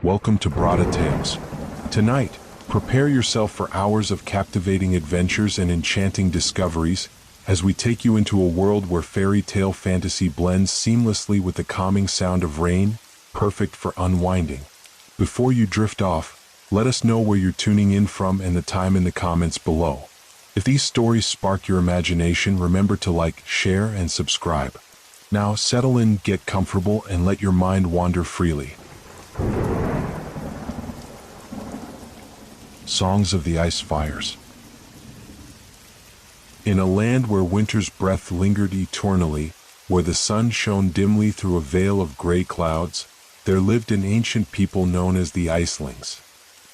Welcome to Brada Tales. Tonight, prepare yourself for hours of captivating adventures and enchanting discoveries as we take you into a world where fairy tale fantasy blends seamlessly with the calming sound of rain, perfect for unwinding. Before you drift off, let us know where you're tuning in from and the time in the comments below. If these stories spark your imagination, remember to like, share, and subscribe. Now settle in, get comfortable, and let your mind wander freely. Songs of the Ice Fires. In a land where winter's breath lingered eternally, where the sun shone dimly through a veil of gray clouds, there lived an ancient people known as the Icelings.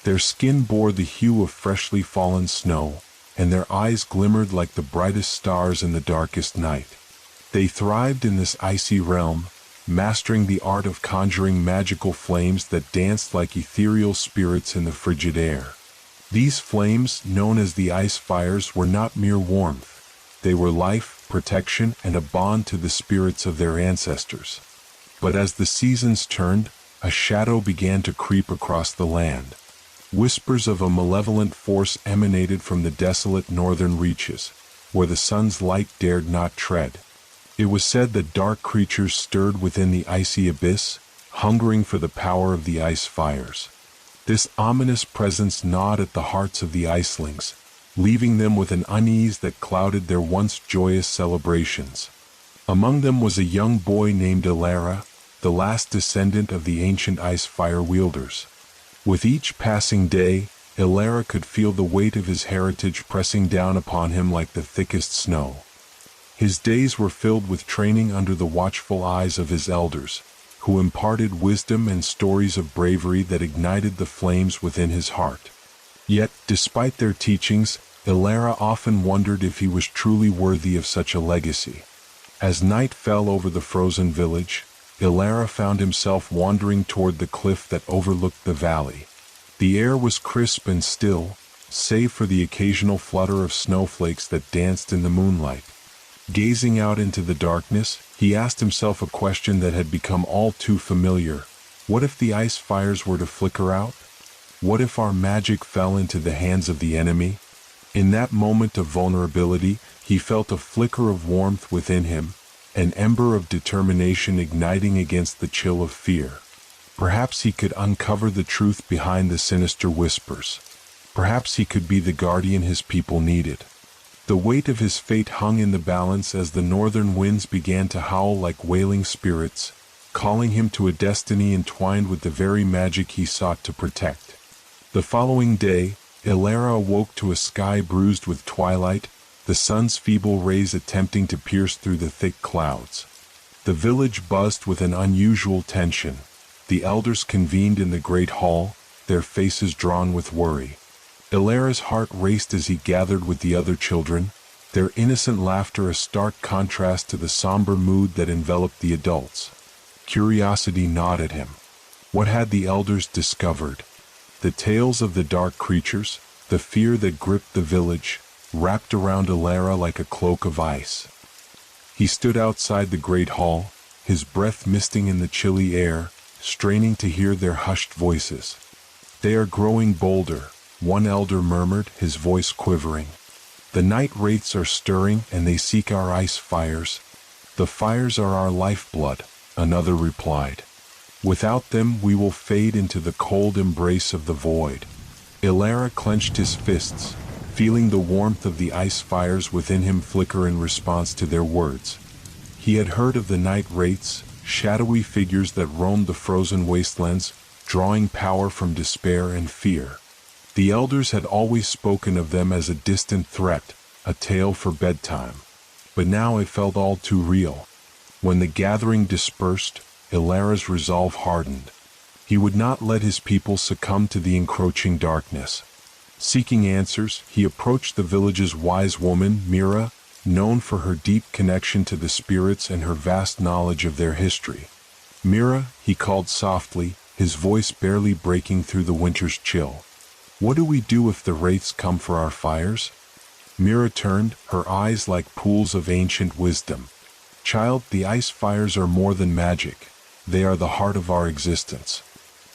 Their skin bore the hue of freshly fallen snow, and their eyes glimmered like the brightest stars in the darkest night. They thrived in this icy realm, mastering the art of conjuring magical flames that danced like ethereal spirits in the frigid air. These flames, known as the ice fires, were not mere warmth. They were life, protection, and a bond to the spirits of their ancestors. But as the seasons turned, a shadow began to creep across the land. Whispers of a malevolent force emanated from the desolate northern reaches, where the sun's light dared not tread. It was said that dark creatures stirred within the icy abyss, hungering for the power of the ice fires. This ominous presence gnawed at the hearts of the Icelings, leaving them with an unease that clouded their once joyous celebrations. Among them was a young boy named Elara, the last descendant of the ancient ice fire wielders. With each passing day, Elara could feel the weight of his heritage pressing down upon him like the thickest snow. His days were filled with training under the watchful eyes of his elders, who imparted wisdom and stories of bravery that ignited the flames within his heart. Yet, despite their teachings, Elara often wondered if he was truly worthy of such a legacy. As night fell over the frozen village, Elara found himself wandering toward the cliff that overlooked the valley. The air was crisp and still, save for the occasional flutter of snowflakes that danced in the moonlight. Gazing out into the darkness, he asked himself a question that had become all too familiar. What if the ice fires were to flicker out? What if our magic fell into the hands of the enemy? In that moment of vulnerability, he felt a flicker of warmth within him, an ember of determination igniting against the chill of fear. Perhaps he could uncover the truth behind the sinister whispers. Perhaps he could be the guardian his people needed. The weight of his fate hung in the balance as the northern winds began to howl like wailing spirits, calling him to a destiny entwined with the very magic he sought to protect. The following day, Elara awoke to a sky bruised with twilight, the sun's feeble rays attempting to pierce through the thick clouds. The village buzzed with an unusual tension. The elders convened in the great hall, their faces drawn with worry. Elara's heart raced as he gathered with the other children, their innocent laughter a stark contrast to the somber mood that enveloped the adults. Curiosity gnawed at him. What had the elders discovered? The tales of the dark creatures, the fear that gripped the village, wrapped around Elara like a cloak of ice. He stood outside the great hall, his breath misting in the chilly air, straining to hear their hushed voices. "They are growing bolder," one elder murmured, his voice quivering. "The night wraiths are stirring, and they seek our ice fires." "The fires are our lifeblood," another replied. "Without them we will fade into the cold embrace of the void." Elara clenched his fists, feeling the warmth of the ice fires within him flicker in response to their words. He had heard of the night wraiths, shadowy figures that roamed the frozen wastelands, drawing power from despair and fear. The elders had always spoken of them as a distant threat, a tale for bedtime. But now it felt all too real. When the gathering dispersed, Elara's resolve hardened. He would not let his people succumb to the encroaching darkness. Seeking answers, he approached the village's wise woman, Mira, known for her deep connection to the spirits and her vast knowledge of their history. "Mira," he called softly, his voice barely breaking through the winter's chill. "What do we do if the wraiths come for our fires?" Mira turned, her eyes like pools of ancient wisdom. "Child, the ice fires are more than magic. They are the heart of our existence.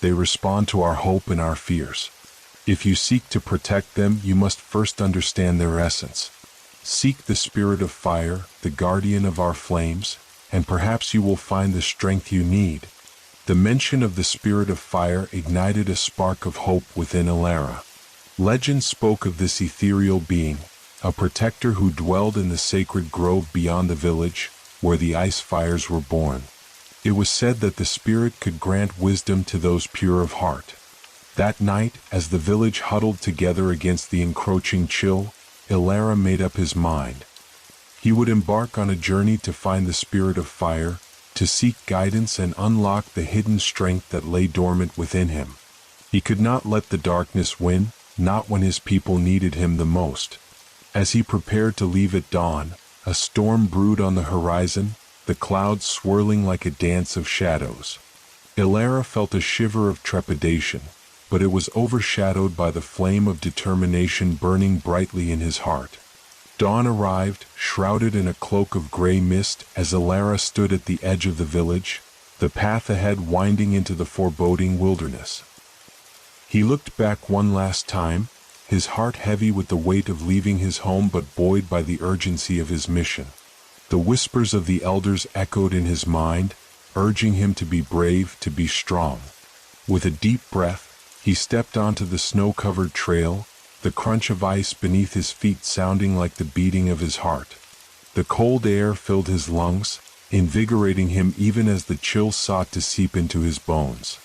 They respond to our hope and our fears. If you seek to protect them, you must first understand their essence. Seek the spirit of fire, the guardian of our flames, and perhaps you will find the strength you need. The mention of the spirit of fire ignited a spark of hope within Alara. Legend spoke of this ethereal being, a protector who dwelled in the sacred grove beyond the village, where the ice fires were born. It was said that the spirit could grant wisdom to those pure of heart. That night, as the village huddled together against the encroaching chill, Alara made up his mind. He would embark on a journey to find the spirit of fire, to seek guidance and unlock the hidden strength that lay dormant within him. He could not let the darkness win, not when his people needed him the most. As he prepared to leave at dawn, a storm brewed on the horizon, the clouds swirling like a dance of shadows. Alara felt a shiver of trepidation, but it was overshadowed by the flame of determination burning brightly in his heart. Dawn arrived, shrouded in a cloak of gray mist, as Alara stood at the edge of the village, the path ahead winding into the foreboding wilderness. He looked back one last time, his heart heavy with the weight of leaving his home but buoyed by the urgency of his mission. The whispers of the elders echoed in his mind, urging him to be brave, to be strong. With a deep breath, he stepped onto the snow-covered trail, the crunch of ice beneath his feet sounding like the beating of his heart. The cold air filled his lungs, invigorating him even as the chill sought to seep into his bones.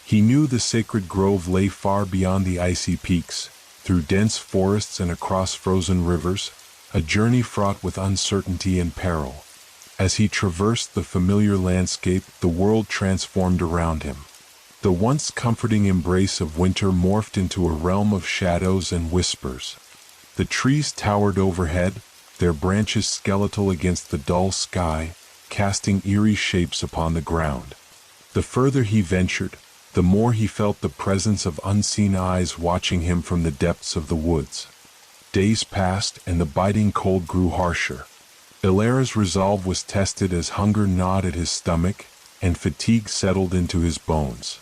He knew the sacred grove lay far beyond the icy peaks, through dense forests and across frozen rivers, a journey fraught with uncertainty and peril. As he traversed the familiar landscape, the world transformed around him. The once comforting embrace of winter morphed into a realm of shadows and whispers. The trees towered overhead, their branches skeletal against the dull sky, casting eerie shapes upon the ground. The further he ventured, the more he felt the presence of unseen eyes watching him from the depths of the woods. Days passed, and the biting cold grew harsher. Alara's resolve was tested as hunger gnawed at his stomach, and fatigue settled into his bones.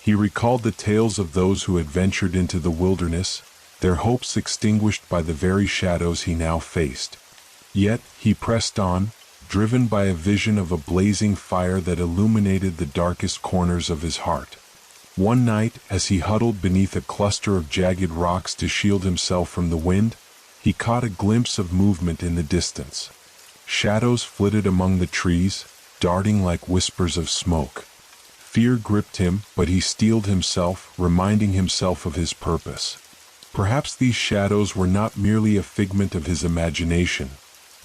He recalled the tales of those who had ventured into the wilderness, their hopes extinguished by the very shadows he now faced. Yet, he pressed on, driven by a vision of a blazing fire that illuminated the darkest corners of his heart. One night, as he huddled beneath a cluster of jagged rocks to shield himself from the wind, he caught a glimpse of movement in the distance. Shadows flitted among the trees, darting like whispers of smoke. Fear gripped him, but he steeled himself, reminding himself of his purpose. Perhaps these shadows were not merely a figment of his imagination.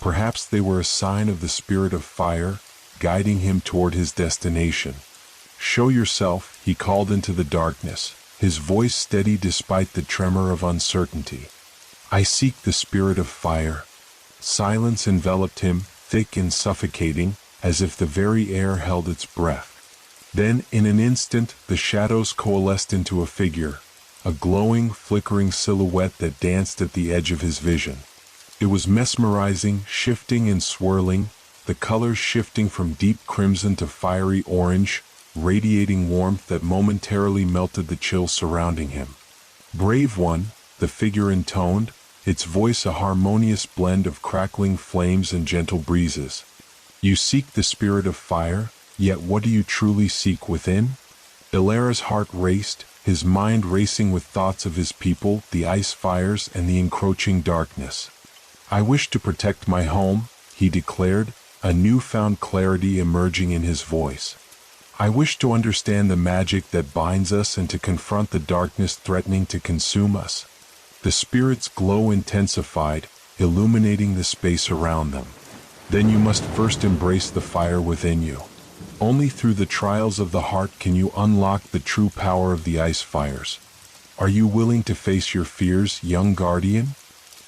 Perhaps they were a sign of the spirit of fire, guiding him toward his destination. "Show yourself," he called into the darkness, his voice steady despite the tremor of uncertainty. "I seek the spirit of fire." Silence enveloped him, thick and suffocating, as if the very air held its breath. Then, in an instant, the shadows coalesced into a figure, a glowing, flickering silhouette that danced at the edge of his vision. It was mesmerizing, shifting and swirling, the colors shifting from deep crimson to fiery orange, radiating warmth that momentarily melted the chill surrounding him. "Brave one," the figure intoned, its voice a harmonious blend of crackling flames and gentle breezes. "You seek the spirit of fire, yet what do you truly seek within?" Alara's heart raced, his mind racing with thoughts of his people, the ice fires, and the encroaching darkness. "I wish to protect my home," he declared, a newfound clarity emerging in his voice. "I wish to understand the magic that binds us and to confront the darkness threatening to consume us." The spirit's glow intensified, illuminating the space around them. "Then you must first embrace the fire within you. Only through the trials of the heart can you unlock the true power of the ice fires. Are you willing to face your fears, young guardian?"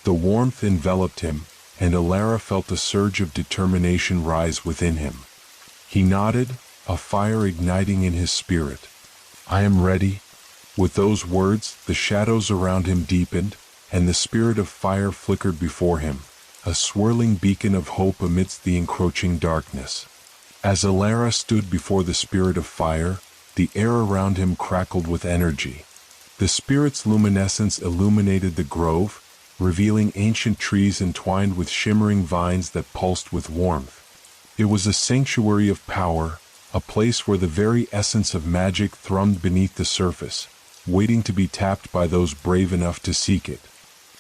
The warmth enveloped him, and Alara felt a surge of determination rise within him. He nodded, a fire igniting in his spirit. "I am ready." With those words, the shadows around him deepened, and the spirit of fire flickered before him, a swirling beacon of hope amidst the encroaching darkness. As Alara stood before the spirit of fire, The air around him crackled with energy. The spirit's luminescence illuminated the grove, revealing ancient trees entwined with shimmering vines that pulsed with warmth. It was a sanctuary of power, a place where the very essence of magic thrummed beneath the surface, waiting to be tapped by those brave enough to seek it.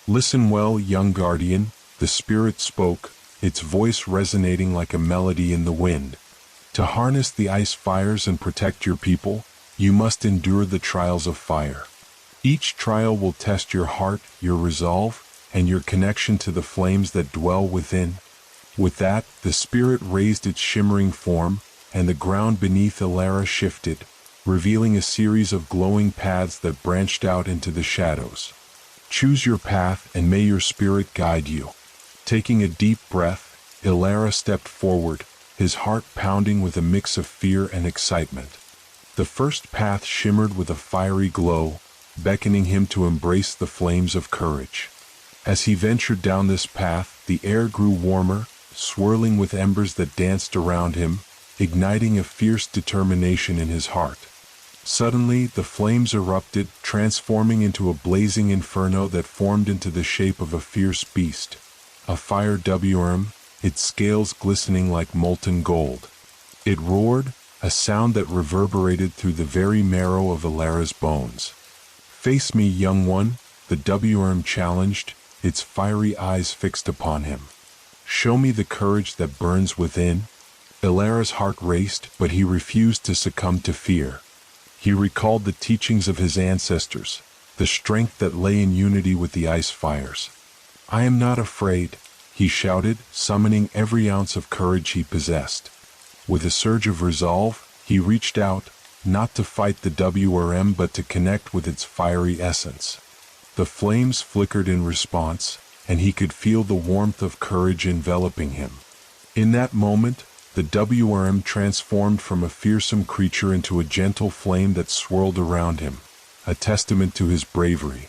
"Listen well, young guardian," the spirit spoke, its voice resonating like a melody in the wind. "To harness the ice fires and protect your people, you must endure the trials of fire. Each trial will test your heart, your resolve, and your connection to the flames that dwell within." With that, the spirit raised its shimmering form, and the ground beneath Elara shifted, revealing a series of glowing paths that branched out into the shadows. "Choose your path, and may your spirit guide you." Taking a deep breath, Elara stepped forward, his heart pounding with a mix of fear and excitement. The first path shimmered with a fiery glow, beckoning him to embrace the flames of courage. As he ventured down this path, the air grew warmer, swirling with embers that danced around him, igniting a fierce determination in his heart. Suddenly, the flames erupted, transforming into a blazing inferno that formed into the shape of a fierce beast. A fire wurm, its scales glistening like molten gold. It roared, a sound that reverberated through the very marrow of Elara's bones. "Face me, young one," the wurm challenged, its fiery eyes fixed upon him. "Show me the courage that burns within." Elara's heart raced, but he refused to succumb to fear. He recalled the teachings of his ancestors, the strength that lay in unity with the ice fires. "I am not afraid," he shouted, summoning every ounce of courage he possessed. With a surge of resolve, he reached out, not to fight the wurm but to connect with its fiery essence. The flames flickered in response, and he could feel the warmth of courage enveloping him. In that moment, the wurm transformed from a fearsome creature into a gentle flame that swirled around him, a testament to his bravery.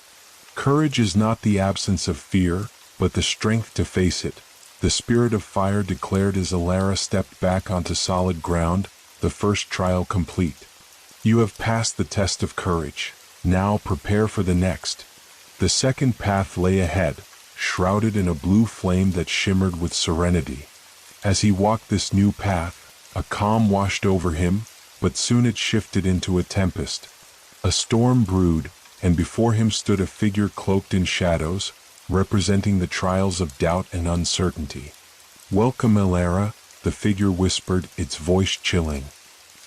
Courage is not the absence of fear, but the strength to face it, the spirit of fire declared as Elara stepped back onto solid ground, the first trial complete. "You have passed the test of courage. Now prepare for the next." The second path lay ahead, shrouded in a blue flame that shimmered with serenity. As he walked this new path, a calm washed over him, but soon it shifted into a tempest. A storm brewed, and before him stood a figure cloaked in shadows, representing the trials of doubt and uncertainty. "Welcome, Elara," the figure whispered, its voice chilling.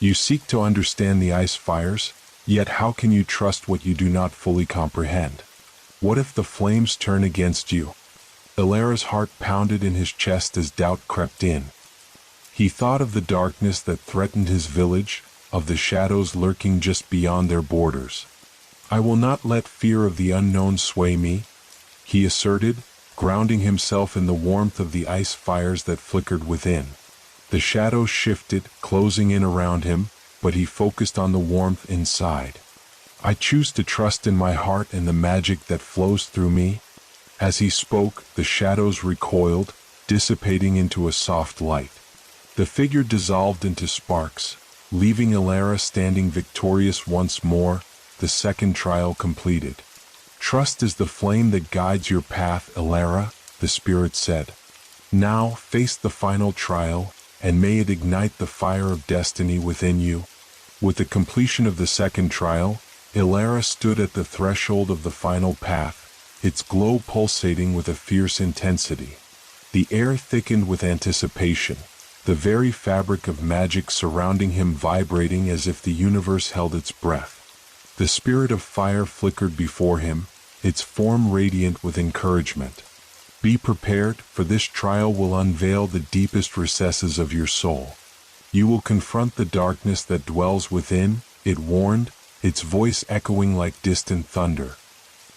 "You seek to understand the ice fires, yet how can you trust what you do not fully comprehend? What if the flames turn against you?" Elara's heart pounded in his chest as doubt crept in. He thought of the darkness that threatened his village, of the shadows lurking just beyond their borders. "I will not let fear of the unknown sway me," he asserted, grounding himself in the warmth of the ice fires that flickered within. The shadows shifted, closing in around him, but he focused on the warmth inside. "I choose to trust in my heart and the magic that flows through me." As he spoke, the shadows recoiled, dissipating into a soft light. The figure dissolved into sparks, leaving Elara standing victorious once more, the second trial completed. "Trust is the flame that guides your path, Elara," the spirit said. "Now face the final trial, and may it ignite the fire of destiny within you." With the completion of the second trial, Elara stood at the threshold of the final path, its glow pulsating with a fierce intensity. The air thickened with anticipation, the very fabric of magic surrounding him vibrating as if the universe held its breath. The spirit of fire flickered before him, its form radiant with encouragement. "Be prepared, for this trial will unveil the deepest recesses of your soul. You will confront the darkness that dwells within," it warned, its voice echoing like distant thunder.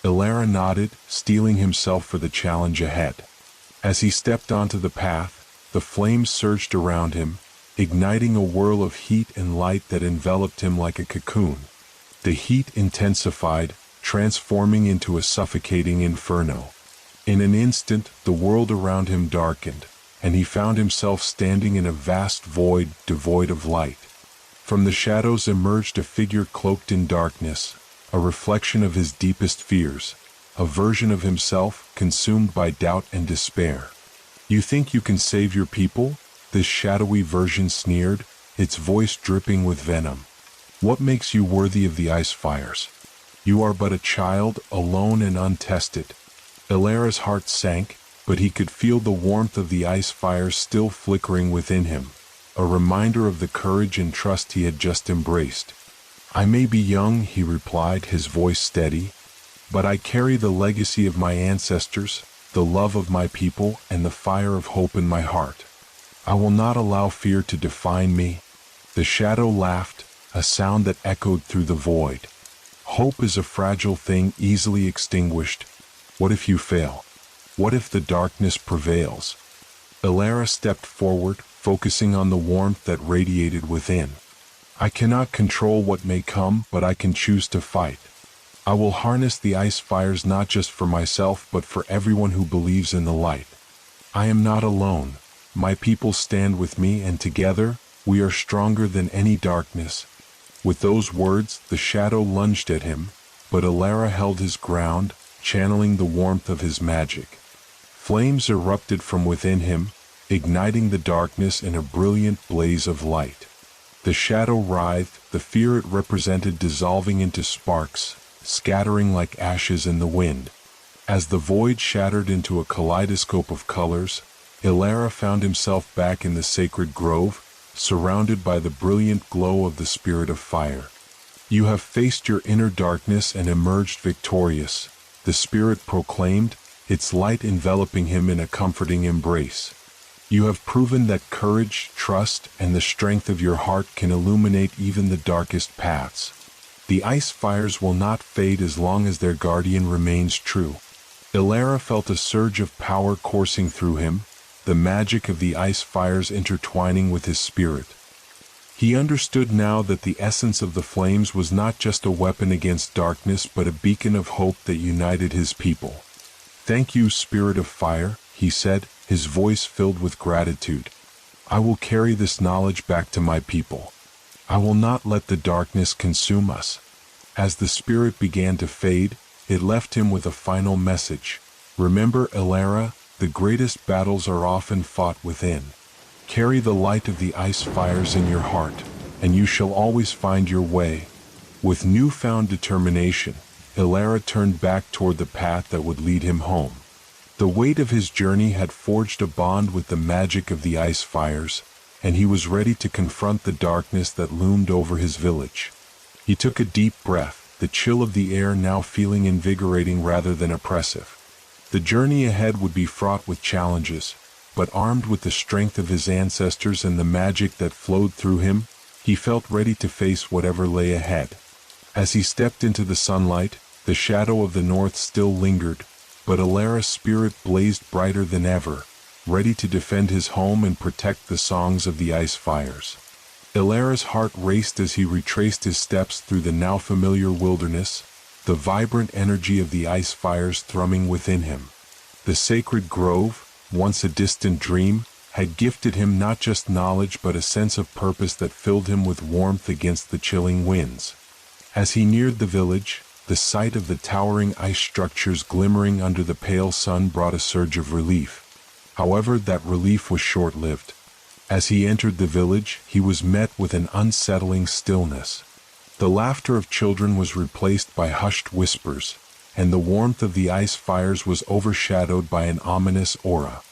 Elara nodded, steeling himself for the challenge ahead. As he stepped onto the path, the flames surged around him, igniting a whirl of heat and light that enveloped him like a cocoon. The heat intensified, transforming into a suffocating inferno. In an instant, the world around him darkened, and he found himself standing in a vast void devoid of light. From the shadows emerged a figure cloaked in darkness, a reflection of his deepest fears, a version of himself consumed by doubt and despair. "You think you can save your people?" This shadowy version sneered, its voice dripping with venom. "What makes you worthy of the ice fires? You are but a child, alone and untested." Ilara's heart sank, but he could feel the warmth of the ice fires still flickering within him, a reminder of the courage and trust he had just embraced. "I may be young," he replied, his voice steady, "but I carry the legacy of my ancestors, the love of my people, and the fire of hope in my heart. I will not allow fear to define me." The shadow laughed, a sound that echoed through the void. "Hope is a fragile thing, easily extinguished. What if you fail? What if the darkness prevails?" Ilara stepped forward, focusing on the warmth that radiated within. "I cannot control what may come, but I can choose to fight. I will harness the ice fires not just for myself but for everyone who believes in the light. I am not alone. My people stand with me, and together, we are stronger than any darkness." With those words, the shadow lunged at him, but Ilara held his ground, channeling the warmth of his magic. Flames erupted from within him, igniting the darkness in a brilliant blaze of light. The shadow writhed, the fear it represented dissolving into sparks, scattering like ashes in the wind. As the void shattered into a kaleidoscope of colors, Ilara found himself back in the sacred grove, surrounded by the brilliant glow of the spirit of fire. "You have faced your inner darkness and emerged victorious," the spirit proclaimed, its light enveloping him in a comforting embrace. "You have proven that courage, trust, and the strength of your heart can illuminate even the darkest paths. The ice fires will not fade as long as their guardian remains true." Ilara felt a surge of power coursing through him, the magic of the ice fires intertwining with his spirit. He understood now that the essence of the flames was not just a weapon against darkness but a beacon of hope that united his people. "Thank you, Spirit of Fire," he said, his voice filled with gratitude. "I will carry this knowledge back to my people. I will not let the darkness consume us." As the spirit began to fade, it left him with a final message. "Remember, Ilara, the greatest battles are often fought within. Carry the light of the ice fires in your heart, and you shall always find your way." With newfound determination, Ilara turned back toward the path that would lead him home. The weight of his journey had forged a bond with the magic of the ice fires, and he was ready to confront the darkness that loomed over his village. He took a deep breath, the chill of the air now feeling invigorating rather than oppressive. The journey ahead would be fraught with challenges, but armed with the strength of his ancestors and the magic that flowed through him, he felt ready to face whatever lay ahead. As he stepped into the sunlight, the shadow of the north still lingered, but Ilara's spirit blazed brighter than ever, ready to defend his home and protect the songs of the ice fires. Ilara's heart raced as he retraced his steps through the now familiar wilderness, the vibrant energy of the ice fires thrumming within him. The sacred grove, once a distant dream, had gifted him not just knowledge but a sense of purpose that filled him with warmth against the chilling winds. As he neared the village, the sight of the towering ice structures glimmering under the pale sun brought a surge of relief. However, that relief was short-lived. As he entered the village, he was met with an unsettling stillness. The laughter of children was replaced by hushed whispers, and the warmth of the ice fires was overshadowed by an ominous aura.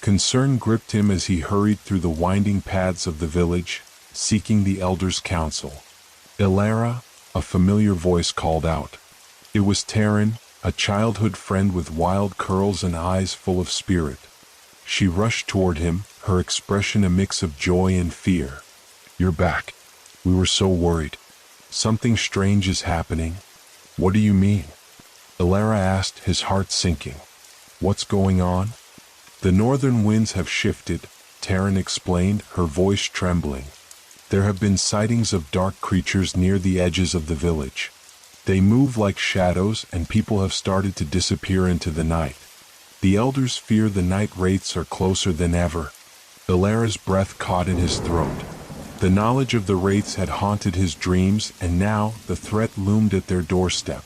Concern gripped him as he hurried through the winding paths of the village, seeking the elders' counsel. "Ilara," a familiar voice called out. It was Taryn, a childhood friend with wild curls and eyes full of spirit. She rushed toward him, her expression a mix of joy and fear. "You're back. We were so worried. Something strange is happening." "What do you mean?" Ilara asked, his heart sinking. "What's going on?" "The northern winds have shifted," Taryn explained, her voice trembling. "There have been sightings of dark creatures near the edges of the village. They move like shadows, and people have started to disappear into the night. The elders fear the night wraiths are closer than ever." Ilara's breath caught in his throat. The knowledge of the wraiths had haunted his dreams, and now the threat loomed at their doorstep.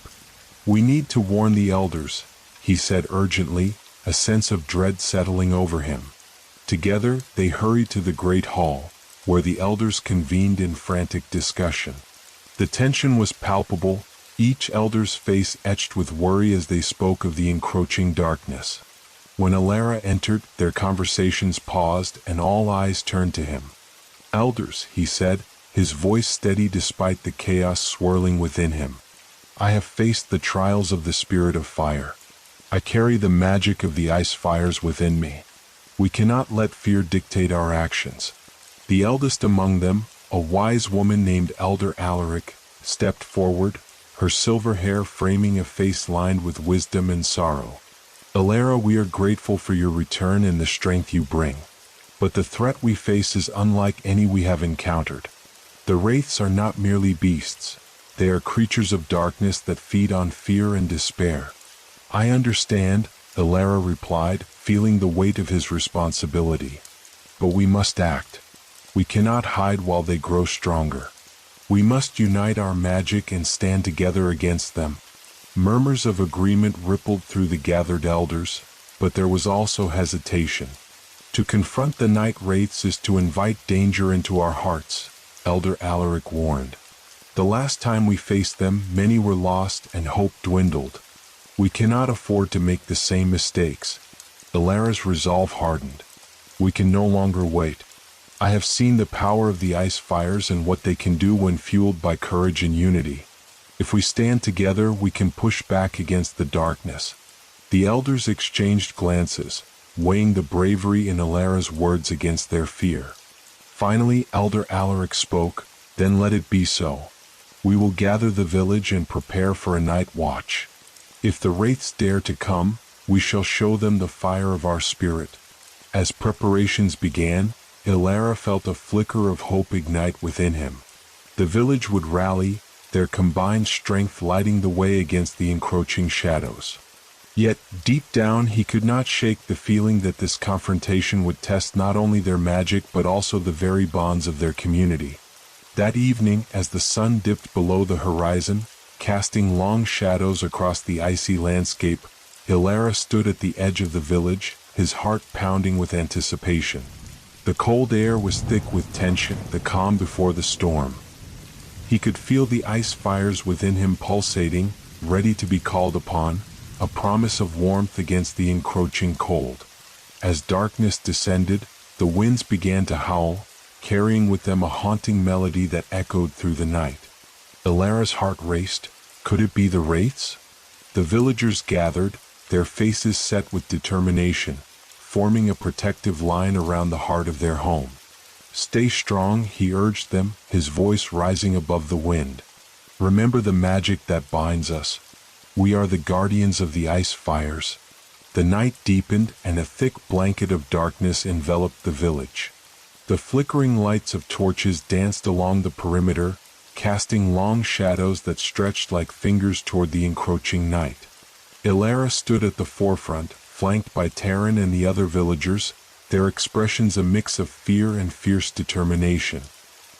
"We need to warn the elders," he said urgently, a sense of dread settling over him. Together, they hurried to the great hall, where the elders convened in frantic discussion. The tension was palpable, each elder's face etched with worry as they spoke of the encroaching darkness. When Alara entered, their conversations paused and all eyes turned to him. "Elders," he said, his voice steady despite the chaos swirling within him. "I have faced the trials of the spirit of fire. I carry the magic of the ice fires within me. We cannot let fear dictate our actions." The eldest among them, a wise woman named Elder Alaric, stepped forward, her silver hair framing a face lined with wisdom and sorrow. "Alara, we are grateful for your return and the strength you bring. But the threat we face is unlike any we have encountered. The wraiths are not merely beasts. They are creatures of darkness that feed on fear and despair." "I understand," Alara replied, feeling the weight of his responsibility. "But we must act. We cannot hide while they grow stronger. We must unite our magic and stand together against them." Murmurs of agreement rippled through the gathered elders, but there was also hesitation. "To confront the night wraiths is to invite danger into our hearts," Elder Alaric warned. "The last time we faced them, many were lost and hope dwindled. We cannot afford to make the same mistakes." Alara's resolve hardened. "We can no longer wait. I have seen the power of the ice fires and what they can do when fueled by courage and unity. If we stand together, we can push back against the darkness." The elders exchanged glances, weighing the bravery in Alara's words against their fear. Finally, Elder Alaric spoke, "Then let it be so. We will gather the village and prepare for a night watch. If the wraiths dare to come, we shall show them the fire of our spirit." As preparations began, Alara felt a flicker of hope ignite within him. The village would rally, their combined strength lighting the way against the encroaching shadows. Yet, deep down, he could not shake the feeling that this confrontation would test not only their magic but also the very bonds of their community. That evening, as the sun dipped below the horizon, casting long shadows across the icy landscape, Alara stood at the edge of the village, his heart pounding with anticipation. The cold air was thick with tension, the calm before the storm. He could feel the ice fires within him pulsating, ready to be called upon, a promise of warmth against the encroaching cold. As darkness descended, the winds began to howl, carrying with them a haunting melody that echoed through the night. Alara's heart raced. Could it be the wraiths? The villagers gathered, their faces set with determination, forming a protective line around the heart of their home. "Stay strong," he urged them, his voice rising above the wind. "Remember the magic that binds us. We are the guardians of the ice fires." The night deepened, and a thick blanket of darkness enveloped the village. The flickering lights of torches danced along the perimeter, casting long shadows that stretched like fingers toward the encroaching night. Alara stood at the forefront, flanked by Taryn and the other villagers, their expressions a mix of fear and fierce determination.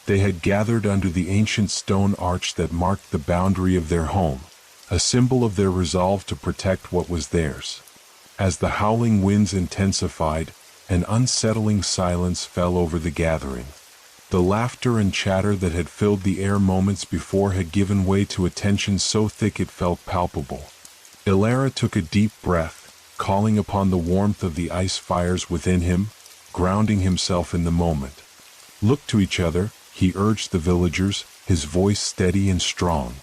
They had gathered under the ancient stone arch that marked the boundary of their home, a symbol of their resolve to protect what was theirs. As the howling winds intensified, an unsettling silence fell over the gathering. The laughter and chatter that had filled the air moments before had given way to a tension so thick it felt palpable. Alara took a deep breath, calling upon the warmth of the ice fires within him, grounding himself in the moment. "Look to each other," he urged the villagers, his voice steady and strong.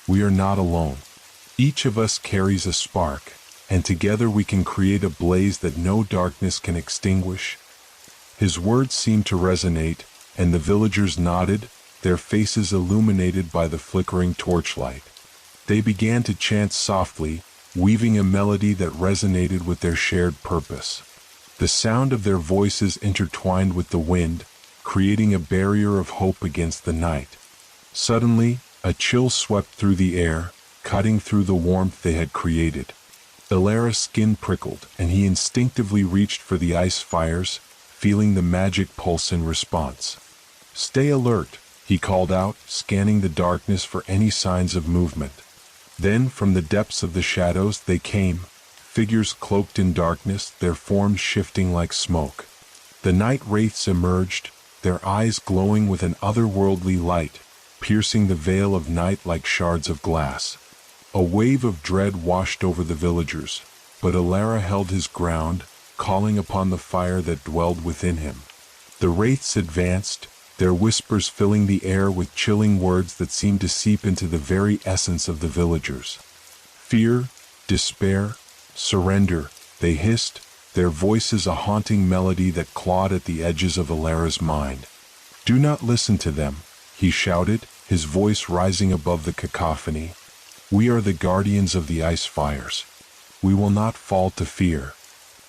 "We are not alone. Each of us carries a spark, and together we can create a blaze that no darkness can extinguish." His words seemed to resonate, and the villagers nodded, their faces illuminated by the flickering torchlight. They began to chant softly, weaving a melody that resonated with their shared purpose. The sound of their voices intertwined with the wind, creating a barrier of hope against the night. Suddenly, a chill swept through the air, cutting through the warmth they had created. Alara's skin prickled, and he instinctively reached for the ice fires, feeling the magic pulse in response. Stay alert, he called out, scanning the darkness for any signs of movement. Then, from the depths of the shadows they came, figures cloaked in darkness, their forms shifting like smoke. The night wraiths emerged, their eyes glowing with an otherworldly light, piercing the veil of night like shards of glass. A wave of dread washed over the villagers, but Alara held his ground, calling upon the fire that dwelled within him. The wraiths advanced, their whispers filling the air with chilling words that seemed to seep into the very essence of the villagers. Fear, despair, surrender, they hissed, their voices a haunting melody that clawed at the edges of Alara's mind. Do not listen to them, he shouted, his voice rising above the cacophony. We are the guardians of the ice fires. We will not fall to fear.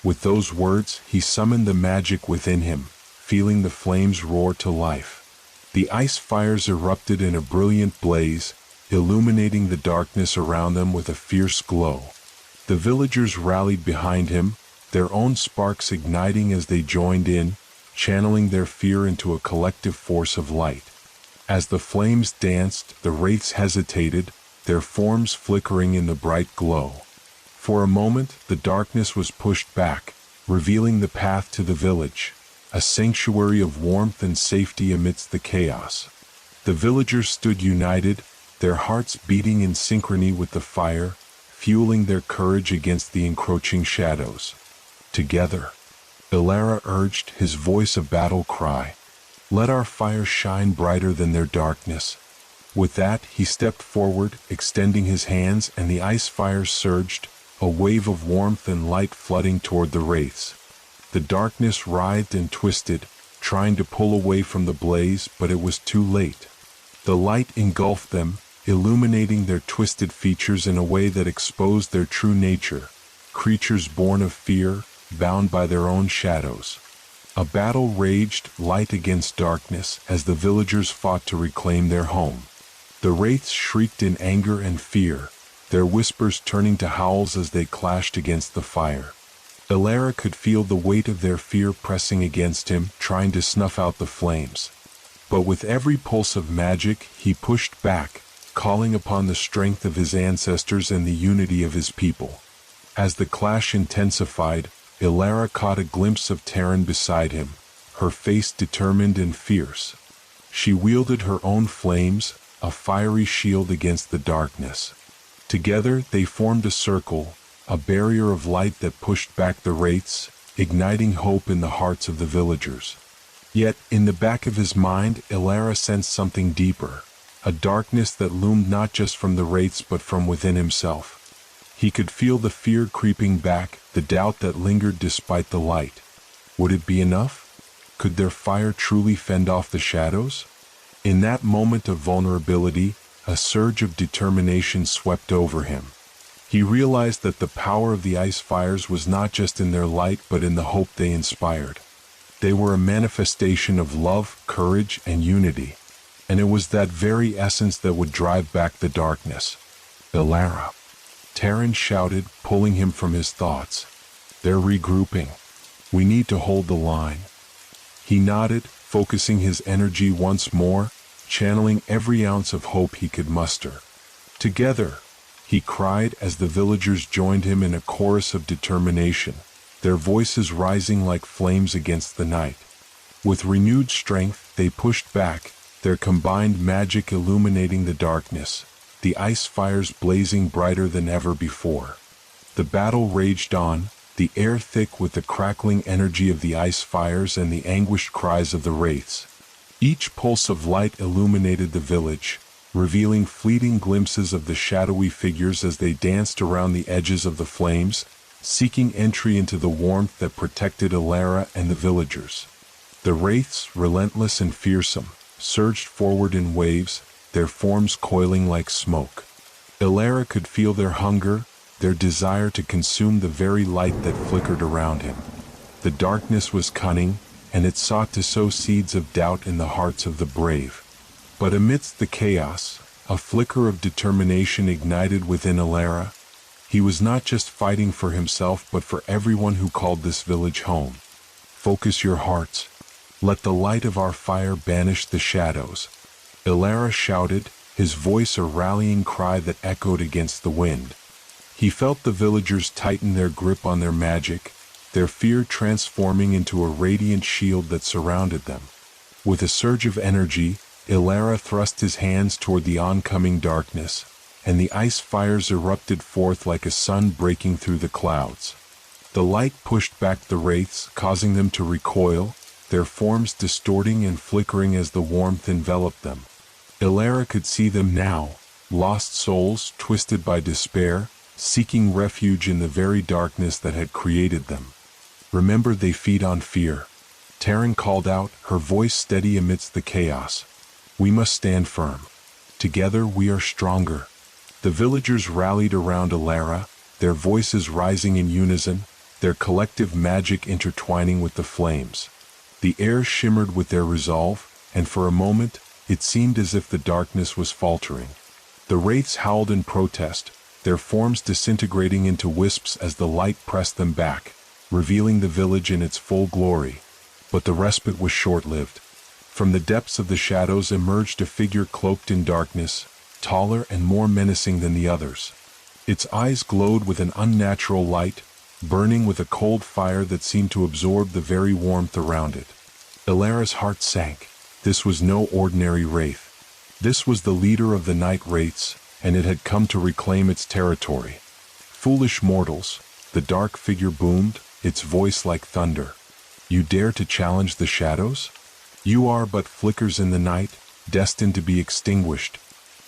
With those words, he summoned the magic within him, feeling the flames roar to life. The ice fires erupted in a brilliant blaze, illuminating the darkness around them with a fierce glow. The villagers rallied behind him, their own sparks igniting as they joined in, channeling their fear into a collective force of light. As the flames danced, the wraiths hesitated, their forms flickering in the bright glow. For a moment, the darkness was pushed back, revealing the path to the village, a sanctuary of warmth and safety amidst the chaos. The villagers stood united, their hearts beating in synchrony with the fire, fueling their courage against the encroaching shadows. Together, Alara urged, his voice a battle cry, "Let our fire shine brighter than their darkness." With that, he stepped forward, extending his hands, and the ice fires surged, a wave of warmth and light flooding toward the wraiths. The darkness writhed and twisted, trying to pull away from the blaze, but it was too late. The light engulfed them, illuminating their twisted features in a way that exposed their true nature, creatures born of fear, bound by their own shadows. A battle raged, light against darkness, as the villagers fought to reclaim their home. The wraiths shrieked in anger and fear, their whispers turning to howls as they clashed against the fire. Alara could feel the weight of their fear pressing against him, trying to snuff out the flames. But with every pulse of magic, he pushed back, calling upon the strength of his ancestors and the unity of his people. As the clash intensified, Alara caught a glimpse of Terran beside him, her face determined and fierce. She wielded her own flames, a fiery shield against the darkness. Together they formed a circle, a barrier of light that pushed back the wraiths, igniting hope in the hearts of the villagers. Yet, in the back of his mind, Alara sensed something deeper, a darkness that loomed not just from the wraiths but from within himself. He could feel the fear creeping back, the doubt that lingered despite the light. Would it be enough? Could their fire truly fend off the shadows? In that moment of vulnerability, a surge of determination swept over him. He realized that the power of the ice fires was not just in their light but in the hope they inspired. They were a manifestation of love, courage, and unity, and it was that very essence that would drive back the darkness. Alara, Terran shouted, pulling him from his thoughts. They're regrouping. We need to hold the line. He nodded, focusing his energy once more, channeling every ounce of hope he could muster. Together, he cried as the villagers joined him in a chorus of determination, their voices rising like flames against the night. With renewed strength, they pushed back, their combined magic illuminating the darkness, the ice fires blazing brighter than ever before. The battle raged on, the air thick with the crackling energy of the ice fires and the anguished cries of the wraiths. Each pulse of light illuminated the village, revealing fleeting glimpses of the shadowy figures as they danced around the edges of the flames, seeking entry into the warmth that protected Alara and the villagers. The wraiths, relentless and fearsome, surged forward in waves, their forms coiling like smoke. Alara could feel their hunger, their desire to consume the very light that flickered around him. The darkness was cunning, and it sought to sow seeds of doubt in the hearts of the brave. But amidst the chaos, a flicker of determination ignited within Alara. He was not just fighting for himself but for everyone who called this village home. Focus your hearts. Let the light of our fire banish the shadows." Ilara shouted, his voice a rallying cry that echoed against the wind. He felt the villagers tighten their grip on their magic, their fear transforming into a radiant shield that surrounded them. With a surge of energy, Ilara thrust his hands toward the oncoming darkness, and the ice fires erupted forth like a sun breaking through the clouds. The light pushed back the wraiths, causing them to recoil, their forms distorting and flickering as the warmth enveloped them. Ilara could see them now, lost souls twisted by despair, seeking refuge in the very darkness that had created them. "Remember, they feed on fear," Taryn called out, her voice steady amidst the chaos. "We must stand firm. Together we are stronger." The villagers rallied around Ilara, their voices rising in unison, their collective magic intertwining with the flames. The air shimmered with their resolve, and for a moment, it seemed as if the darkness was faltering. The wraiths howled in protest, their forms disintegrating into wisps as the light pressed them back, revealing the village in its full glory. But the respite was short-lived. From the depths of the shadows emerged a figure cloaked in darkness, taller and more menacing than the others. Its eyes glowed with an unnatural light, burning with a cold fire that seemed to absorb the very warmth around it. Ilara's heart sank. This was no ordinary wraith. This was the leader of the night wraiths, and it had come to reclaim its territory. "Foolish mortals," the dark figure boomed, its voice like thunder. "You dare to challenge the shadows? You are but flickers in the night, destined to be extinguished."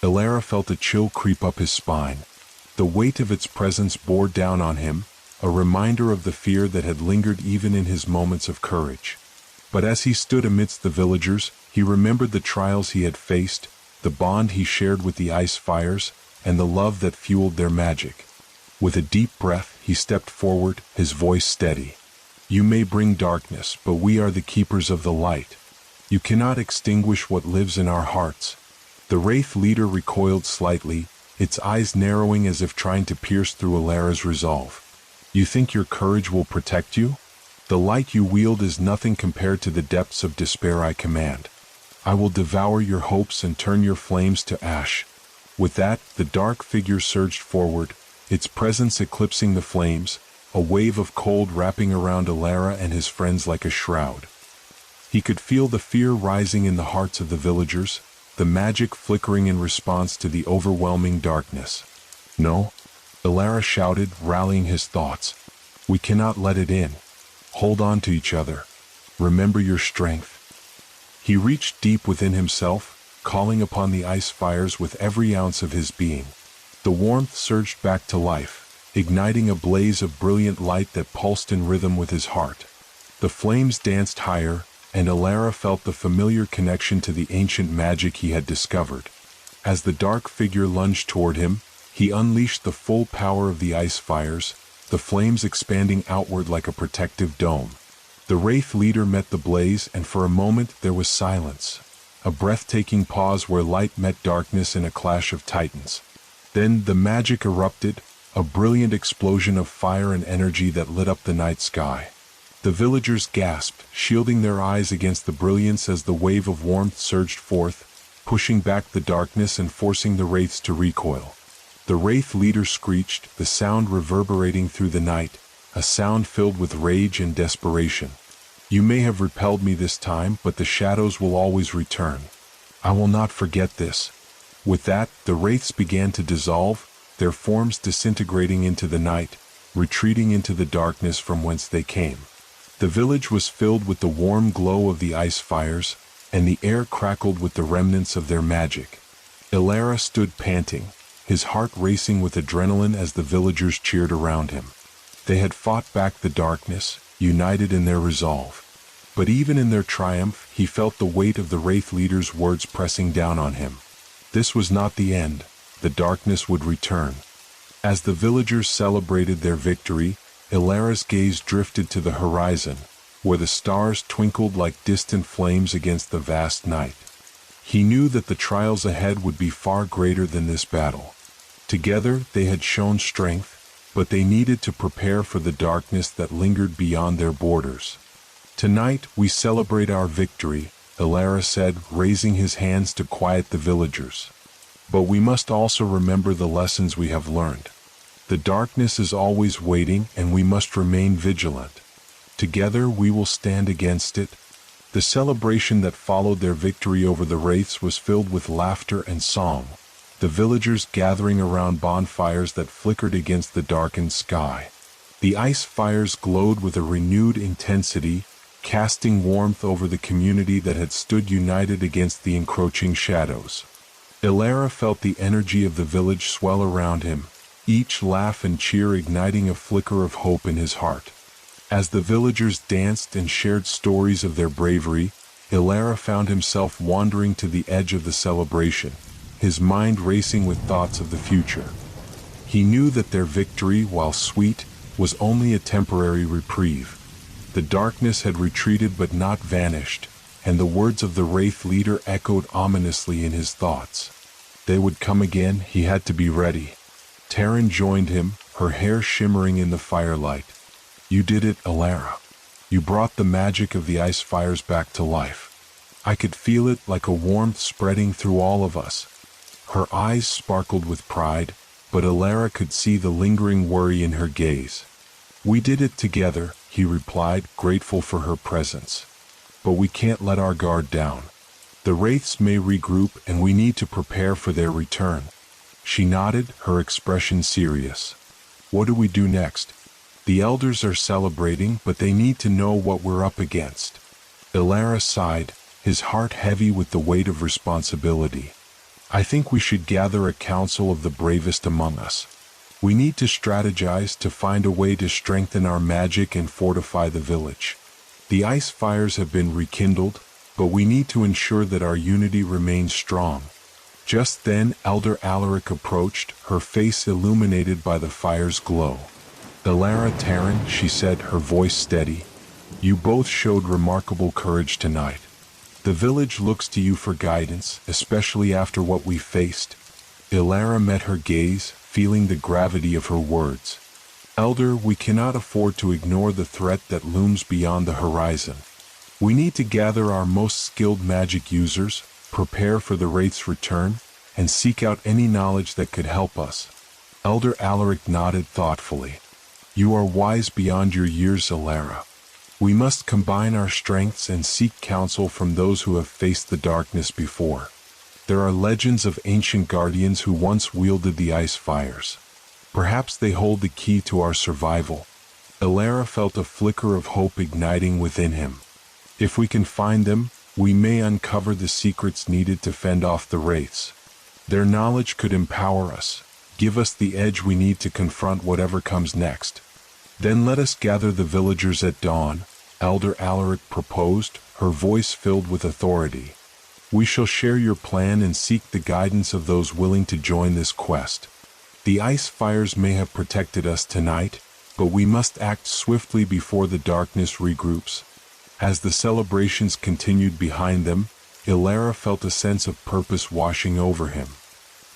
Ilara felt a chill creep up his spine. The weight of its presence bore down on him, a reminder of the fear that had lingered even in his moments of courage. But as he stood amidst the villagers, he remembered the trials he had faced, the bond he shared with the ice fires, and the love that fueled their magic. With a deep breath, he stepped forward, his voice steady. "You may bring darkness, but we are the keepers of the light. You cannot extinguish what lives in our hearts." The wraith leader recoiled slightly, its eyes narrowing as if trying to pierce through Ilara's resolve. "You think your courage will protect you? The light you wield is nothing compared to the depths of despair I command. I will devour your hopes and turn your flames to ash." With that, the dark figure surged forward, its presence eclipsing the flames, a wave of cold wrapping around Ilara and his friends like a shroud. He could feel the fear rising in the hearts of the villagers, the magic flickering in response to the overwhelming darkness. "No," Ilara shouted, rallying his thoughts. "We cannot let it in. Hold on to each other. Remember your strength." He reached deep within himself, calling upon the ice fires with every ounce of his being. The warmth surged back to life, igniting a blaze of brilliant light that pulsed in rhythm with his heart. The flames danced higher, and Ilara felt the familiar connection to the ancient magic he had discovered. As the dark figure lunged toward him, he unleashed the full power of the ice fires, the flames expanding outward like a protective dome. The wraith leader met the blaze, and for a moment there was silence, a breathtaking pause where light met darkness in a clash of titans. Then the magic erupted, a brilliant explosion of fire and energy that lit up the night sky. The villagers gasped, shielding their eyes against the brilliance as the wave of warmth surged forth, pushing back the darkness and forcing the wraiths to recoil. The wraith leader screeched, the sound reverberating through the night, a sound filled with rage and desperation. "You may have repelled me this time, but the shadows will always return. I will not forget this." With that, the wraiths began to dissolve, their forms disintegrating into the night, retreating into the darkness from whence they came. The village was filled with the warm glow of the ice fires, and the air crackled with the remnants of their magic. Ilara stood panting, his heart racing with adrenaline as the villagers cheered around him. They had fought back the darkness, united in their resolve. But even in their triumph, he felt the weight of the wraith leader's words pressing down on him. This was not the end. The darkness would return. As the villagers celebrated their victory, Ilara's gaze drifted to the horizon, where the stars twinkled like distant flames against the vast night. He knew that the trials ahead would be far greater than this battle. Together they had shown strength, but they needed to prepare for the darkness that lingered beyond their borders. Tonight we celebrate our victory, Elara said, raising his hands to quiet the villagers. But we must also remember the lessons we have learned. The darkness is always waiting, and we must remain vigilant. Together we will stand against it. The celebration that followed their victory over the wraiths was filled with laughter and song, the villagers gathering around bonfires that flickered against the darkened sky. The ice fires glowed with a renewed intensity, casting warmth over the community that had stood united against the encroaching shadows. Elara felt the energy of the village swell around him, each laugh and cheer igniting a flicker of hope in his heart. As the villagers danced and shared stories of their bravery, Elara found himself wandering to the edge of the celebration, his mind racing with thoughts of the future. He knew that their victory, while sweet, was only a temporary reprieve. The darkness had retreated but not vanished, and the words of the Wraith leader echoed ominously in his thoughts. They would come again, he had to be ready. Taryn joined him, her hair shimmering in the firelight. You did it, Elara. You brought the magic of the ice fires back to life. I could feel it like a warmth spreading through all of us. Her eyes sparkled with pride, but Elara could see the lingering worry in her gaze. We did it together, he replied, grateful for her presence. But we can't let our guard down. The wraiths may regroup, and we need to prepare for their return. She nodded, her expression serious. What do we do next? The elders are celebrating, but they need to know what we're up against. Elara sighed, his heart heavy with the weight of responsibility. I think we should gather a council of the bravest among us. We need to strategize to find a way to strengthen our magic and fortify the village. The ice fires have been rekindled, but we need to ensure that our unity remains strong. Just then Elder Alaric approached, her face illuminated by the fire's glow. Elara, Taryn, she said, her voice steady. You both showed remarkable courage tonight. The village looks to you for guidance, especially after what we faced. Elara met her gaze, feeling the gravity of her words. Elder, we cannot afford to ignore the threat that looms beyond the horizon. We need to gather our most skilled magic users, prepare for the Wraith's return, and seek out any knowledge that could help us. Elder Alaric nodded thoughtfully. You are wise beyond your years, Elara. We must combine our strengths and seek counsel from those who have faced the darkness before. There are legends of ancient guardians who once wielded the ice fires. Perhaps they hold the key to our survival. Elara felt a flicker of hope igniting within him. If we can find them, we may uncover the secrets needed to fend off the wraiths. Their knowledge could empower us, give us the edge we need to confront whatever comes next. Then let us gather the villagers at dawn, Elder Alaric proposed, her voice filled with authority. We shall share your plan and seek the guidance of those willing to join this quest. The ice fires may have protected us tonight, but we must act swiftly before the darkness regroups. As the celebrations continued behind them, Elara felt a sense of purpose washing over him.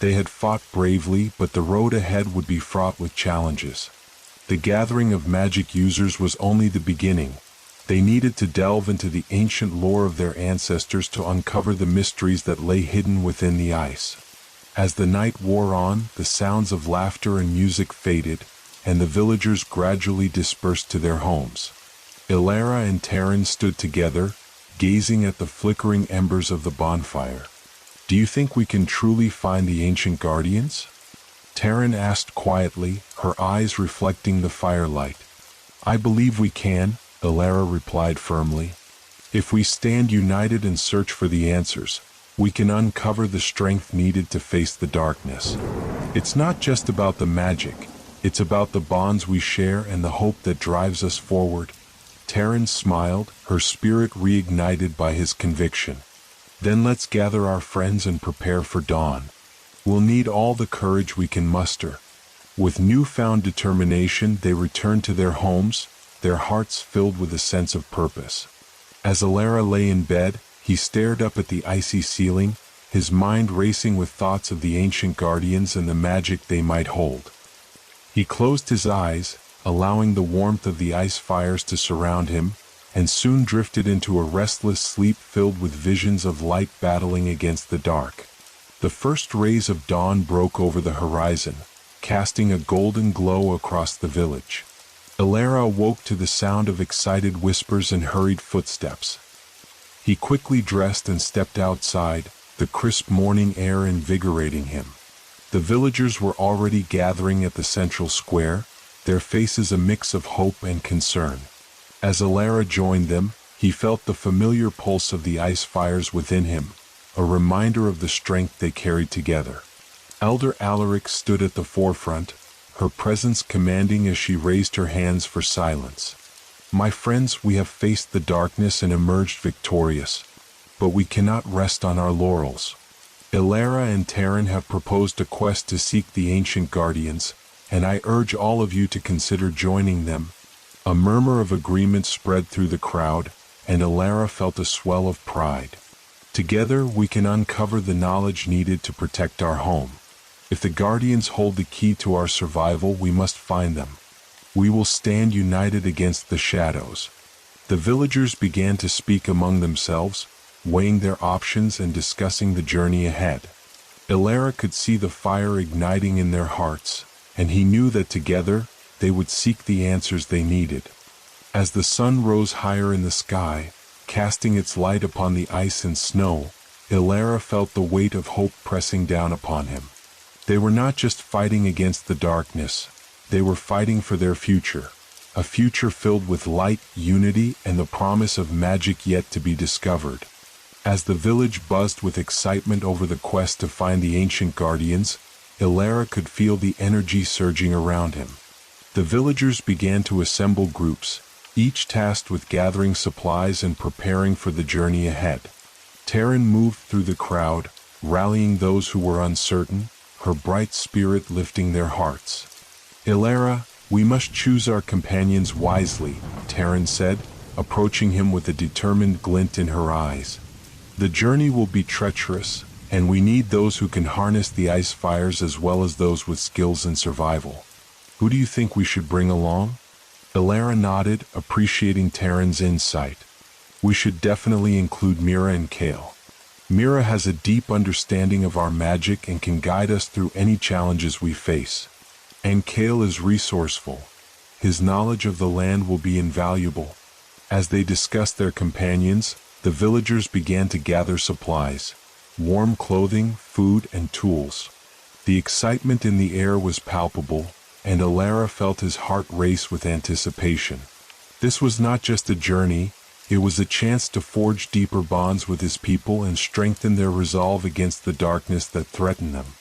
They had fought bravely, but the road ahead would be fraught with challenges. The gathering of magic users was only the beginning. They needed to delve into the ancient lore of their ancestors to uncover the mysteries that lay hidden within the ice. As the night wore on, the sounds of laughter and music faded, and the villagers gradually dispersed to their homes. Elara and Taryn stood together, gazing at the flickering embers of the bonfire. Do you think we can truly find the ancient guardians? Taryn asked quietly, her eyes reflecting the firelight. I believe we can, Elara replied firmly. If we stand united and search for the answers, we can uncover the strength needed to face the darkness. It's not just about the magic, it's about the bonds we share and the hope that drives us forward. Taryn smiled, her spirit reignited by his conviction. Then let's gather our friends and prepare for dawn. We'll need all the courage we can muster. With newfound determination, they returned to their homes, their hearts filled with a sense of purpose. As Elara lay in bed, he stared up at the icy ceiling, his mind racing with thoughts of the ancient guardians and the magic they might hold. He closed his eyes, allowing the warmth of the ice fires to surround him, and soon drifted into a restless sleep filled with visions of light battling against the dark. The first rays of dawn broke over the horizon, casting a golden glow across the village. Elara awoke to the sound of excited whispers and hurried footsteps. He quickly dressed and stepped outside, the crisp morning air invigorating him. The villagers were already gathering at the central square, their faces a mix of hope and concern. As Elara joined them, he felt the familiar pulse of the ice fires within him, a reminder of the strength they carried together. Elder Alaric stood at the forefront, her presence commanding as she raised her hands for silence. My friends, we have faced the darkness and emerged victorious, but we cannot rest on our laurels. Elara and Terran have proposed a quest to seek the ancient guardians, and I urge all of you to consider joining them. A murmur of agreement spread through the crowd, and Elara felt a swell of pride. Together we can uncover the knowledge needed to protect our home. If the guardians hold the key to our survival, we must find them. We will stand united against the shadows. The villagers began to speak among themselves, weighing their options and discussing the journey ahead. Elara could see the fire igniting in their hearts, and he knew that together they would seek the answers they needed. As the sun rose higher in the sky, casting its light upon the ice and snow, Elara felt the weight of hope pressing down upon him. They were not just fighting against the darkness, they were fighting for their future, a future filled with light, unity, and the promise of magic yet to be discovered. As the village buzzed with excitement over the quest to find the ancient guardians, Elara could feel the energy surging around him. The villagers began to assemble groups, each tasked with gathering supplies and preparing for the journey ahead. Terran moved through the crowd, rallying those who were uncertain, her bright spirit lifting their hearts. Elara, we must choose our companions wisely, Terran said, approaching him with a determined glint in her eyes. The journey will be treacherous, and we need those who can harness the ice fires as well as those with skills in survival. Who do you think we should bring along? Elara nodded, appreciating Terran's insight. We should definitely include Mira and Kale. Mira has a deep understanding of our magic and can guide us through any challenges we face. And Kale is resourceful. His knowledge of the land will be invaluable. As they discussed their companions, the villagers began to gather supplies, warm clothing, food, and tools. The excitement in the air was palpable, and Elara felt his heart race with anticipation. This was not just a journey, it was a chance to forge deeper bonds with his people and strengthen their resolve against the darkness that threatened them.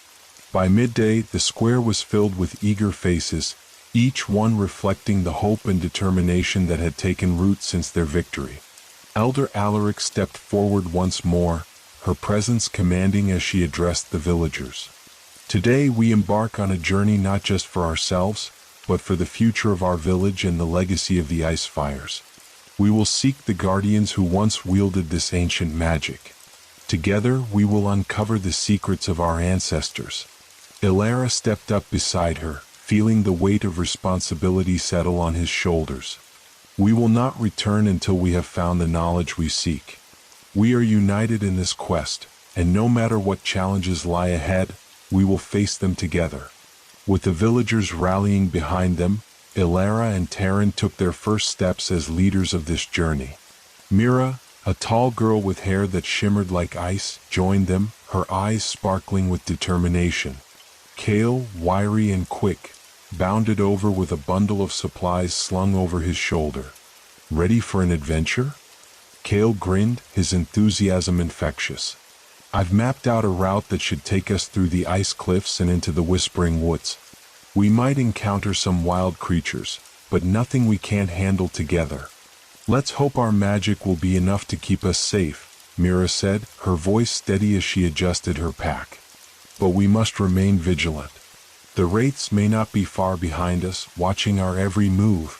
By midday, the square was filled with eager faces, each one reflecting the hope and determination that had taken root since their victory. Elder Alaric stepped forward once more, her presence commanding as she addressed the villagers. Today we embark on a journey not just for ourselves, but for the future of our village and the legacy of the ice fires. We will seek the guardians who once wielded this ancient magic. Together we will uncover the secrets of our ancestors. Elara stepped up beside her, feeling the weight of responsibility settle on his shoulders. We will not return until we have found the knowledge we seek. We are united in this quest, and no matter what challenges lie ahead, we will face them together. With the villagers rallying behind them, Elara and Terran took their first steps as leaders of this journey. Mira, a tall girl with hair that shimmered like ice, joined them, her eyes sparkling with determination. Kale, wiry and quick, bounded over with a bundle of supplies slung over his shoulder. Ready for an adventure? Kale grinned, his enthusiasm infectious. I've mapped out a route that should take us through the ice cliffs and into the whispering woods. We might encounter some wild creatures, but nothing we can't handle together. Let's hope our magic will be enough to keep us safe, Mira said, her voice steady as she adjusted her pack. But we must remain vigilant. The wraiths may not be far behind us, watching our every move.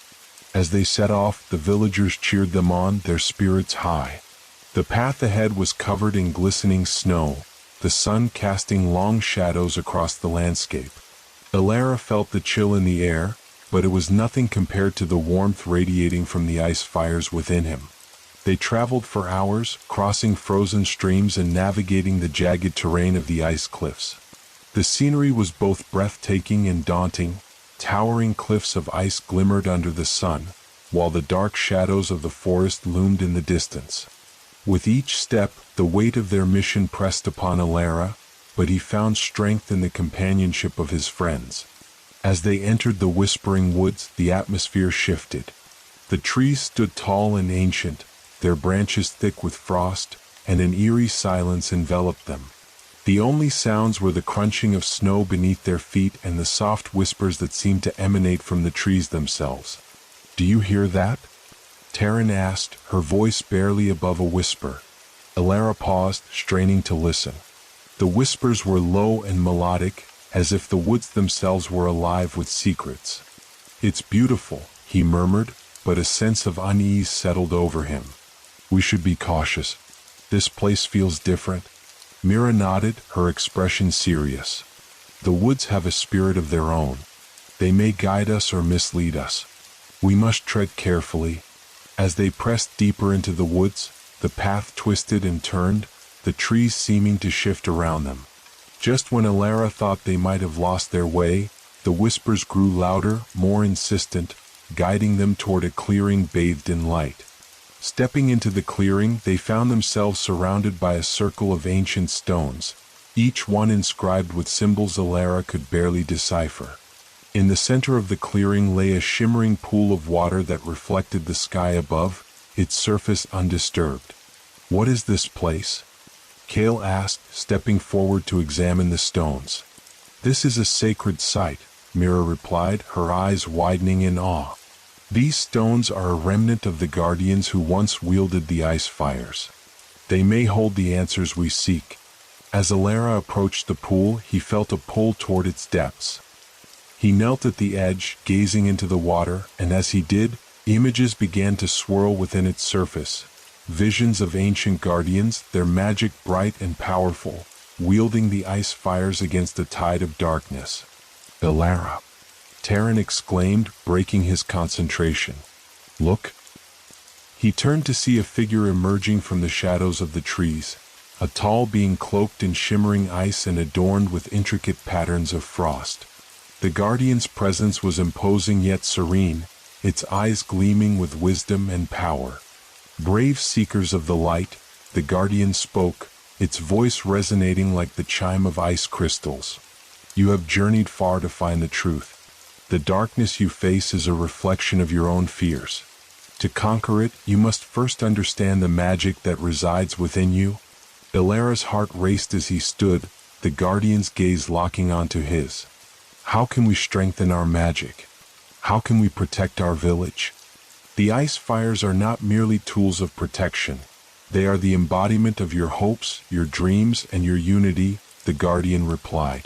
As they set off, the villagers cheered them on, their spirits high. The path ahead was covered in glistening snow, the sun casting long shadows across the landscape. Elara felt the chill in the air, but it was nothing compared to the warmth radiating from the ice fires within him. They traveled for hours, crossing frozen streams and navigating the jagged terrain of the ice cliffs. The scenery was both breathtaking and daunting. Towering cliffs of ice glimmered under the sun, while the dark shadows of the forest loomed in the distance. With each step, the weight of their mission pressed upon Alara, but he found strength in the companionship of his friends. As they entered the whispering woods, the atmosphere shifted. The trees stood tall and ancient, their branches thick with frost, and an eerie silence enveloped them. The only sounds were the crunching of snow beneath their feet and the soft whispers that seemed to emanate from the trees themselves. "Do you hear that?" Taryn asked, her voice barely above a whisper. Alara paused, straining to listen. The whispers were low and melodic, as if the woods themselves were alive with secrets. "It's beautiful," he murmured, but a sense of unease settled over him. "We should be cautious. This place feels different." Mira nodded, her expression serious. "The woods have a spirit of their own. They may guide us or mislead us. We must tread carefully." As they pressed deeper into the woods, the path twisted and turned, the trees seeming to shift around them. Just when Alara thought they might have lost their way, the whispers grew louder, more insistent, guiding them toward a clearing bathed in light. Stepping into the clearing, they found themselves surrounded by a circle of ancient stones, each one inscribed with symbols Alara could barely decipher. In the center of the clearing lay a shimmering pool of water that reflected the sky above, its surface undisturbed. "What is this place?" Kale asked, stepping forward to examine the stones. "This is a sacred site," Mira replied, her eyes widening in awe. "These stones are a remnant of the guardians who once wielded the ice fires. They may hold the answers we seek." As Alara approached the pool, he felt a pull toward its depths. He knelt at the edge, gazing into the water, and as he did, images began to swirl within its surface. Visions of ancient guardians, their magic bright and powerful, wielding the ice fires against a tide of darkness. "Alara!" Taryn exclaimed, breaking his concentration. "Look!" He turned to see a figure emerging from the shadows of the trees, a tall being cloaked in shimmering ice and adorned with intricate patterns of frost. The guardian's presence was imposing yet serene, its eyes gleaming with wisdom and power. "Brave seekers of the light," the guardian spoke, its voice resonating like the chime of ice crystals. "You have journeyed far to find the truth. The darkness you face is a reflection of your own fears. To conquer it, you must first understand the magic that resides within you." Alara's heart raced as he stood, the guardian's gaze locking onto his. "How can we strengthen our magic? How can we protect our village?" "The ice fires are not merely tools of protection. They are the embodiment of your hopes, your dreams, and your unity," the guardian replied.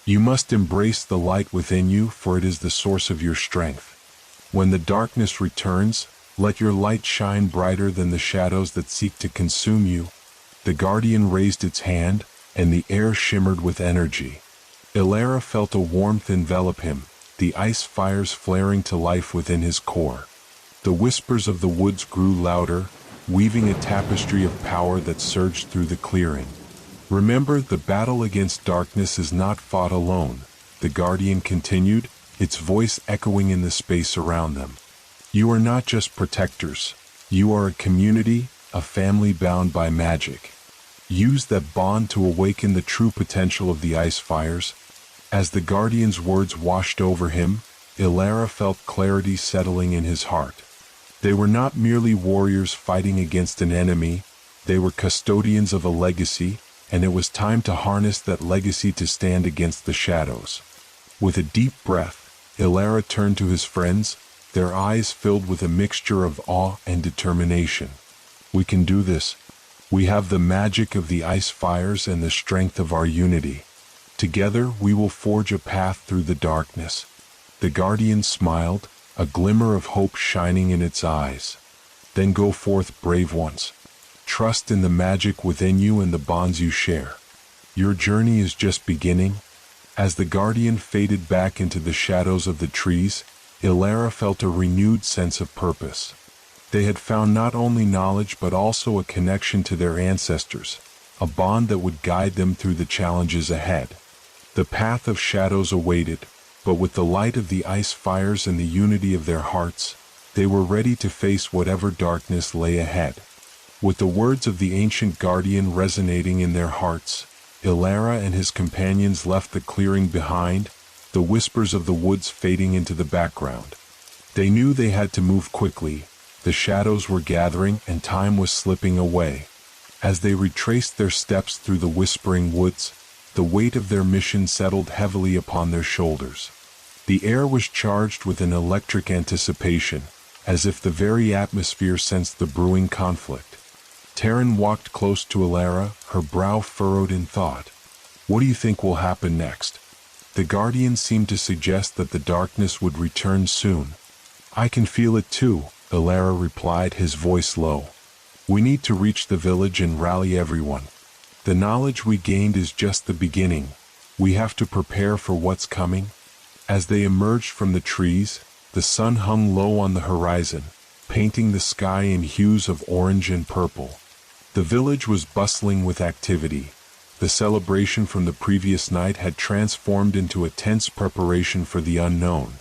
"You must embrace the light within you, for it is the source of your strength. When the darkness returns, let your light shine brighter than the shadows that seek to consume you." The guardian raised its hand, and the air shimmered with energy. Alara felt a warmth envelop him, the ice fires flaring to life within his core. The whispers of the woods grew louder, weaving a tapestry of power that surged through the clearing. "Remember, the battle against darkness is not fought alone," the guardian continued, its voice echoing in the space around them. "You are not just protectors. You are a community, a family bound by magic. Use that bond to awaken the true potential of the ice fires." As the guardian's words washed over him, Alara felt clarity settling in his heart. They were not merely warriors fighting against an enemy, they were custodians of a legacy, and it was time to harness that legacy to stand against the shadows. With a deep breath, Alara turned to his friends, their eyes filled with a mixture of awe and determination. "We can do this. We have the magic of the ice fires and the strength of our unity. Together we will forge a path through the darkness." The guardian smiled, a glimmer of hope shining in its eyes. "Then go forth, brave ones. Trust in the magic within you and the bonds you share. Your journey is just beginning." As the guardian faded back into the shadows of the trees, Ilara felt a renewed sense of purpose. They had found not only knowledge but also a connection to their ancestors, a bond that would guide them through the challenges ahead. The path of shadows awaited, but with the light of the ice fires and the unity of their hearts, they were ready to face whatever darkness lay ahead. With the words of the ancient guardian resonating in their hearts, Ilara and his companions left the clearing behind, the whispers of the woods fading into the background. They knew they had to move quickly. The shadows were gathering and time was slipping away. As they retraced their steps through the whispering woods, the weight of their mission settled heavily upon their shoulders. The air was charged with an electric anticipation, as if the very atmosphere sensed the brewing conflict. Taryn walked close to Ilara, her brow furrowed in thought. "What do you think will happen next?" The guardian seemed to suggest that the darkness would return soon. "I can feel it too," Ilara replied, his voice low. "We need to reach the village and rally everyone. The knowledge we gained is just the beginning. We have to prepare for what's coming." As they emerged from the trees, the sun hung low on the horizon, painting the sky in hues of orange and purple. The village was bustling with activity. The celebration from the previous night had transformed into a tense preparation for the unknown.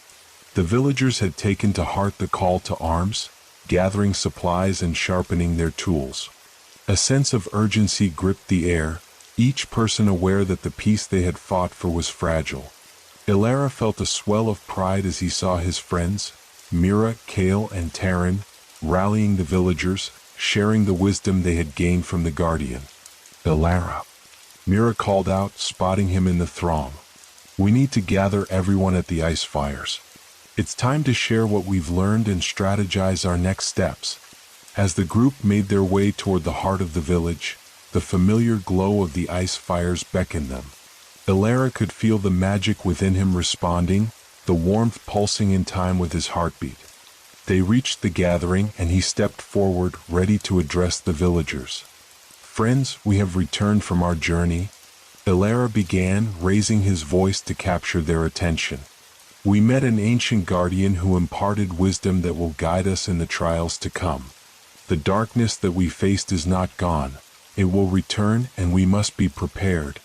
The villagers had taken to heart the call to arms, gathering supplies and sharpening their tools. A sense of urgency gripped the air, each person aware that the peace they had fought for was fragile. Ilara felt a swell of pride as he saw his friends, Mira, Kale, and Taryn, rallying the villagers, sharing the wisdom they had gained from the guardian. "Ilara," Mira called out, spotting him in the throng. "We need to gather everyone at the ice fires. It's time to share what we've learned and strategize our next steps." As the group made their way toward the heart of the village, the familiar glow of the ice fires beckoned them. Ilara could feel the magic within him responding, the warmth pulsing in time with his heartbeat. They reached the gathering and he stepped forward, ready to address the villagers. "Friends, we have returned from our journey," Ilara began, raising his voice to capture their attention. "We met an ancient guardian who imparted wisdom that will guide us in the trials to come. The darkness that we faced is not gone. It will return and we must be prepared."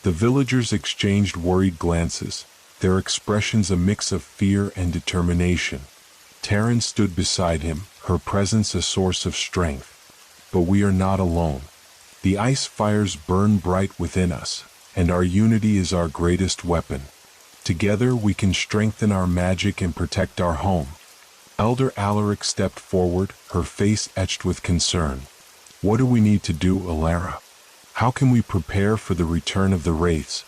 The villagers exchanged worried glances, their expressions a mix of fear and determination. Taryn stood beside him, her presence a source of strength. "But we are not alone. The ice fires burn bright within us, and our unity is our greatest weapon. Together we can strengthen our magic and protect our home." Elder Alaric stepped forward, her face etched with concern. "What do we need to do, Ilara? How can we prepare for the return of the wraiths?"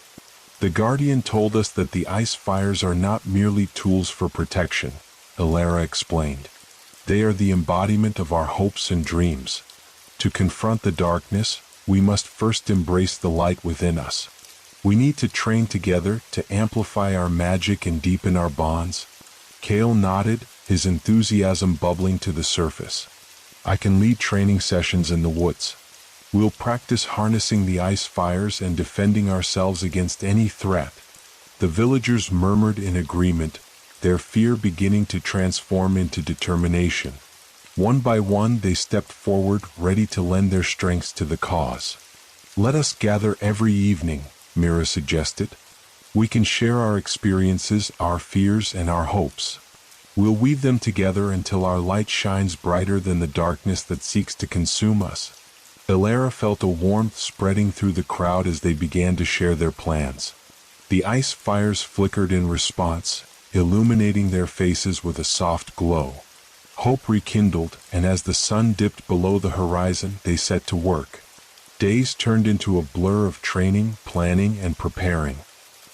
"The guardian told us that the ice fires are not merely tools for protection," Ilara explained. "They are the embodiment of our hopes and dreams. To confront the darkness, we must first embrace the light within us. We need to train together to amplify our magic and deepen our bonds." Kale nodded, his enthusiasm bubbling to the surface. "I can lead training sessions in the woods. We'll practice harnessing the ice fires and defending ourselves against any threat." The villagers murmured in agreement, their fear beginning to transform into determination. One by one they stepped forward, ready to lend their strengths to the cause. "Let us gather every evening," Mira suggested. "We can share our experiences, our fears, and our hopes. We'll weave them together until our light shines brighter than the darkness that seeks to consume us." Ilara felt a warmth spreading through the crowd as they began to share their plans. The ice fires flickered in response, illuminating their faces with a soft glow. Hope rekindled, and as the sun dipped below the horizon, they set to work. Days turned into a blur of training, planning, and preparing.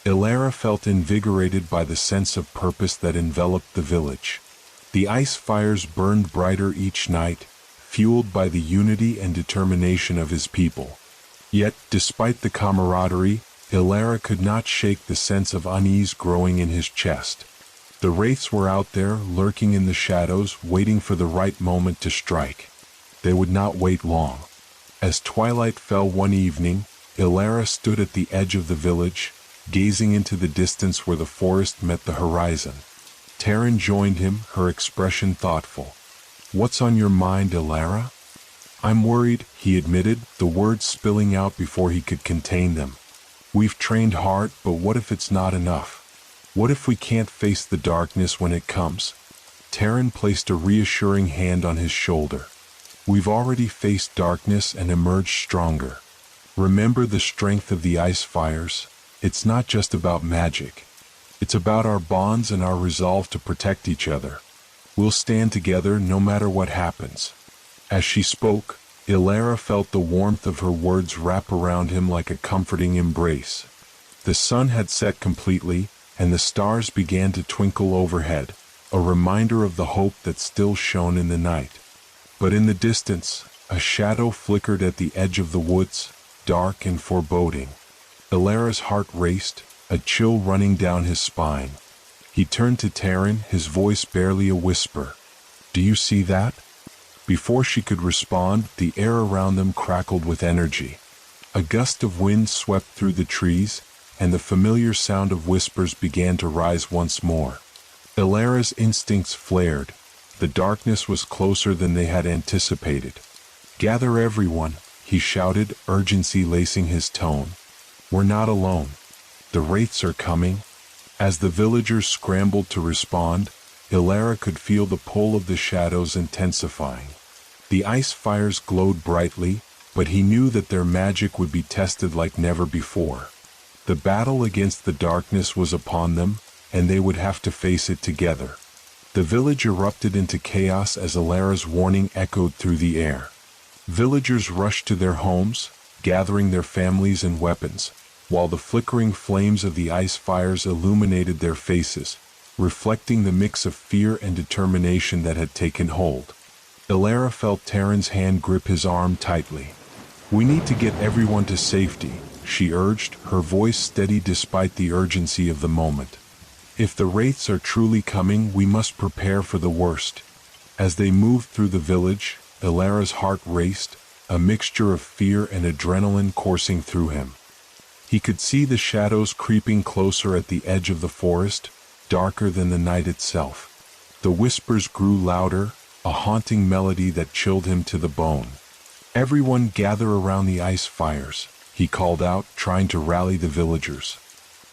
Ilara felt invigorated by the sense of purpose that enveloped the village. The ice fires burned brighter each night, fueled by the unity and determination of his people. Yet, despite the camaraderie, Ilara could not shake the sense of unease growing in his chest. The wraiths were out there, lurking in the shadows, waiting for the right moment to strike. They would not wait long. As twilight fell one evening, Ilara stood at the edge of the village, gazing into the distance where the forest met the horizon. Taryn joined him, her expression thoughtful. "What's on your mind, Elara?" "I'm worried," he admitted, the words spilling out before he could contain them. "We've trained hard, but what if it's not enough? What if we can't face the darkness when it comes?" Taryn placed a reassuring hand on his shoulder. "We've already faced darkness and emerged stronger. Remember the strength of the ice fires. It's not just about magic. It's about our bonds and our resolve to protect each other. We'll stand together no matter what happens." As she spoke, Elara felt the warmth of her words wrap around him like a comforting embrace. The sun had set completely, and the stars began to twinkle overhead, a reminder of the hope that still shone in the night. But in the distance, a shadow flickered at the edge of the woods, dark and foreboding. Elara's heart raced, a chill running down his spine. He turned to Taryn, his voice barely a whisper. "Do you see that?" Before she could respond, the air around them crackled with energy. A gust of wind swept through the trees, and the familiar sound of whispers began to rise once more. Elara's instincts flared. The darkness was closer than they had anticipated. "Gather everyone," he shouted, urgency lacing his tone. "We're not alone. The wraiths are coming." As the villagers scrambled to respond, Elara could feel the pull of the shadows intensifying. The ice fires glowed brightly, but he knew that their magic would be tested like never before. The battle against the darkness was upon them, and they would have to face it together. The village erupted into chaos as Elara's warning echoed through the air. Villagers rushed to their homes, gathering their families and weapons, while the flickering flames of the ice fires illuminated their faces, reflecting the mix of fear and determination that had taken hold. Elara felt Taryn's hand grip his arm tightly. "We need to get everyone to safety," she urged, her voice steady despite the urgency of the moment. "If the wraiths are truly coming, we must prepare for the worst." As they moved through the village, Elara's heart raced, a mixture of fear and adrenaline coursing through him. He could see the shadows creeping closer at the edge of the forest, darker than the night itself. The whispers grew louder, a haunting melody that chilled him to the bone. "Everyone gather around the ice fires," he called out, trying to rally the villagers.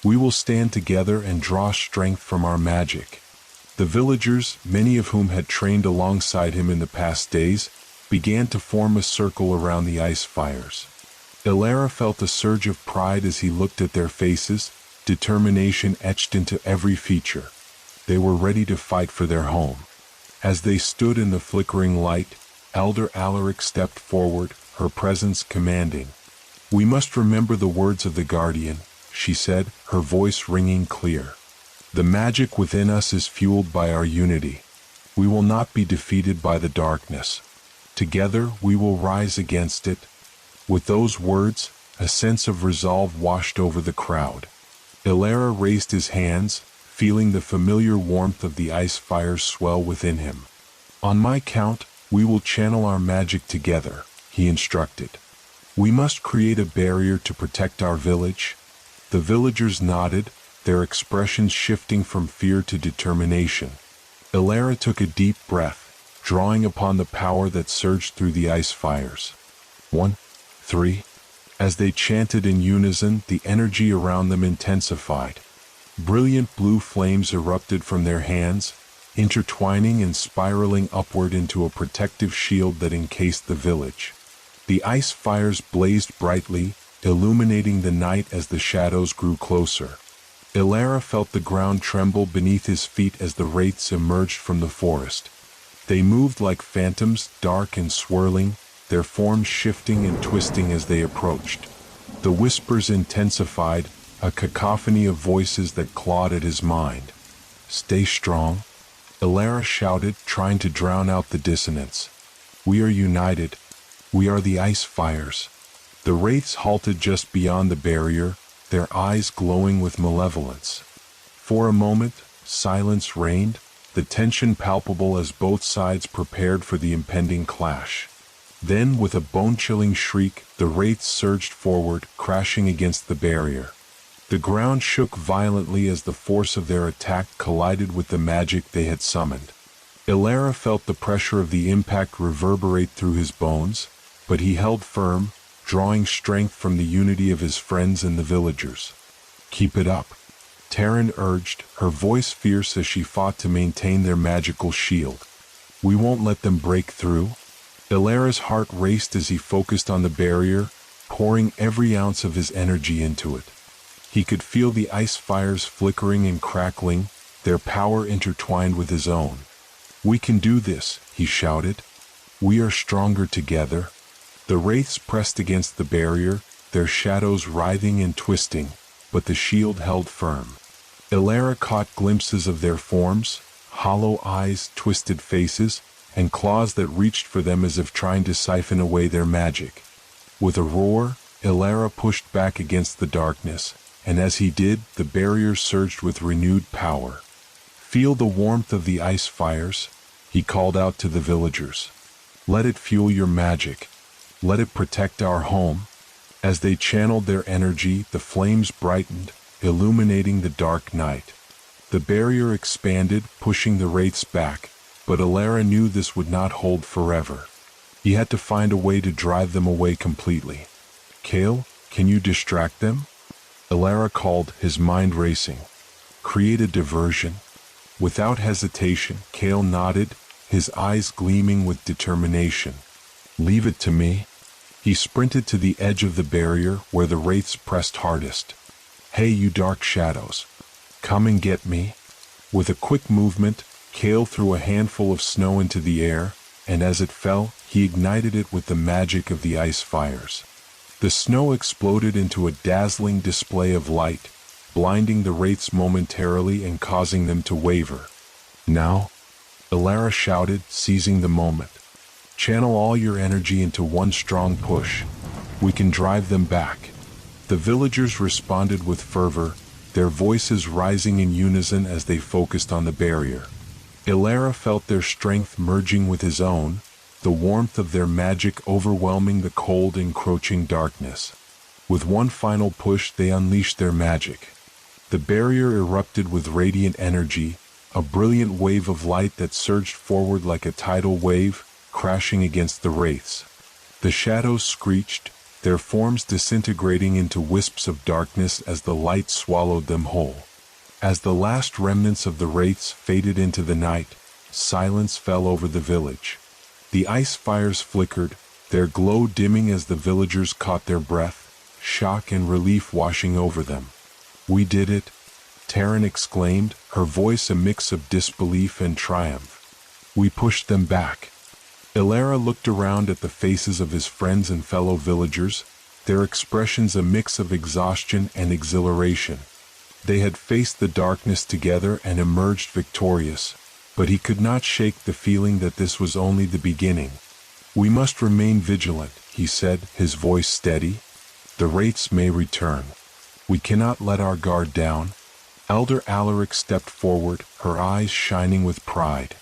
"We will stand together and draw strength from our magic." The villagers, many of whom had trained alongside him in the past days, began to form a circle around the ice fires. Elara felt a surge of pride as he looked at their faces, determination etched into every feature. They were ready to fight for their home. As they stood in the flickering light, Elder Alaric stepped forward, her presence commanding. "We must remember the words of the Guardian," she said, her voice ringing clear. "The magic within us is fueled by our unity. We will not be defeated by the darkness. Together we will rise against it." With those words, a sense of resolve washed over the crowd. Elara raised his hands, feeling the familiar warmth of the ice fires swell within him. "On my count, we will channel our magic together," he instructed. "We must create a barrier to protect our village." The villagers nodded, their expressions shifting from fear to determination. Elara took a deep breath, drawing upon the power that surged through the ice fires. 1, 3. As they chanted in unison, the energy around them intensified. Brilliant blue flames erupted from their hands, intertwining and spiraling upward into a protective shield that encased the village. The ice fires blazed brightly, illuminating the night as the shadows grew closer. Elara felt the ground tremble beneath his feet as the wraiths emerged from the forest. They moved like phantoms, dark and swirling, their forms shifting and twisting as they approached. The whispers intensified, a cacophony of voices that clawed at his mind. "Stay strong," Elara shouted, trying to drown out the dissonance. "We are united. We are the ice fires." The wraiths halted just beyond the barrier, their eyes glowing with malevolence. For a moment, silence reigned, the tension palpable as both sides prepared for the impending clash. Then, with a bone-chilling shriek, the wraiths surged forward, crashing against the barrier. The ground shook violently as the force of their attack collided with the magic they had summoned. Elara felt the pressure of the impact reverberate through his bones, but he held firm, drawing strength from the unity of his friends and the villagers. "Keep it up," Taryn urged, her voice fierce as she fought to maintain their magical shield. "We won't let them break through." Elara's heart raced as he focused on the barrier, pouring every ounce of his energy into it. He could feel the ice fires flickering and crackling, their power intertwined with his own. "We can do this," he shouted. "We are stronger together." The wraiths pressed against the barrier, their shadows writhing and twisting, but the shield held firm. Elara caught glimpses of their forms, hollow eyes, twisted faces, and claws that reached for them as if trying to siphon away their magic. With a roar, Elara pushed back against the darkness, and as he did, the barrier surged with renewed power. "Feel the warmth of the ice fires," he called out to the villagers. "Let it fuel your magic. Let it protect our home." As they channeled their energy, the flames brightened, illuminating the dark night. The barrier expanded, pushing the wraiths back, but Elara knew this would not hold forever. He had to find a way to drive them away completely. "Kale, can you distract them?" Elara called, his mind racing. "Create a diversion." Without hesitation, Kale nodded, his eyes gleaming with determination. "Leave it to me." He sprinted to the edge of the barrier where the wraiths pressed hardest. "Hey, you dark shadows. Come and get me." With a quick movement, Kale threw a handful of snow into the air, and as it fell, he ignited it with the magic of the ice fires. The snow exploded into a dazzling display of light, blinding the wraiths momentarily and causing them to waver. "Now," Elara shouted, seizing the moment. "Channel all your energy into one strong push. We can drive them back." The villagers responded with fervor, their voices rising in unison as they focused on the barrier. Elara felt their strength merging with his own, the warmth of their magic overwhelming the cold, encroaching darkness. With one final push, they unleashed their magic. The barrier erupted with radiant energy, a brilliant wave of light that surged forward like a tidal wave, crashing against the wraiths. The shadows screeched, their forms disintegrating into wisps of darkness as the light swallowed them whole. As the last remnants of the wraiths faded into the night, silence fell over the village. The ice fires flickered, their glow dimming as the villagers caught their breath, shock and relief washing over them. "We did it," Taryn exclaimed, her voice a mix of disbelief and triumph. "We pushed them back." Elara looked around at the faces of his friends and fellow villagers, their expressions a mix of exhaustion and exhilaration. They had faced the darkness together and emerged victorious, but he could not shake the feeling that this was only the beginning. "We must remain vigilant," he said, his voice steady. "The wraiths may return. We cannot let our guard down." Elder Alaric stepped forward, her eyes shining with pride.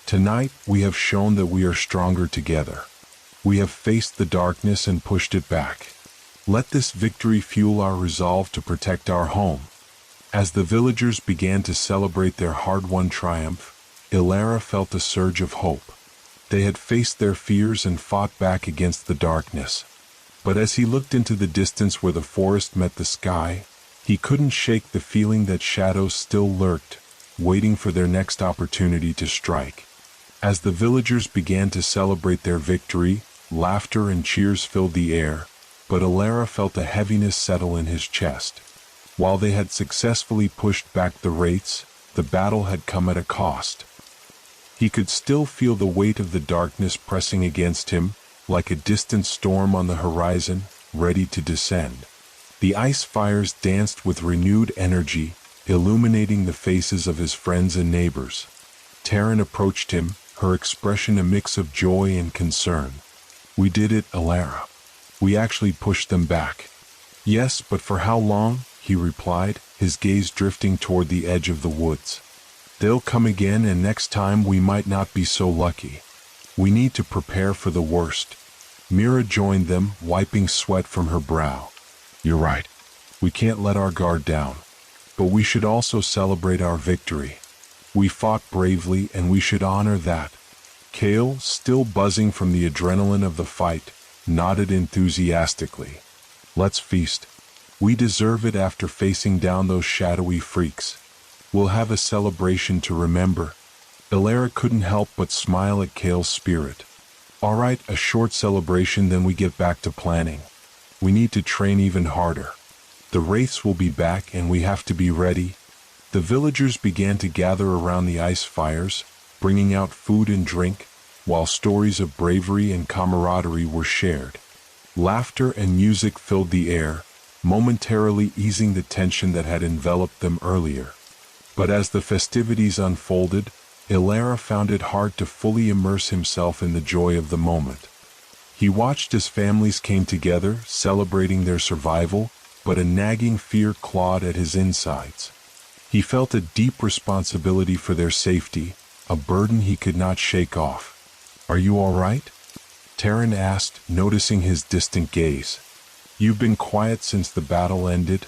"Tonight we have shown that we are stronger together. We have faced the darkness and pushed it back. Let this victory fuel our resolve to protect our home." As the villagers began to celebrate their hard-won triumph, Elara felt a surge of hope. They had faced their fears and fought back against the darkness. But as he looked into the distance where the forest met the sky, he couldn't shake the feeling that shadows still lurked, waiting for their next opportunity to strike. As the villagers began to celebrate their victory, laughter and cheers filled the air, but Elara felt a heaviness settle in his chest. While they had successfully pushed back the wraiths, the battle had come at a cost. He could still feel the weight of the darkness pressing against him, like a distant storm on the horizon, ready to descend. The ice fires danced with renewed energy, illuminating the faces of his friends and neighbors. Taryn approached him, her expression a mix of joy and concern. "We did it, Elara. We actually pushed them back." "Yes, but for how long?" he replied, his gaze drifting toward the edge of the woods. "They'll come again, and next time we might not be so lucky. We need to prepare for the worst." Mira joined them, wiping sweat from her brow. "You're right. We can't let our guard down. But we should also celebrate our victory. We fought bravely and we should honor that. Kale, still buzzing from the adrenaline of the fight, nodded enthusiastically. Let's feast. We deserve it after facing down those shadowy freaks. We'll have a celebration to remember. Elara couldn't help but smile at Kale's spirit. All right, a short celebration, then we get back to planning. We need to train even harder. The wraiths will be back and we have to be ready. The villagers began to gather around the ice fires, bringing out food and drink, while stories of bravery and camaraderie were shared. Laughter and music filled the air, momentarily easing the tension that had enveloped them earlier. But as the festivities unfolded, Elara found it hard to fully immerse himself in the joy of the moment. He watched as families came together, celebrating their survival, but a nagging fear clawed at his insides. He felt a deep responsibility for their safety, a burden he could not shake off. "Are you all right?" Taryn asked, noticing his distant gaze. "You've been quiet since the battle ended."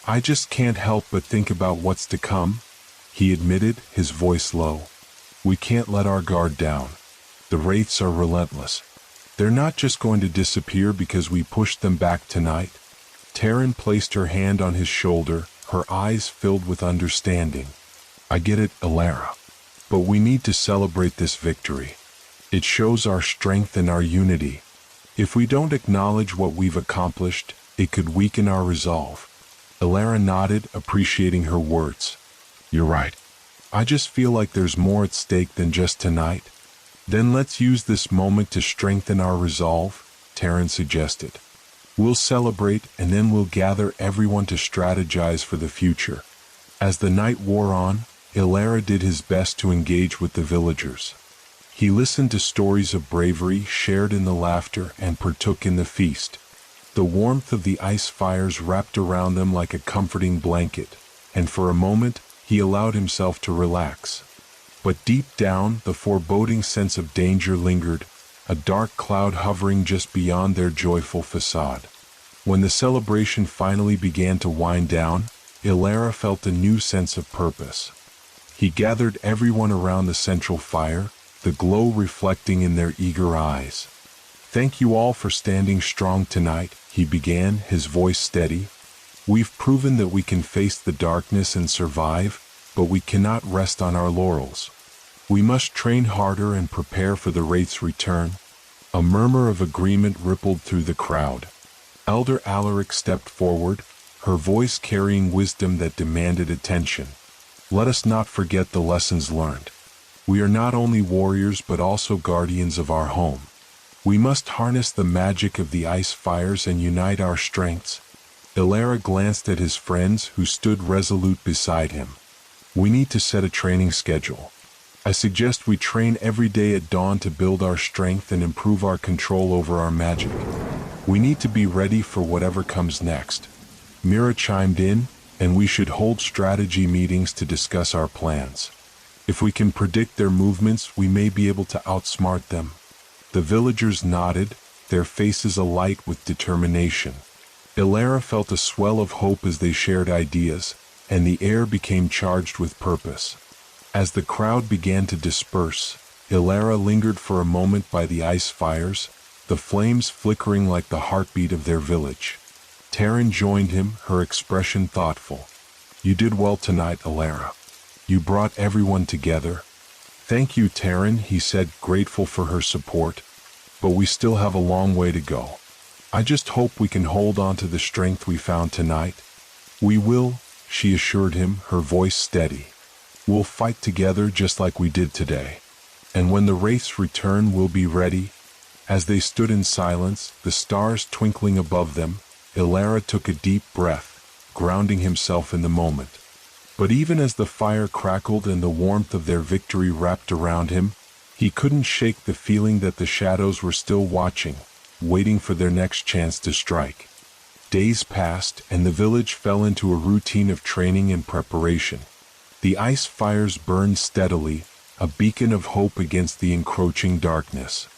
"I just can't help but think about what's to come," he admitted, his voice low. "We can't let our guard down. The wraiths are relentless. They're not just going to disappear because we pushed them back tonight." Taryn placed her hand on his shoulder, her eyes filled with understanding. "I get it, Elara. But we need to celebrate this victory. It shows our strength and our unity. If we don't acknowledge what we've accomplished, it could weaken our resolve." Elara nodded, appreciating her words. "You're right. I just feel like there's more at stake than just tonight." "Then let's use this moment to strengthen our resolve," Taryn suggested. "We'll celebrate and then we'll gather everyone to strategize for the future." As the night wore on, Elara did his best to engage with the villagers. He listened to stories of bravery, shared in the laughter, and partook in the feast. The warmth of the ice fires wrapped around them like a comforting blanket, and for a moment, he allowed himself to relax. But deep down, the foreboding sense of danger lingered, a dark cloud hovering just beyond their joyful facade. When the celebration finally began to wind down, Elara felt a new sense of purpose. He gathered everyone around the central fire, the glow reflecting in their eager eyes. "Thank you all for standing strong tonight," he began, his voice steady. "We've proven that we can face the darkness and survive, but we cannot rest on our laurels. We must train harder and prepare for the wraith's return." A murmur of agreement rippled through the crowd. Elder Alaric stepped forward, her voice carrying wisdom that demanded attention. "Let us not forget the lessons learned. We are not only warriors but also guardians of our home. We must harness the magic of the ice fires and unite our strengths." Elara glanced at his friends who stood resolute beside him. "We need to set a training schedule. I suggest we train every day at dawn to build our strength and improve our control over our magic. We need to be ready for whatever comes next." Mira chimed in, "And we should hold strategy meetings to discuss our plans. If we can predict their movements, we may be able to outsmart them." The villagers nodded, their faces alight with determination. Elara felt a swell of hope as they shared ideas, and the air became charged with purpose. As the crowd began to disperse, Elara lingered for a moment by the ice fires, the flames flickering like the heartbeat of their village. Taryn joined him, her expression thoughtful. "You did well tonight, Elara. You brought everyone together." "Thank you, Taryn," he said, grateful for her support. "But we still have a long way to go. I just hope we can hold on to the strength we found tonight." "We will," she assured him, her voice steady. "We'll fight together just like we did today. And when the wraiths return, we'll be ready." As they stood in silence, the stars twinkling above them, Elara took a deep breath, grounding himself in the moment. But even as the fire crackled and the warmth of their victory wrapped around him, he couldn't shake the feeling that the shadows were still watching, waiting for their next chance to strike. Days passed, and the village fell into a routine of training and preparation. The ice fires burned steadily, a beacon of hope against the encroaching darkness.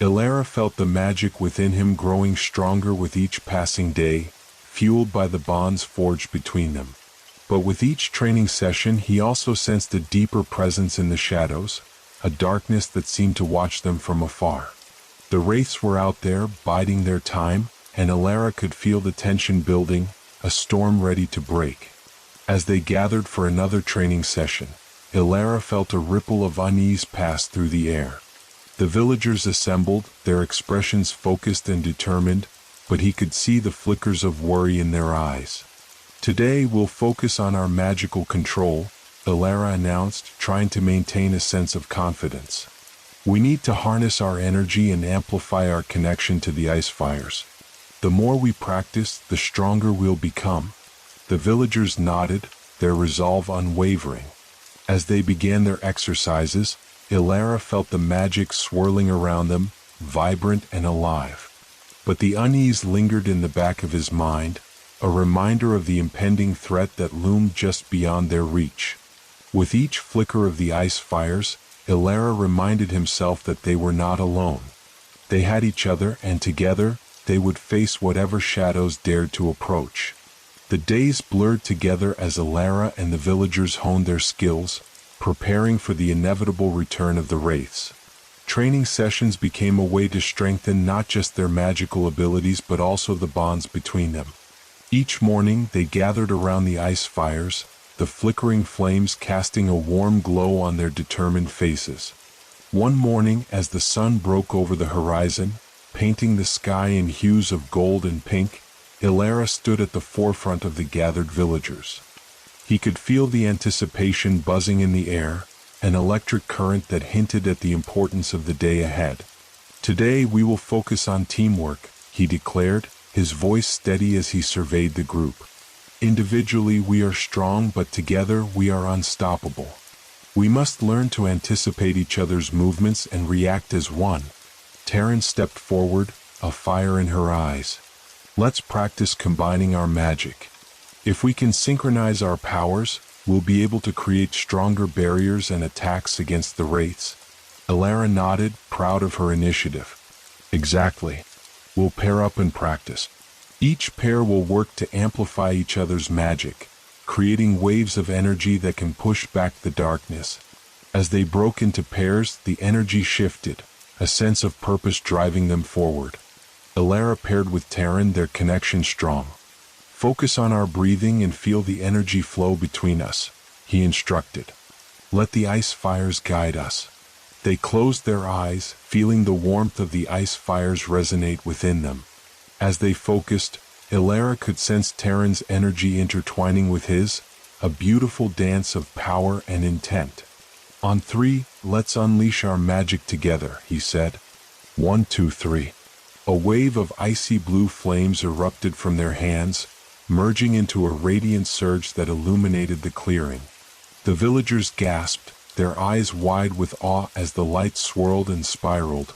Elara felt the magic within him growing stronger with each passing day, fueled by the bonds forged between them. But with each training session, he also sensed a deeper presence in the shadows, a darkness that seemed to watch them from afar. The wraiths were out there, biding their time, and Elara could feel the tension building, a storm ready to break. As they gathered for another training session, Elara felt a ripple of unease pass through the air. The villagers assembled, their expressions focused and determined, but he could see the flickers of worry in their eyes. "Today we'll focus on our magical control," Elara announced, trying to maintain a sense of confidence. "We need to harness our energy and amplify our connection to the ice fires. The more we practice, the stronger we'll become." The villagers nodded, their resolve unwavering. As they began their exercises, Elara felt the magic swirling around them, vibrant and alive. But the unease lingered in the back of his mind, a reminder of the impending threat that loomed just beyond their reach. With each flicker of the ice fires, Elara reminded himself that they were not alone. They had each other, and together, they would face whatever shadows dared to approach. The days blurred together as Elara and the villagers honed their skills, preparing for the inevitable return of the wraiths. Training sessions became a way to strengthen not just their magical abilities but also the bonds between them. Each morning they gathered around the ice fires, the flickering flames casting a warm glow on their determined faces. One morning, as the sun broke over the horizon, painting the sky in hues of gold and pink, Elara stood at the forefront of the gathered villagers. He could feel the anticipation buzzing in the air, an electric current that hinted at the importance of the day ahead. "Today we will focus on teamwork," he declared, his voice steady as he surveyed the group. "Individually we are strong, but together we are unstoppable. We must learn to anticipate each other's movements and react as one." Taryn stepped forward, a fire in her eyes. "Let's practice combining our magic. If we can synchronize our powers, we'll be able to create stronger barriers and attacks against the wraiths." Elara nodded, proud of her initiative. "Exactly. We'll pair up and practice. Each pair will work to amplify each other's magic, creating waves of energy that can push back the darkness." As they broke into pairs, the energy shifted, a sense of purpose driving them forward. Elara paired with Taryn, their connection strong. "Focus on our breathing and feel the energy flow between us," he instructed. "Let the ice fires guide us." They closed their eyes, feeling the warmth of the ice fires resonate within them. As they focused, Elara could sense Taryn's energy intertwining with his, a beautiful dance of power and intent. "On three, let's unleash our magic together," he said. 1, 2, 3. A wave of icy blue flames erupted from their hands, merging into a radiant surge that illuminated the clearing. The villagers gasped, their eyes wide with awe as the light swirled and spiraled,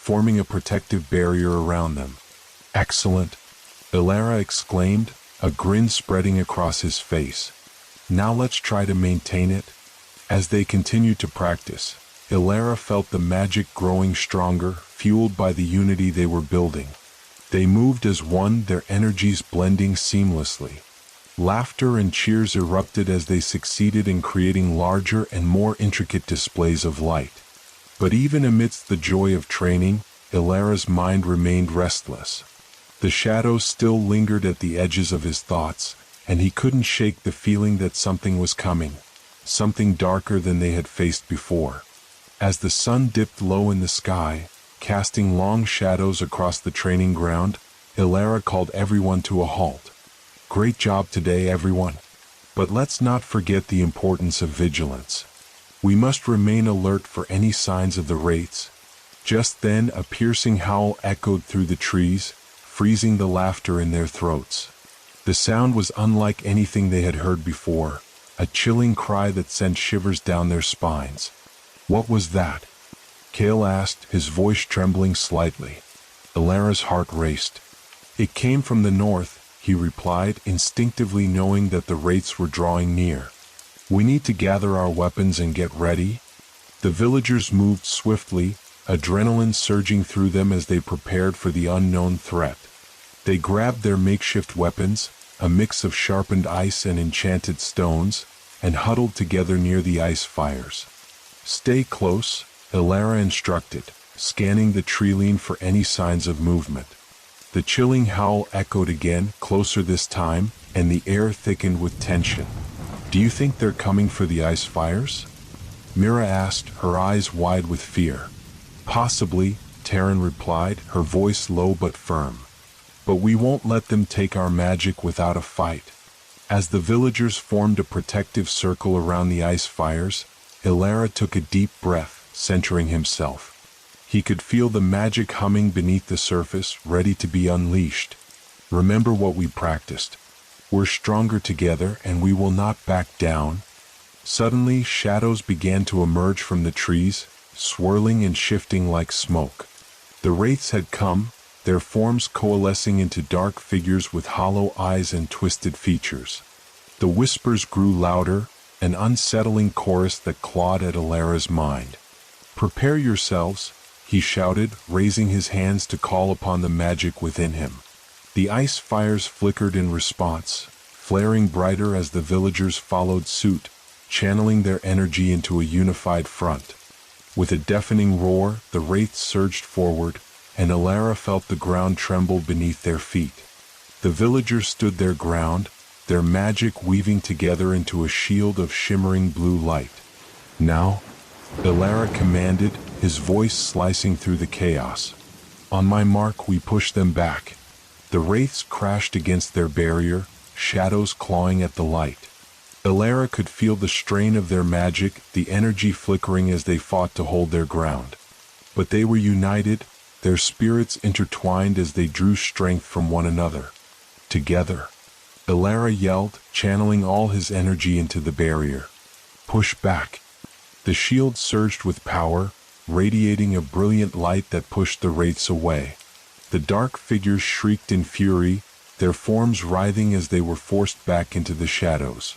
forming a protective barrier around them. "Excellent!" Elara exclaimed, a grin spreading across his face. "Now let's try to maintain it." As they continued to practice, Elara felt the magic growing stronger, fueled by the unity they were building. They moved as one, their energies blending seamlessly. Laughter and cheers erupted as they succeeded in creating larger and more intricate displays of light. But even amidst the joy of training, Elara's mind remained restless. The shadows still lingered at the edges of his thoughts, and he couldn't shake the feeling that something was coming, something darker than they had faced before. As the sun dipped low in the sky, casting long shadows across the training ground, Elara called everyone to a halt. "Great job today, everyone. But let's not forget the importance of vigilance. We must remain alert for any signs of the wraiths." Just then a piercing howl echoed through the trees, freezing the laughter in their throats. The sound was unlike anything they had heard before, a chilling cry that sent shivers down their spines. "What was that?" Kale asked, his voice trembling slightly. Elara's heart raced. "It came from the north," he replied, instinctively knowing that the wraiths were drawing near. "We need to gather our weapons and get ready." The villagers moved swiftly, adrenaline surging through them as they prepared for the unknown threat. They grabbed their makeshift weapons, a mix of sharpened ice and enchanted stones, and huddled together near the ice fires. "Stay close," Elara instructed, scanning the tree-line for any signs of movement. The chilling howl echoed again, closer this time, and the air thickened with tension. "Do you think they're coming for the ice fires?" Mira asked, her eyes wide with fear. "Possibly," Taryn replied, her voice low but firm. "But we won't let them take our magic without a fight." As the villagers formed a protective circle around the ice fires, Elara took a deep breath, centering himself. He could feel the magic humming beneath the surface, ready to be unleashed. "Remember what we practiced. We're stronger together, and we will not back down." Suddenly, shadows began to emerge from the trees, swirling and shifting like smoke. The wraiths had come, their forms coalescing into dark figures with hollow eyes and twisted features. The whispers grew louder, an unsettling chorus that clawed at Elara's mind. "Prepare yourselves," he shouted, raising his hands to call upon the magic within him. The ice fires flickered in response, flaring brighter as the villagers followed suit, channeling their energy into a unified front. With a deafening roar, the wraiths surged forward, and Elara felt the ground tremble beneath their feet. The villagers stood their ground, their magic weaving together into a shield of shimmering blue light. "Now," Elara commanded, his voice slicing through the chaos. "On my mark, we push them back." The wraiths crashed against their barrier, shadows clawing at the light. Elara could feel the strain of their magic, the energy flickering as they fought to hold their ground. But they were united, their spirits intertwined as they drew strength from one another. Together, Elara yelled, channeling all his energy into the barrier. "Push back." The shield surged with power, radiating a brilliant light that pushed the wraiths away. The dark figures shrieked in fury, their forms writhing as they were forced back into the shadows.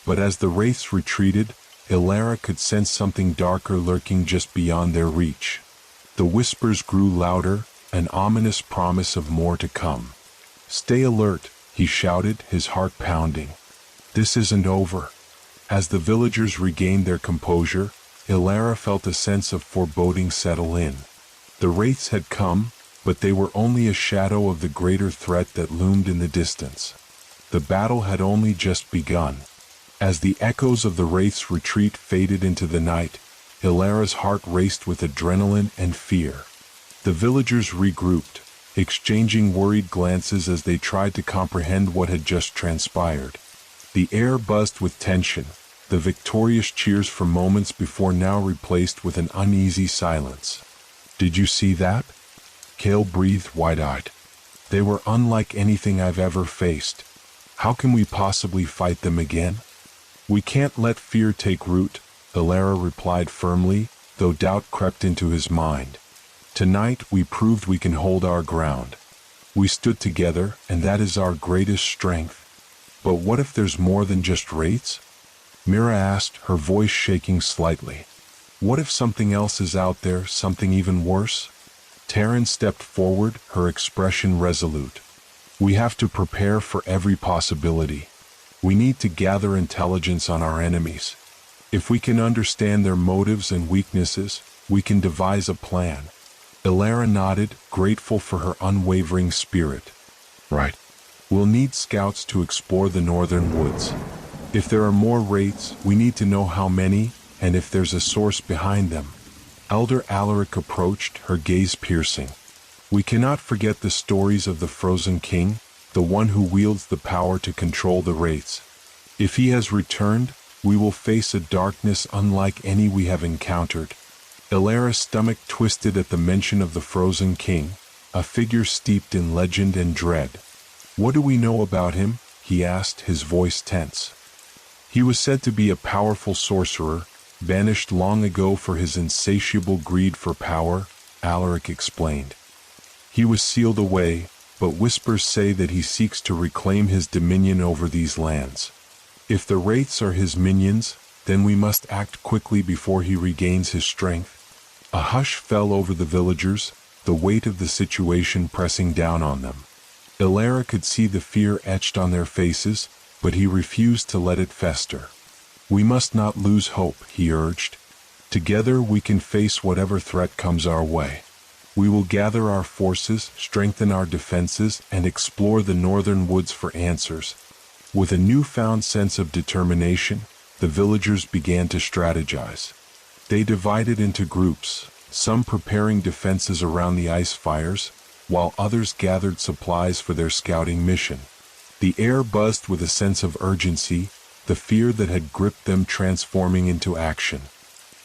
But as the wraiths retreated, Elara could sense something darker lurking just beyond their reach. The whispers grew louder, an ominous promise of more to come. "Stay alert," he shouted, his heart pounding. "This isn't over." As the villagers regained their composure, Elara felt a sense of foreboding settle in. The wraiths had come, but they were only a shadow of the greater threat that loomed in the distance. The battle had only just begun. As the echoes of the wraiths' retreat faded into the night, Elara's heart raced with adrenaline and fear. The villagers regrouped, exchanging worried glances as they tried to comprehend what had just transpired. The air buzzed with tension, the victorious cheers from moments before now replaced with an uneasy silence. "Did you see that?" Kale breathed wide-eyed. "They were unlike anything I've ever faced. How can we possibly fight them again?" "We can't let fear take root," Elara replied firmly, though doubt crept into his mind. "Tonight we proved we can hold our ground. We stood together, and that is our greatest strength. But what if there's more than just wraiths?" Mira asked, her voice shaking slightly. "What if something else is out there, something even worse?" Taryn stepped forward, her expression resolute. "We have to prepare for every possibility. We need to gather intelligence on our enemies. If we can understand their motives and weaknesses, we can devise a plan." Elara nodded, grateful for her unwavering spirit. "Right. We'll need scouts to explore the northern woods. If there are more wraiths, we need to know how many, and if there's a source behind them." Elder Alaric approached, her gaze piercing. "We cannot forget the stories of the Frozen King, the one who wields the power to control the wraiths. If he has returned, we will face a darkness unlike any we have encountered." Elara's stomach twisted at the mention of the Frozen King, a figure steeped in legend and dread. "What do we know about him?" he asked, his voice tense. "He was said to be a powerful sorcerer, banished long ago for his insatiable greed for power," Alaric explained. "He was sealed away, but whispers say that he seeks to reclaim his dominion over these lands. If the wraiths are his minions, then we must act quickly before he regains his strength." A hush fell over the villagers, the weight of the situation pressing down on them. Ilara could see the fear etched on their faces, but he refused to let it fester. "We must not lose hope," he urged. "Together we can face whatever threat comes our way. We will gather our forces, strengthen our defenses, and explore the northern woods for answers." With a newfound sense of determination, the villagers began to strategize. They divided into groups, some preparing defenses around the ice fires, while others gathered supplies for their scouting mission. The air buzzed with a sense of urgency, the fear that had gripped them transforming into action.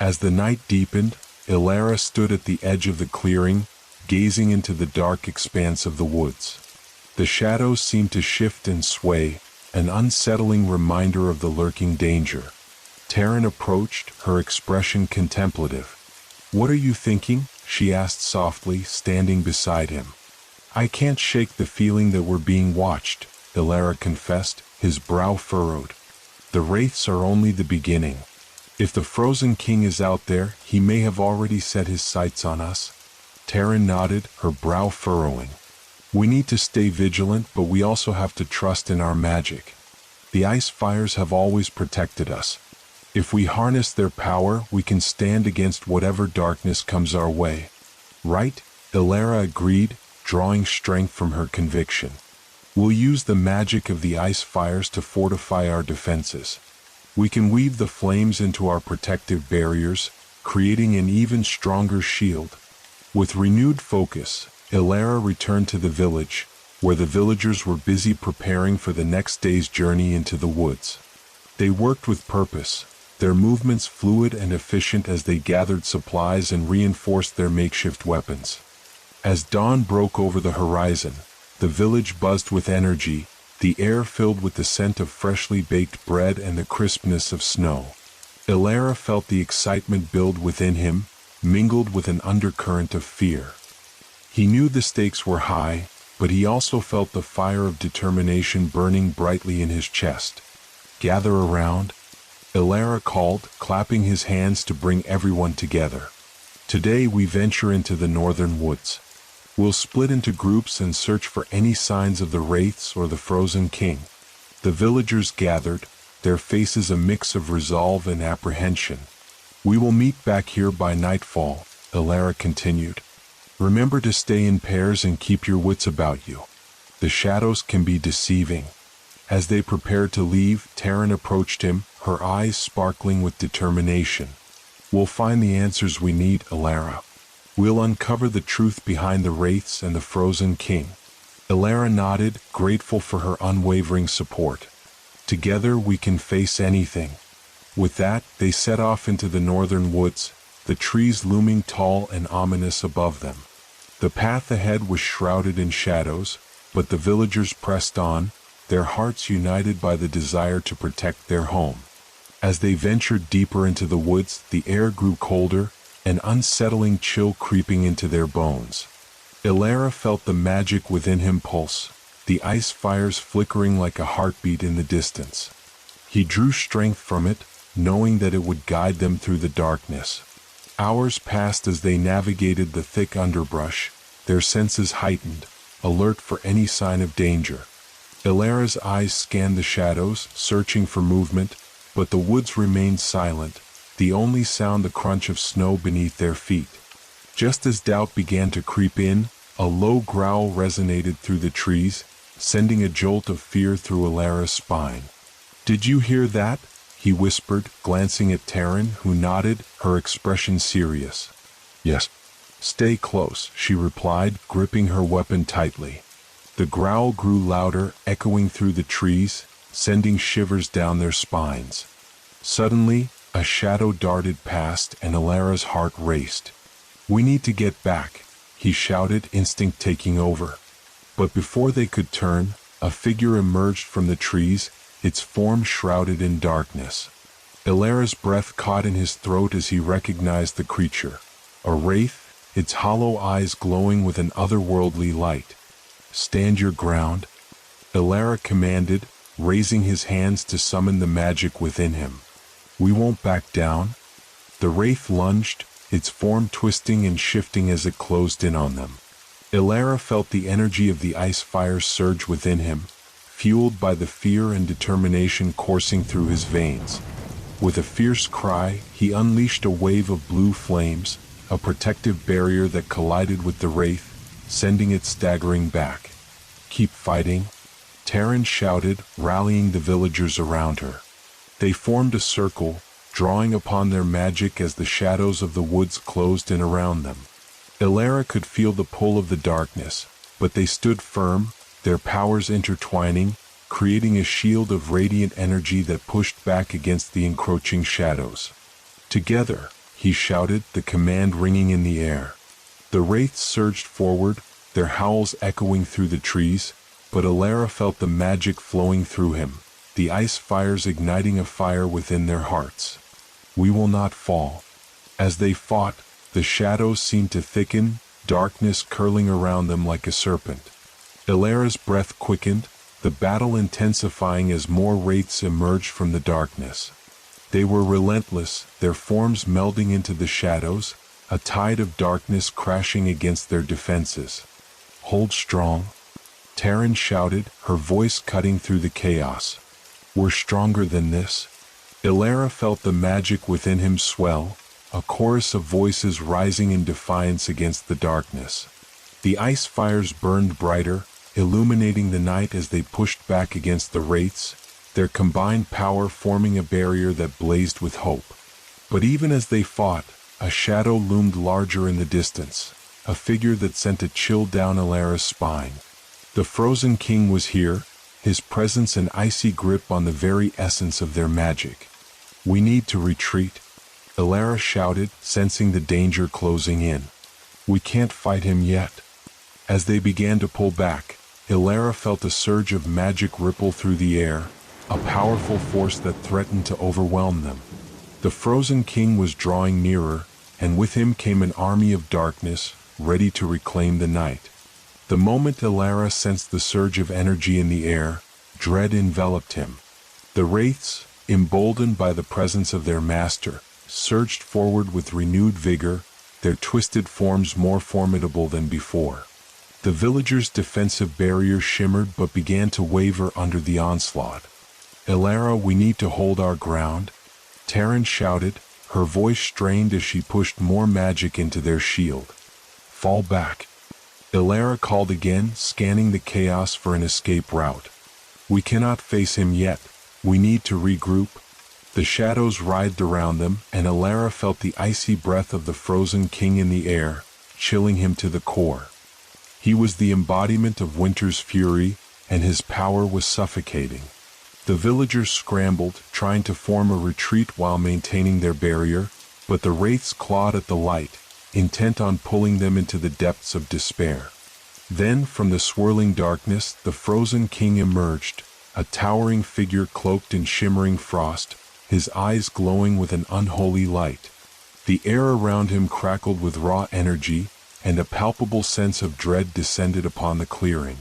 As the night deepened, Ilara stood at the edge of the clearing, gazing into the dark expanse of the woods. The shadows seemed to shift and sway, an unsettling reminder of the lurking danger. Taryn approached, her expression contemplative. "What are you thinking?" she asked softly, standing beside him. "I can't shake the feeling that we're being watched," Ilara confessed, his brow furrowed. "The wraiths are only the beginning. If the Frozen King is out there, he may have already set his sights on us." Taryn nodded, her brow furrowing. "We need to stay vigilant, but we also have to trust in our magic. The ice fires have always protected us. If we harness their power, we can stand against whatever darkness comes our way." "Right," Ilara agreed, drawing strength from her conviction. "We'll use the magic of the ice fires to fortify our defenses. We can weave the flames into our protective barriers, creating an even stronger shield." With renewed focus, Ilara returned to the village, where the villagers were busy preparing for the next day's journey into the woods. They worked with purpose, their movements fluid and efficient as they gathered supplies and reinforced their makeshift weapons. As dawn broke over the horizon, the village buzzed with energy, the air filled with the scent of freshly baked bread and the crispness of snow. Ilara felt the excitement build within him, mingled with an undercurrent of fear. He knew the stakes were high, but he also felt the fire of determination burning brightly in his chest. "Gather around," Ilara called, clapping his hands to bring everyone together. "Today we venture into the northern woods. We'll split into groups and search for any signs of the wraiths or the Frozen King." The villagers gathered, their faces a mix of resolve and apprehension. "We will meet back here by nightfall," Ilara continued. "Remember to stay in pairs and keep your wits about you. The shadows can be deceiving." As they prepared to leave, Taryn approached him, her eyes sparkling with determination. "We'll find the answers we need, Ilara. We'll uncover the truth behind the wraiths and the Frozen King." Ilara nodded, grateful for her unwavering support. "Together we can face anything." With that, they set off into the northern woods, the trees looming tall and ominous above them. The path ahead was shrouded in shadows, but the villagers pressed on, their hearts united by the desire to protect their home. As they ventured deeper into the woods, the air grew colder, an unsettling chill creeping into their bones. Ilara felt the magic within him pulse, the ice fires flickering like a heartbeat in the distance. He drew strength from it, knowing that it would guide them through the darkness. Hours passed as they navigated the thick underbrush, their senses heightened, alert for any sign of danger. Ilara's eyes scanned the shadows, searching for movement, but the woods remained silent, the only sound the crunch of snow beneath their feet. Just as doubt began to creep in, a low growl resonated through the trees, sending a jolt of fear through Ilara's spine. "Did you hear that?" he whispered, glancing at Taryn, who nodded, her expression serious. "Yes." "Stay close," she replied, gripping her weapon tightly. The growl grew louder, echoing through the trees, sending shivers down their spines. Suddenly, a shadow darted past and Ilara's heart raced. "We need to get back," he shouted, instinct taking over. But before they could turn, a figure emerged from the trees, its form shrouded in darkness. Ilara's breath caught in his throat as he recognized the creature. A wraith, its hollow eyes glowing with an otherworldly light. "Stand your ground," Ilara commanded, raising his hands to summon the magic within him. "We won't back down." The wraith lunged, its form twisting and shifting as it closed in on them. Elara felt the energy of the ice fire surge within him, fueled by the fear and determination coursing through his veins. With a fierce cry, he unleashed a wave of blue flames, a protective barrier that collided with the wraith, sending it staggering back. "Keep fighting," Taryn shouted, rallying the villagers around her. They formed a circle, drawing upon their magic as the shadows of the woods closed in around them. Elara could feel the pull of the darkness, but they stood firm, their powers intertwining, creating a shield of radiant energy that pushed back against the encroaching shadows. "Together," he shouted, the command ringing in the air. The wraiths surged forward, their howls echoing through the trees, but Elara felt the magic flowing through him, the ice fires igniting a fire within their hearts. "We will not fall." As they fought, the shadows seemed to thicken, darkness curling around them like a serpent. Elara's breath quickened, the battle intensifying as more wraiths emerged from the darkness. They were relentless, their forms melding into the shadows, a tide of darkness crashing against their defenses. "Hold strong," Taryn shouted, her voice cutting through the chaos. "We're stronger than this." Elara felt the magic within him swell, a chorus of voices rising in defiance against the darkness. The ice fires burned brighter, illuminating the night as they pushed back against the wraiths, their combined power forming a barrier that blazed with hope. But even as they fought, a shadow loomed larger in the distance, a figure that sent a chill down Elara's spine. The Frozen King was here, his presence an icy grip on the very essence of their magic. "We need to retreat," Elara shouted, sensing the danger closing in. "We can't fight him yet." As they began to pull back, Elara felt a surge of magic ripple through the air, a powerful force that threatened to overwhelm them. The Frozen King was drawing nearer, and with him came an army of darkness, ready to reclaim the night. The moment Elara sensed the surge of energy in the air, dread enveloped him. The wraiths, emboldened by the presence of their master, surged forward with renewed vigor, their twisted forms more formidable than before. The villagers' defensive barrier shimmered but began to waver under the onslaught. "Elara, we need to hold our ground," Taryn shouted, her voice strained as she pushed more magic into their shield. "Fall back," Elara called again, scanning the chaos for an escape route. "We cannot face him yet. We need to regroup." The shadows writhed around them, and Elara felt the icy breath of the Frozen King in the air, chilling him to the core. He was the embodiment of winter's fury, and his power was suffocating. The villagers scrambled, trying to form a retreat while maintaining their barrier, but the wraiths clawed at the light, intent on pulling them into the depths of despair. Then, from the swirling darkness, the Frozen King emerged, a towering figure cloaked in shimmering frost, his eyes glowing with an unholy light. The air around him crackled with raw energy, and a palpable sense of dread descended upon the clearing.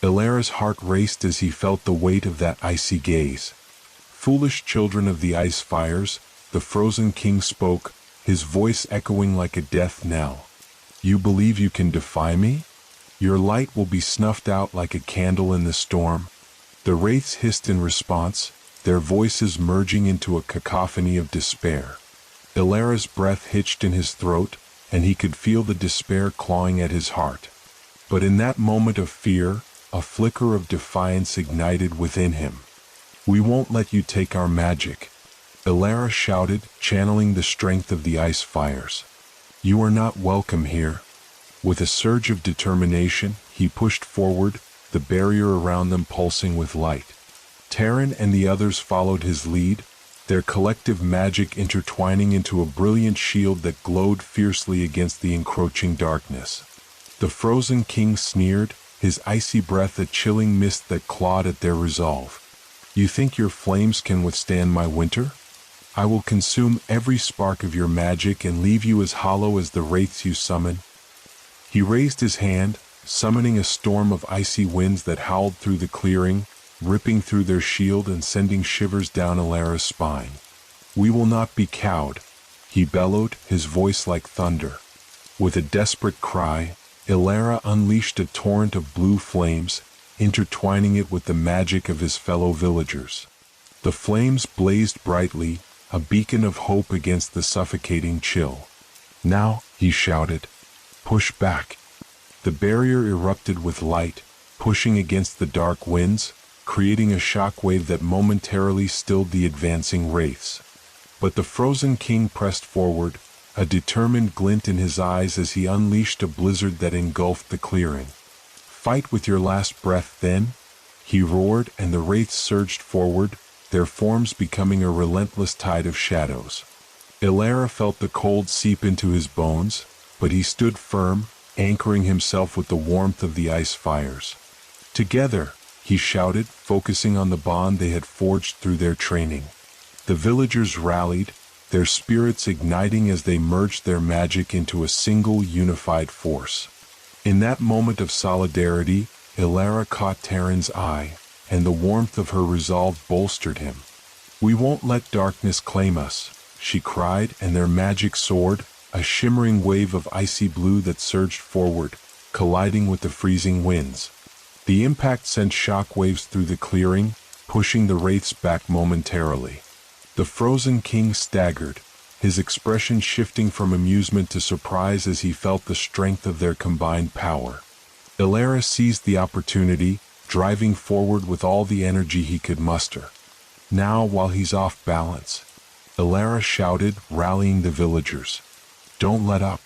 Elara's heart raced as he felt the weight of that icy gaze. "Foolish children of the ice fires," the Frozen King spoke, his voice echoing like a death knell. "You believe you can defy me? Your light will be snuffed out like a candle in the storm." The wraiths hissed in response, their voices merging into a cacophony of despair. Elara's breath hitched in his throat, and he could feel the despair clawing at his heart. But in that moment of fear, a flicker of defiance ignited within him. "We won't let you take our magic," Elara shouted, channeling the strength of the ice fires. "You are not welcome here." With a surge of determination, he pushed forward, the barrier around them pulsing with light. Taryn and the others followed his lead, their collective magic intertwining into a brilliant shield that glowed fiercely against the encroaching darkness. The Frozen King sneered, his icy breath a chilling mist that clawed at their resolve. "You think your flames can withstand my winter? I will consume every spark of your magic and leave you as hollow as the wraiths you summon." He raised his hand, summoning a storm of icy winds that howled through the clearing, ripping through their shield and sending shivers down Elara's spine. "We will not be cowed," he bellowed, his voice like thunder. With a desperate cry, Ilara unleashed a torrent of blue flames, intertwining it with the magic of his fellow villagers. The flames blazed brightly, a beacon of hope against the suffocating chill. "Now," he shouted, "push back." The barrier erupted with light, pushing against the dark winds, creating a shockwave that momentarily stilled the advancing wraiths. But the Frozen King pressed forward, a determined glint in his eyes as he unleashed a blizzard that engulfed the clearing. "Fight with your last breath, then," he roared, and the wraiths surged forward, their forms becoming a relentless tide of shadows. Ilara felt the cold seep into his bones, but he stood firm, anchoring himself with the warmth of the ice fires. "Together," he shouted, focusing on the bond they had forged through their training. The villagers rallied, their spirits igniting as they merged their magic into a single unified force. In that moment of solidarity, Ilara caught Terran's eye, and the warmth of her resolve bolstered him. "We won't let darkness claim us," she cried, and their magic soared, a shimmering wave of icy blue that surged forward, colliding with the freezing winds. The impact sent shock waves through the clearing, pushing the wraiths back momentarily. The Frozen King staggered, his expression shifting from amusement to surprise as he felt the strength of their combined power. Ilara seized the opportunity, driving forward with all the energy he could muster. "Now, while he's off balance," Ilara shouted, rallying the villagers. "Don't let up."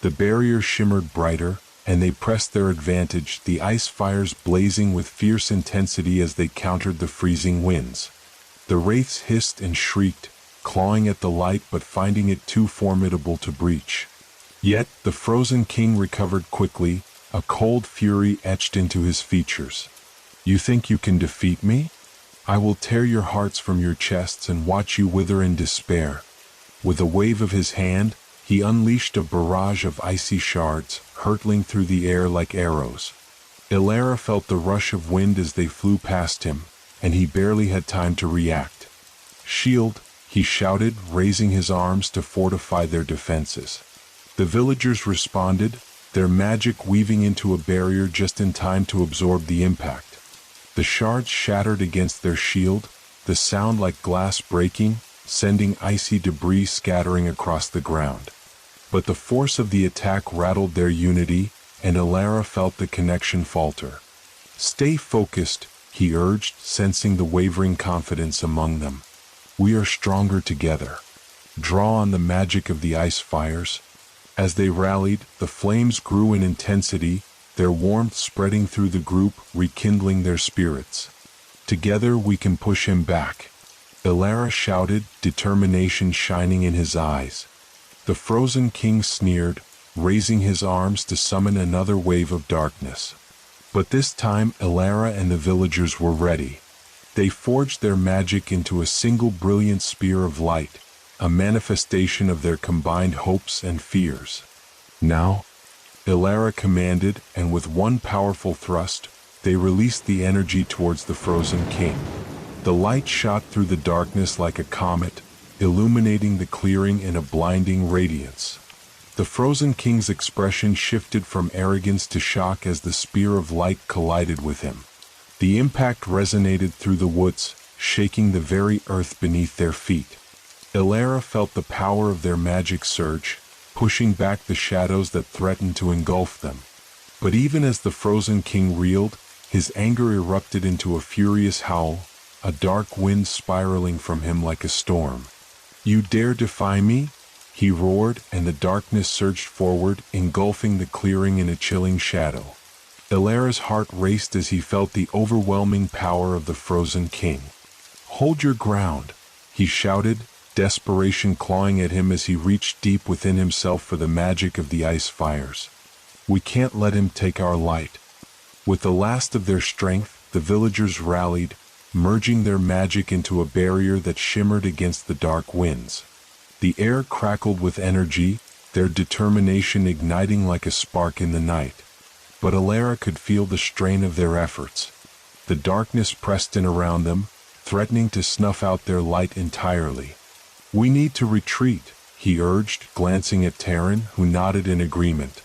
The barrier shimmered brighter, and they pressed their advantage, the ice fires blazing with fierce intensity as they countered the freezing winds. The wraiths hissed and shrieked, clawing at the light but finding it too formidable to breach. Yet the Frozen King recovered quickly, a cold fury etched into his features. "You think you can defeat me? I will tear your hearts from your chests and watch you wither in despair." With a wave of his hand, he unleashed a barrage of icy shards, hurtling through the air like arrows. Ilara felt the rush of wind as they flew past him, and he barely had time to react. "Shield," he shouted, raising his arms to fortify their defenses. The villagers responded, their magic weaving into a barrier just in time to absorb the impact. The shards shattered against their shield, the sound like glass breaking, sending icy debris scattering across the ground. But the force of the attack rattled their unity, and Ilara felt the connection falter. "Stay focused," he urged, sensing the wavering confidence among them. "We are stronger together. Draw on the magic of the ice fires." As they rallied, the flames grew in intensity, their warmth spreading through the group, rekindling their spirits. "Together we can push him back," Ilara shouted, determination shining in his eyes. The Frozen King sneered, raising his arms to summon another wave of darkness. But this time Ilara and the villagers were ready. They forged their magic into a single brilliant spear of light, a manifestation of their combined hopes and fears. "Now," Ilara commanded, and with one powerful thrust, they released the energy towards the Frozen King. The light shot through the darkness like a comet, illuminating the clearing in a blinding radiance. The Frozen King's expression shifted from arrogance to shock as the spear of light collided with him. The impact resonated through the woods, shaking the very earth beneath their feet. Ilara felt the power of their magic surge, pushing back the shadows that threatened to engulf them. But even as the Frozen King reeled, his anger erupted into a furious howl, a dark wind spiraling from him like a storm. "You dare defy me?" he roared, and the darkness surged forward, engulfing the clearing in a chilling shadow. Ilara's heart raced as he felt the overwhelming power of the Frozen King. "Hold your ground," he shouted, desperation clawing at him as he reached deep within himself for the magic of the ice fires. "We can't let him take our light." With the last of their strength, the villagers rallied, merging their magic into a barrier that shimmered against the dark winds. The air crackled with energy, their determination igniting like a spark in the night. But Ilara could feel the strain of their efforts. The darkness pressed in around them, threatening to snuff out their light entirely. "We need to retreat," he urged, glancing at Terran, who nodded in agreement.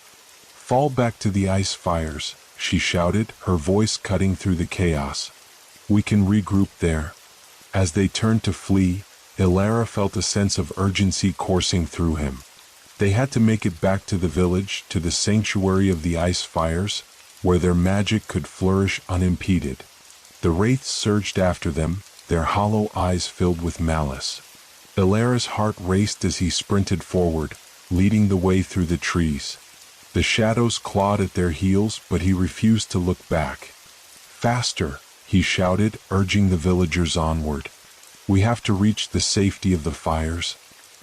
Fall back to the ice fires, she shouted, her voice cutting through the chaos. We can regroup there. As they turned to flee, Ilara felt a sense of urgency coursing through him. They had to make it back to the village, to the sanctuary of the ice fires, where their magic could flourish unimpeded. The wraiths surged after them, their hollow eyes filled with malice. Ilara's heart raced as he sprinted forward, leading the way through the trees. The shadows clawed at their heels, but he refused to look back. Faster, he shouted, urging the villagers onward. We have to reach the safety of the fires.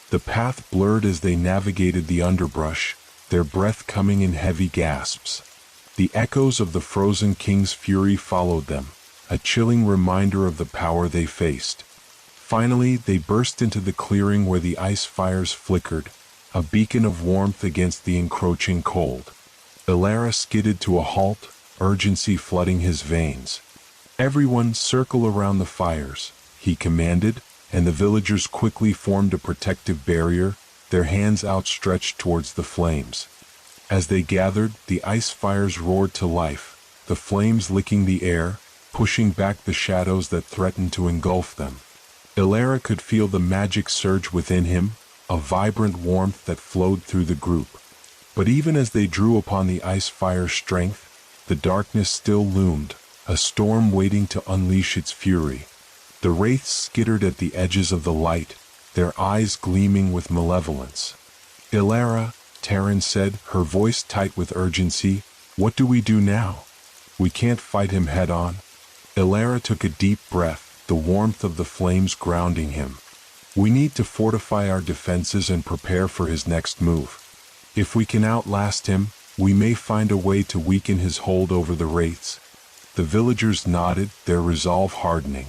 The path blurred as they navigated the underbrush, their breath coming in heavy gasps. The echoes of the frozen king's fury followed them, a chilling reminder of the power they faced. Finally, they burst into the clearing where the ice fires flickered, a beacon of warmth against the encroaching cold. Ilara skidded to a halt, urgency flooding his veins. Everyone circle around the fires, he commanded, and the villagers quickly formed a protective barrier, their hands outstretched towards the flames. As they gathered, the ice fires roared to life, the flames licking the air, pushing back the shadows that threatened to engulf them. Ilara could feel the magic surge within him, a vibrant warmth that flowed through the group. But even as they drew upon the ice fire's strength, the darkness still loomed, a storm waiting to unleash its fury. The wraiths skittered at the edges of the light, their eyes gleaming with malevolence. Ilara, Taryn said, her voice tight with urgency, what do we do now? We can't fight him head-on. Ilara took a deep breath, the warmth of the flames grounding him. We need to fortify our defenses and prepare for his next move. If we can outlast him, we may find a way to weaken his hold over the wraiths. The villagers nodded, their resolve hardening.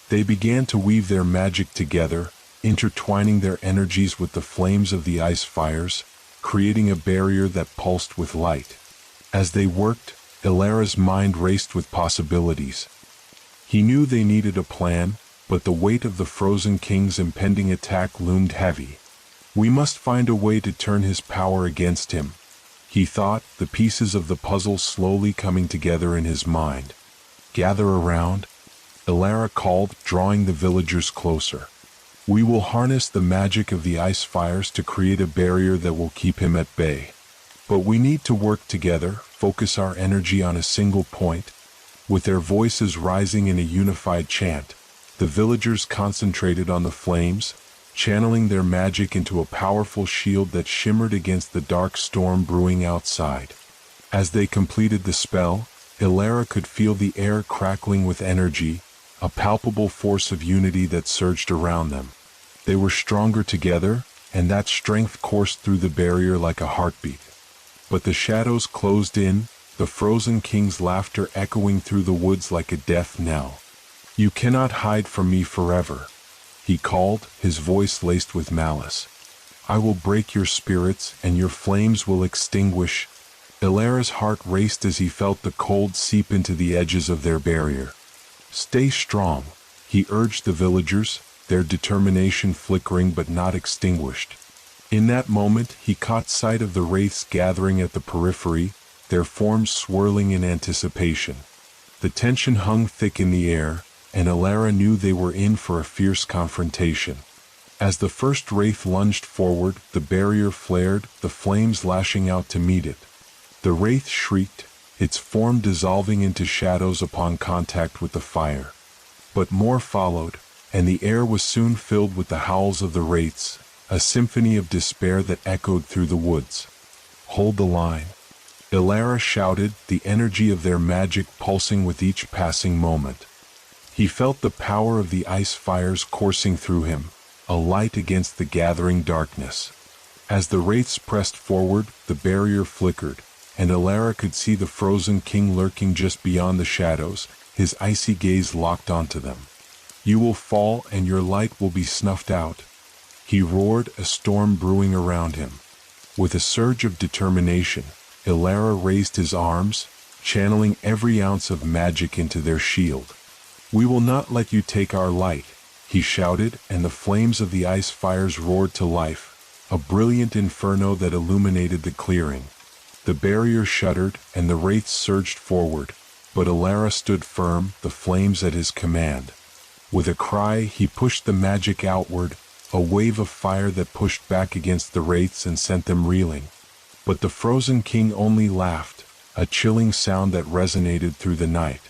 They began to weave their magic together, intertwining their energies with the flames of the ice fires, creating a barrier that pulsed with light. As they worked, Ilara's mind raced with possibilities. He knew they needed a plan, but the weight of the frozen king's impending attack loomed heavy. We must find a way to turn his power against him, he thought, the pieces of the puzzle slowly coming together in his mind. Gather around, Ilara called, drawing the villagers closer. We will harness the magic of the ice fires to create a barrier that will keep him at bay. But we need to work together, focus our energy on a single point. With their voices rising in a unified chant, the villagers concentrated on the flames, channeling their magic into a powerful shield that shimmered against the dark storm brewing outside. As they completed the spell, Ilara could feel the air crackling with energy, a palpable force of unity that surged around them. They were stronger together, and that strength coursed through the barrier like a heartbeat. But the shadows closed in, the frozen king's laughter echoing through the woods like a death knell. You cannot hide from me forever, he called, his voice laced with malice. I will break your spirits, and your flames will extinguish. Ilara's heart raced as he felt the cold seep into the edges of their barrier. Stay strong, he urged the villagers, their determination flickering but not extinguished. In that moment, he caught sight of the wraiths gathering at the periphery, their forms swirling in anticipation. The tension hung thick in the air, and Ilara knew they were in for a fierce confrontation. As the first wraith lunged forward, the barrier flared, the flames lashing out to meet it. The wraith shrieked, its form dissolving into shadows upon contact with the fire. But more followed, and the air was soon filled with the howls of the wraiths, a symphony of despair that echoed through the woods. Hold the line, Ilara shouted, the energy of their magic pulsing with each passing moment. He felt the power of the ice fires coursing through him, a light against the gathering darkness. As the wraiths pressed forward, the barrier flickered, and Ilara could see the frozen king lurking just beyond the shadows, his icy gaze locked onto them. You will fall and your light will be snuffed out, he roared, a storm brewing around him. With a surge of determination, Ilara raised his arms, channeling every ounce of magic into their shield. We will not let you take our light, he shouted, and the flames of the ice fires roared to life, a brilliant inferno that illuminated the clearing. The barrier shuddered, and the wraiths surged forward, but Alara stood firm, the flames at his command. With a cry, he pushed the magic outward, a wave of fire that pushed back against the wraiths and sent them reeling. But the frozen king only laughed, a chilling sound that resonated through the night.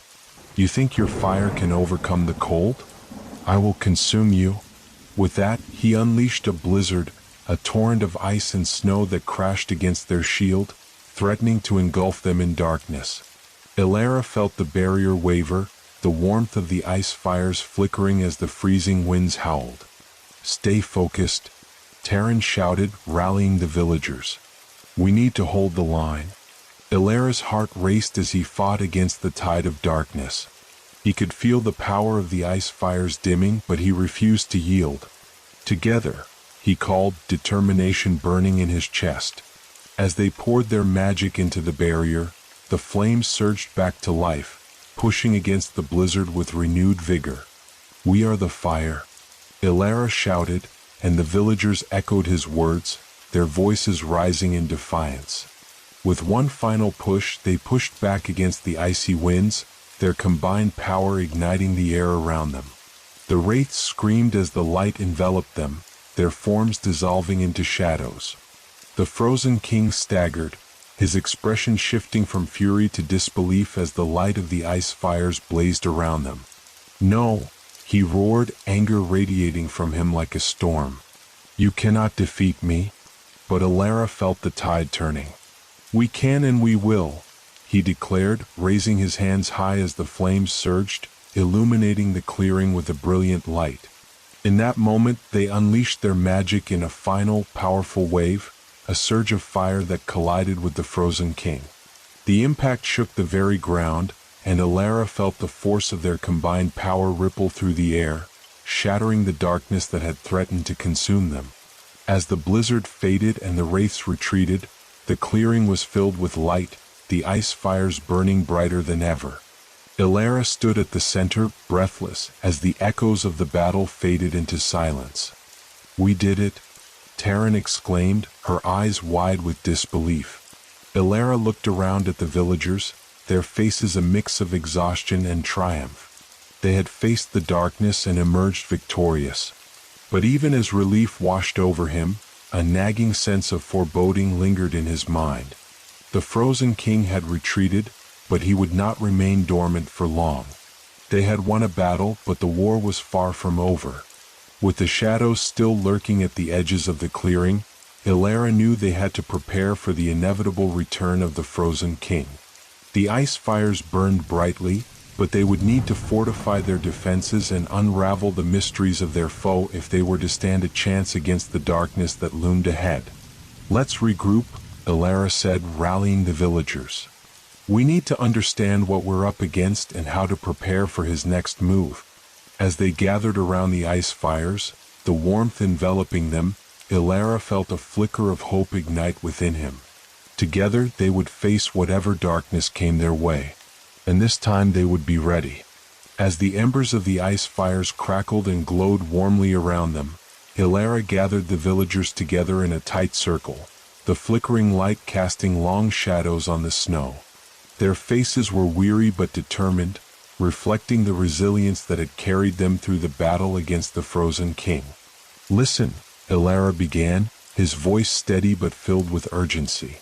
You think your fire can overcome the cold? I will consume you. With that, he unleashed a blizzard, a torrent of ice and snow that crashed against their shield, threatening to engulf them in darkness. Alara felt the barrier waver, the warmth of the ice fires flickering as the freezing winds howled. Stay focused, Terran shouted, rallying the villagers. We need to hold the line. Alara's heart raced as he fought against the tide of darkness. He could feel the power of the ice fires dimming, but he refused to yield. Together, he called, determination burning in his chest. As they poured their magic into the barrier, the flames surged back to life, pushing against the blizzard with renewed vigor. We are the fire, Alara shouted, and the villagers echoed his words, their voices rising in defiance. With one final push, they pushed back against the icy winds, their combined power igniting the air around them. The wraiths screamed as the light enveloped them, their forms dissolving into shadows. The frozen king staggered, his expression shifting from fury to disbelief as the light of the ice fires blazed around them. No, he roared, anger radiating from him like a storm. You cannot defeat me. But Alara felt the tide turning. We can and we will, he declared, raising his hands high as the flames surged, illuminating the clearing with a brilliant light. In that moment, they unleashed their magic in a final, powerful wave, a surge of fire that collided with the frozen king. The impact shook the very ground, and Alara felt the force of their combined power ripple through the air, shattering the darkness that had threatened to consume them. As the blizzard faded and the wraiths retreated, the clearing was filled with light, the ice fires burning brighter than ever. Alara stood at the center, breathless, as the echoes of the battle faded into silence. We did it, Terran exclaimed, her eyes wide with disbelief. Alara looked around at the villagers, their faces a mix of exhaustion and triumph. They had faced the darkness and emerged victorious. But even as relief washed over him, a nagging sense of foreboding lingered in his mind. The frozen king had retreated, but he would not remain dormant for long. They had won a battle, but the war was far from over. With the shadows still lurking at the edges of the clearing, Alara knew they had to prepare for the inevitable return of the frozen king. The ice fires burned brightly, but they would need to fortify their defenses and unravel the mysteries of their foe if they were to stand a chance against the darkness that loomed ahead. Let's regroup, Alara said, rallying the villagers. We need to understand what we're up against and how to prepare for his next move. As they gathered around the ice fires, the warmth enveloping them, Alara felt a flicker of hope ignite within him. Together they would face whatever darkness came their way. And this time they would be ready. As the embers of the ice fires crackled and glowed warmly around them, Alara gathered the villagers together in a tight circle, the flickering light casting long shadows on the snow. Their faces were weary but determined, reflecting the resilience that had carried them through the battle against the frozen king. Listen, Alara began, his voice steady but filled with urgency.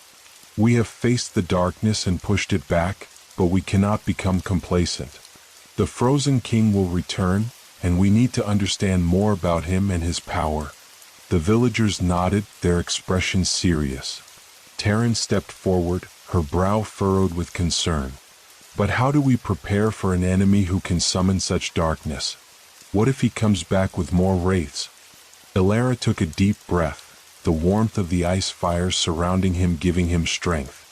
We have faced the darkness and pushed it back, but we cannot become complacent. The frozen king will return, and we need to understand more about him and his power. The villagers nodded, their expressions serious. Terran stepped forward, her brow furrowed with concern. But how do we prepare for an enemy who can summon such darkness? What if he comes back with more wraiths? Alara took a deep breath, the warmth of the ice fires surrounding him giving him strength.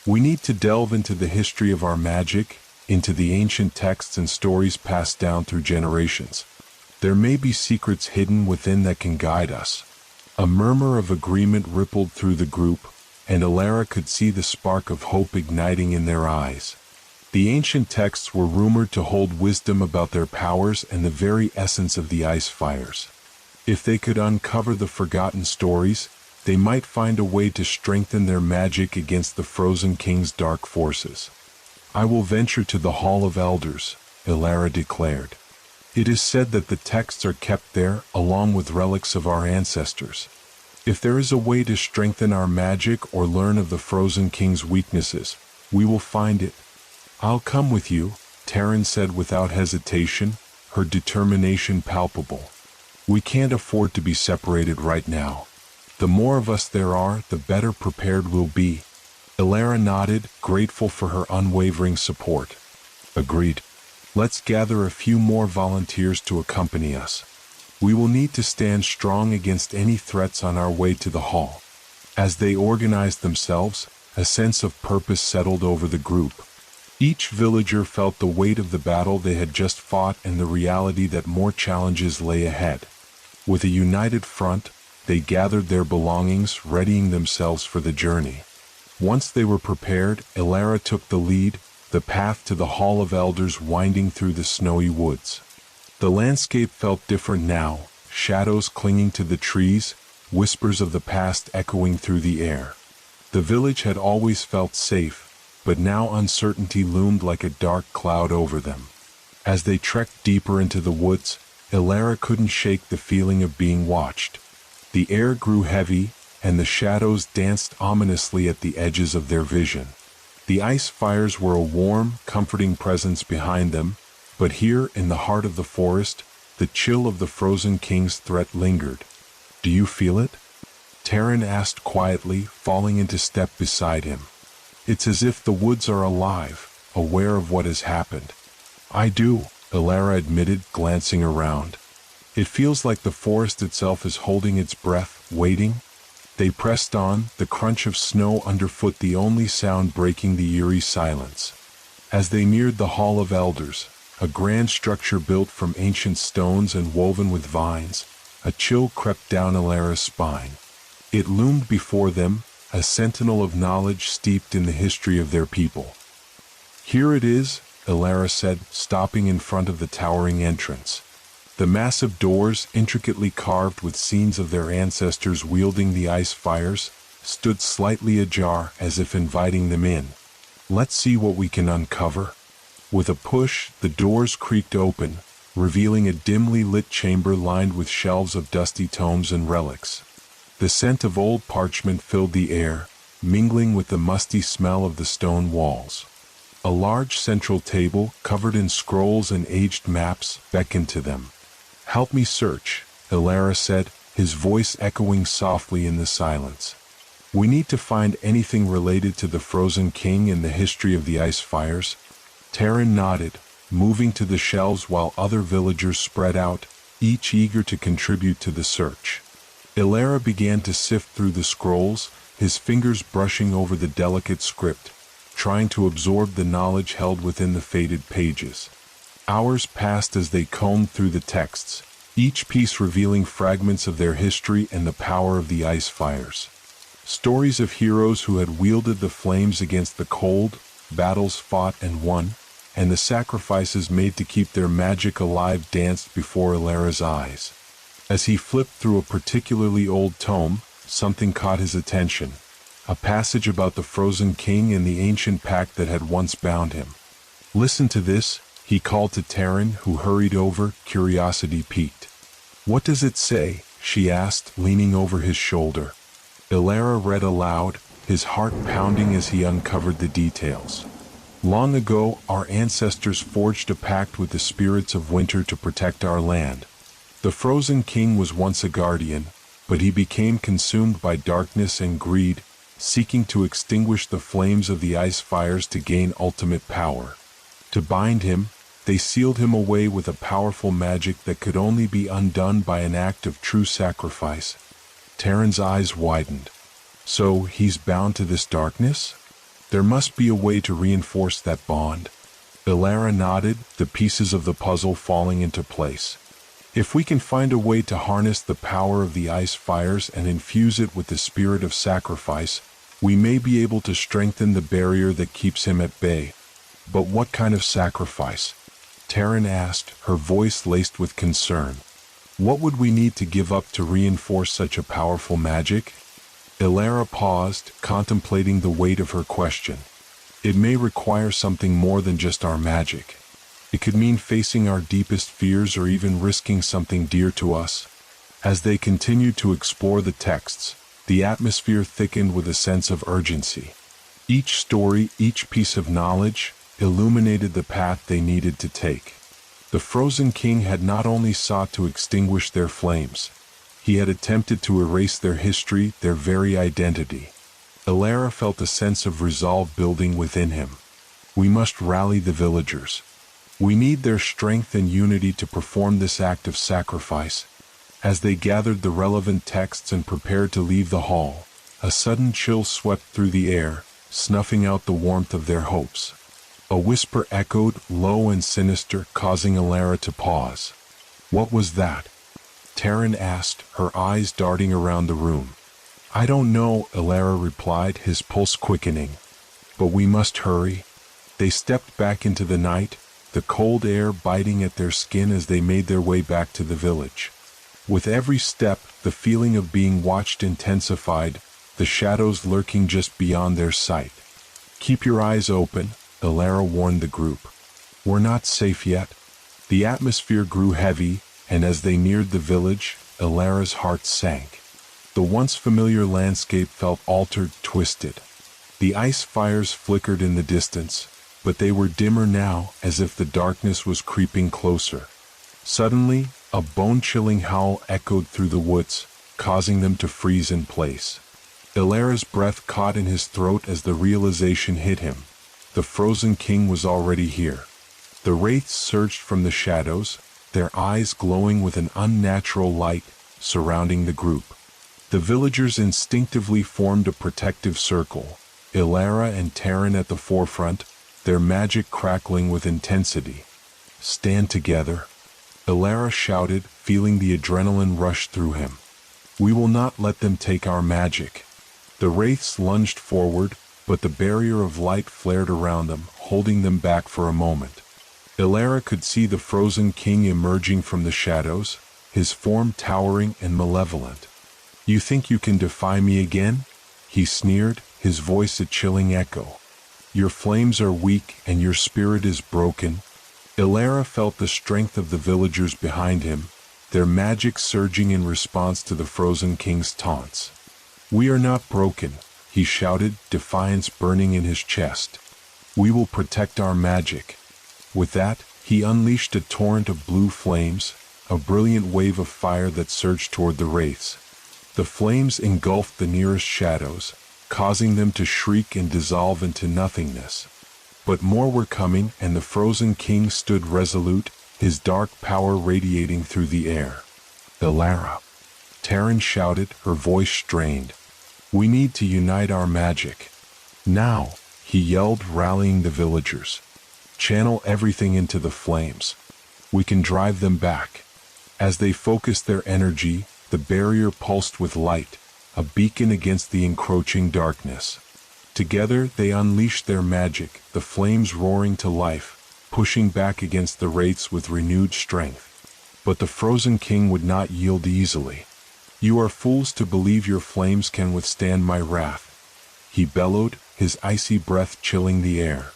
We need to delve into the history of our magic, into the ancient texts and stories passed down through generations. There may be secrets hidden within that can guide us. A murmur of agreement rippled through the group, and Alara could see the spark of hope igniting in their eyes. The ancient texts were rumored to hold wisdom about their powers and the very essence of the ice fires. If they could uncover the forgotten stories, They might find a way to strengthen their magic against the Frozen King's dark forces. I will venture to the Hall of Elders, Elara declared. It is said that the texts are kept there, along with relics of our ancestors. If there is a way to strengthen our magic or learn of the Frozen King's weaknesses, we will find it. I'll come with you, Taryn said without hesitation, her determination palpable. We can't afford to be separated right now. The more of us there are, the better prepared we'll be. Elara nodded, grateful for her unwavering support. Agreed. Let's gather a few more volunteers to accompany us. We will need to stand strong against any threats on our way to the hall. As they organized themselves, a sense of purpose settled over the group. Each villager felt the weight of the battle they had just fought and the reality that more challenges lay ahead. With a united front, they gathered their belongings, readying themselves for the journey. Once they were prepared, Elara took the lead, the path to the Hall of Elders winding through the snowy woods. The landscape felt different now, shadows clinging to the trees, whispers of the past echoing through the air. The village had always felt safe, but now uncertainty loomed like a dark cloud over them. As they trekked deeper into the woods, Elara couldn't shake the feeling of being watched. The air grew heavy, and the shadows danced ominously at the edges of their vision. The ice fires were a warm, comforting presence behind them, but here in the heart of the forest, the chill of the Frozen King's threat lingered. Do you feel it? Taryn asked quietly, falling into step beside him. It's as if the woods are alive, aware of what has happened. I do, Elara admitted, glancing around. It feels like the forest itself is holding its breath, waiting. They pressed on, the crunch of snow underfoot the only sound breaking the eerie silence. As they neared the Hall of Elders, a grand structure built from ancient stones and woven with vines, a chill crept down Elara's spine. It loomed before them, a sentinel of knowledge steeped in the history of their people. Here it is, Elara said, stopping in front of the towering entrance. The massive doors, intricately carved with scenes of their ancestors wielding the ice fires, stood slightly ajar as if inviting them in. Let's see what we can uncover. With a push, the doors creaked open, revealing a dimly lit chamber lined with shelves of dusty tomes and relics. The scent of old parchment filled the air, mingling with the musty smell of the stone walls. A large central table, covered in scrolls and aged maps, beckoned to them. Help me search, Elara said, his voice echoing softly in the silence. We need to find anything related to the Frozen King and the history of the ice fires. Taryn nodded, moving to the shelves while other villagers spread out, each eager to contribute to the search. Elara began to sift through the scrolls, his fingers brushing over the delicate script, trying to absorb the knowledge held within the faded pages. Hours passed as they combed through the texts, each piece revealing fragments of their history and the power of the ice fires. Stories of heroes who had wielded the flames against the cold, battles fought and won, and the sacrifices made to keep their magic alive danced before Elara's eyes. As he flipped through a particularly old tome, something caught his attention. A passage about the Frozen King and the ancient pact that had once bound him. Listen to this, he called to Taryn, who hurried over, curiosity piqued. What does it say? She asked, leaning over his shoulder. Elara read aloud, his heart pounding as he uncovered the details. Long ago, our ancestors forged a pact with the spirits of winter to protect our land. The Frozen King was once a guardian, but he became consumed by darkness and greed, seeking to extinguish the flames of the ice fires to gain ultimate power. To bind him, they sealed him away with a powerful magic that could only be undone by an act of true sacrifice. Taryn's eyes widened. So, he's bound to this darkness? There must be a way to reinforce that bond. Elara nodded, the pieces of the puzzle falling into place. If we can find a way to harness the power of the ice fires and infuse it with the spirit of sacrifice, we may be able to strengthen the barrier that keeps him at bay. But what kind of sacrifice? Taryn asked, her voice laced with concern. What would we need to give up to reinforce such a powerful magic? Elara paused, contemplating the weight of her question. It may require something more than just our magic. It could mean facing our deepest fears or even risking something dear to us. As they continued to explore the texts, the atmosphere thickened with a sense of urgency. Each story, each piece of knowledge, illuminated the path they needed to take. The Frozen King had not only sought to extinguish their flames, he had attempted to erase their history, their very identity. Elara felt a sense of resolve building within him. We must rally the villagers. We need their strength and unity to perform this act of sacrifice. As they gathered the relevant texts and prepared to leave the hall, a sudden chill swept through the air, snuffing out the warmth of their hopes. A whisper echoed, low and sinister, causing Elara to pause. "What was that?" Taryn asked, her eyes darting around the room. "I don't know," Elara replied, his pulse quickening. "But we must hurry." They stepped back into the night, the cold air biting at their skin as they made their way back to the village. With every step, the feeling of being watched intensified, the shadows lurking just beyond their sight. "Keep your eyes open," Elara warned the group. "We're not safe yet." The atmosphere grew heavy, and as they neared the village, Elara's heart sank. The once familiar landscape felt altered, twisted. The ice fires flickered in the distance, but they were dimmer now, as if the darkness was creeping closer. Suddenly, a bone-chilling howl echoed through the woods, causing them to freeze in place. Elara's breath caught in his throat as the realization hit him. The Frozen King was already here. The wraiths surged from the shadows, their eyes glowing with an unnatural light, surrounding the group. The villagers instinctively formed a protective circle, Elara and Taryn at the forefront, their magic crackling with intensity. "Stand together," Elara shouted, feeling the adrenaline rush through him. "We will not let them take our magic." The wraiths lunged forward, but the barrier of light flared around them, holding them back for a moment. Elara could see the Frozen King emerging from the shadows, his form towering and malevolent. "You think you can defy me again?" he sneered, his voice a chilling echo. "Your flames are weak and your spirit is broken." Elara felt the strength of the villagers behind him, their magic surging in response to the Frozen King's taunts. "We are not broken," he shouted, defiance burning in his chest. "We will protect our magic." With that, he unleashed a torrent of blue flames, a brilliant wave of fire that surged toward the wraiths. The flames engulfed the nearest shadows, causing them to shriek and dissolve into nothingness. But more were coming, and the Frozen King stood resolute, his dark power radiating through the air. "Elara," Taryn shouted, her voice strained. "We need to unite our magic. Now," he yelled, rallying the villagers. "Channel everything into the flames. We can drive them back." As they focused their energy, the barrier pulsed with light, a beacon against the encroaching darkness. Together they unleashed their magic, the flames roaring to life, pushing back against the wraiths with renewed strength. But the Frozen King would not yield easily. "You are fools to believe your flames can withstand my wrath," he bellowed, his icy breath chilling the air.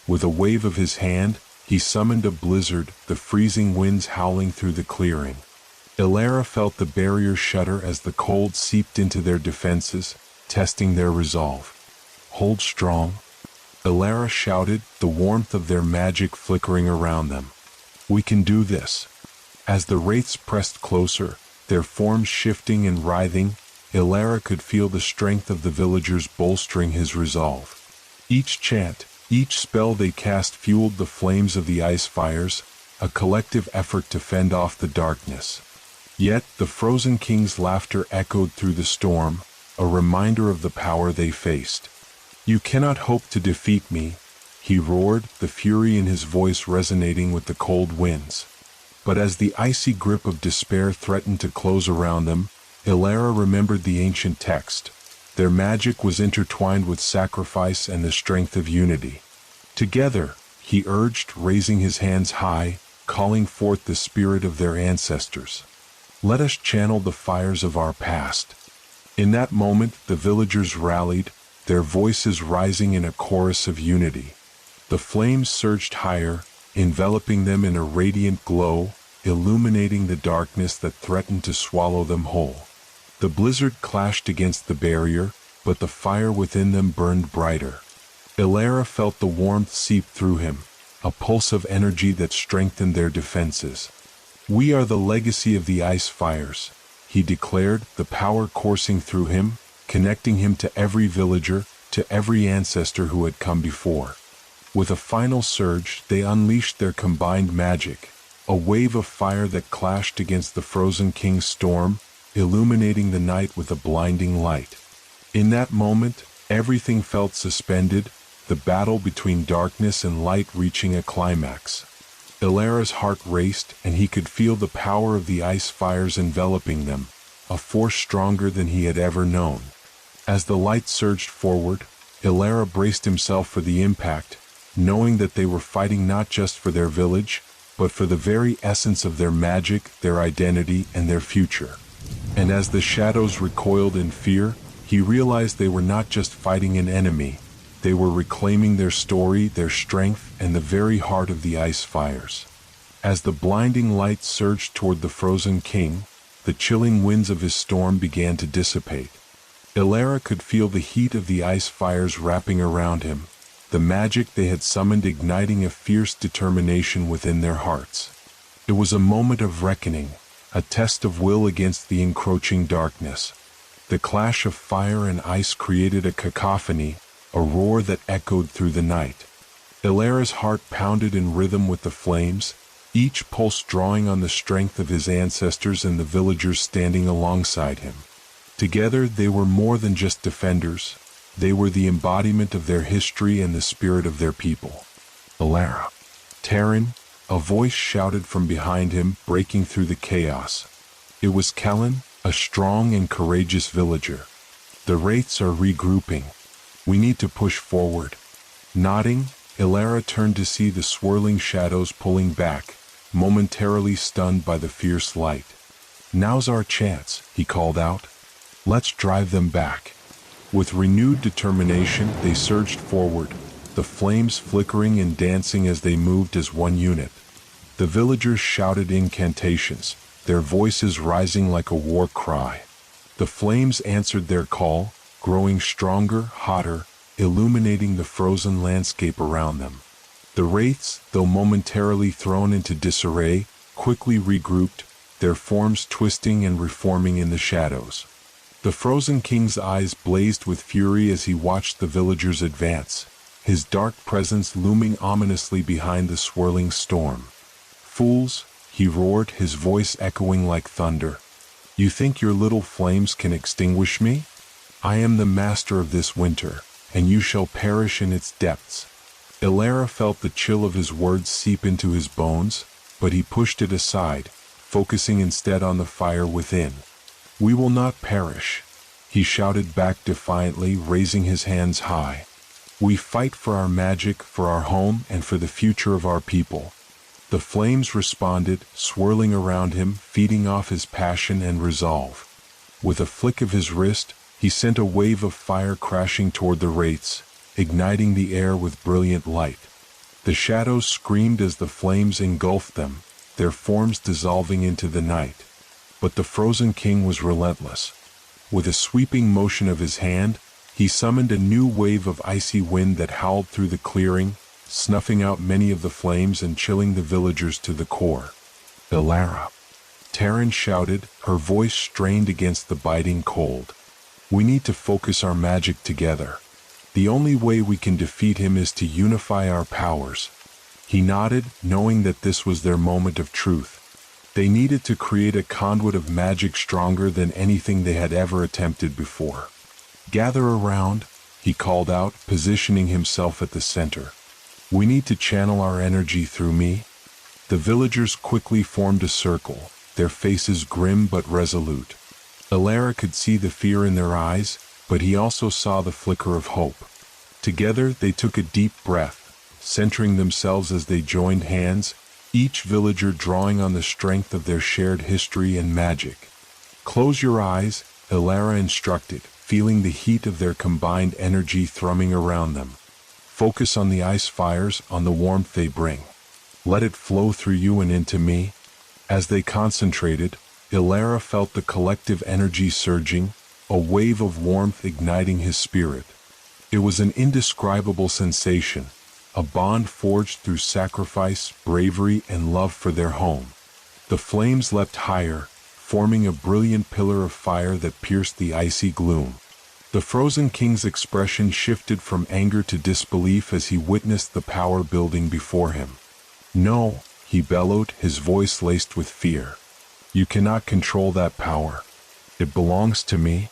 With a wave of his hand, he summoned a blizzard, the freezing winds howling through the clearing. Elara felt the barrier shudder as the cold seeped into their defenses, testing their resolve. "Hold strong," Elara shouted, the warmth of their magic flickering around them. "We can do this." As the wraiths pressed closer, their forms shifting and writhing, Elara could feel the strength of the villagers bolstering his resolve. Each chant, each spell they cast fueled the flames of the ice fires, a collective effort to fend off the darkness. Yet the Frozen King's laughter echoed through the storm, a reminder of the power they faced. "You cannot hope to defeat me," he roared, the fury in his voice resonating with the cold winds. But as the icy grip of despair threatened to close around them, Elara remembered the ancient text. Their magic was intertwined with sacrifice and the strength of unity. "Together," he urged, raising his hands high, calling forth the spirit of their ancestors. "Let us channel the fires of our past." In that moment, the villagers rallied, their voices rising in a chorus of unity. The flames surged higher, enveloping them in a radiant glow, illuminating the darkness that threatened to swallow them whole. The blizzard clashed against the barrier, but the fire within them burned brighter. Ilara felt the warmth seep through him, a pulse of energy that strengthened their defenses. "We are the legacy of the ice fires," he declared, the power coursing through him, connecting him to every villager, to every ancestor who had come before. With a final surge, they unleashed their combined magic, a wave of fire that clashed against the frozen king's storm, illuminating the night with a blinding light. In that moment, everything felt suspended, the battle between darkness and light reaching a climax. Ilara's heart raced, and he could feel the power of the ice fires enveloping them, a force stronger than he had ever known. As the light surged forward, Ilara braced himself for the impact, knowing that they were fighting not just for their village, but for the very essence of their magic, their identity, and their future. And as the shadows recoiled in fear, he realized they were not just fighting an enemy, they were reclaiming their story, their strength, and the very heart of the ice fires. As the blinding light surged toward the frozen king, the chilling winds of his storm began to dissipate. Ilara could feel the heat of the ice fires wrapping around him, the magic they had summoned igniting a fierce determination within their hearts. It was a moment of reckoning, a test of will against the encroaching darkness. The clash of fire and ice created a cacophony, a roar that echoed through the night. Ilara's heart pounded in rhythm with the flames, each pulse drawing on the strength of his ancestors and the villagers standing alongside him. Together they were more than just defenders, they were the embodiment of their history and the spirit of their people. "Ilara! Terran!" a voice shouted from behind him, breaking through the chaos. It was Kellen, a strong and courageous villager. "The wraiths are regrouping. We need to push forward." Nodding, Ilara turned to see the swirling shadows pulling back, momentarily stunned by the fierce light. "Now's our chance," he called out. "Let's drive them back." With renewed determination, they surged forward, the flames flickering and dancing as they moved as one unit. The villagers shouted incantations, their voices rising like a war cry. The flames answered their call, growing stronger, hotter, illuminating the frozen landscape around them. The wraiths, though momentarily thrown into disarray, quickly regrouped, their forms twisting and reforming in the shadows. The frozen king's eyes blazed with fury as he watched the villagers advance, his dark presence looming ominously behind the swirling storm. "Fools," he roared, his voice echoing like thunder. "You think your little flames can extinguish me? I am the master of this winter, and you shall perish in its depths." Ilara felt the chill of his words seep into his bones, but he pushed it aside, focusing instead on the fire within. "We will not perish," he shouted back defiantly, raising his hands high. "We fight for our magic, for our home, and for the future of our people." The flames responded, swirling around him, feeding off his passion and resolve. With a flick of his wrist, he sent a wave of fire crashing toward the wraiths, igniting the air with brilliant light. The shadows screamed as the flames engulfed them, their forms dissolving into the night. But the frozen king was relentless. With a sweeping motion of his hand, he summoned a new wave of icy wind that howled through the clearing, snuffing out many of the flames and chilling the villagers to the core. "Ilara!" Terran shouted, her voice strained against the biting cold. "We need to focus our magic together. The only way we can defeat him is to unify our powers." He nodded, knowing that this was their moment of truth. They needed to create a conduit of magic stronger than anything they had ever attempted before. "Gather around," he called out, positioning himself at the center. "We need to channel our energy through me." The villagers quickly formed a circle, their faces grim but resolute. Ilara could see the fear in their eyes, but he also saw the flicker of hope. Together they took a deep breath, centering themselves as they joined hands, each villager drawing on the strength of their shared history and magic. "Close your eyes," Elara instructed, feeling the heat of their combined energy thrumming around them. Focus on the ice fires, on the warmth they bring. Let it flow through you and into me. As they concentrated, Elara felt the collective energy surging, a wave of warmth igniting his spirit. It was an indescribable sensation, a bond forged through sacrifice, bravery, and love for their home. The flames leapt higher, forming a brilliant pillar of fire that pierced the icy gloom. The frozen king's expression shifted from anger to disbelief as he witnessed the power building before him. "No," he bellowed, his voice laced with fear. "You cannot control that power. It belongs to me.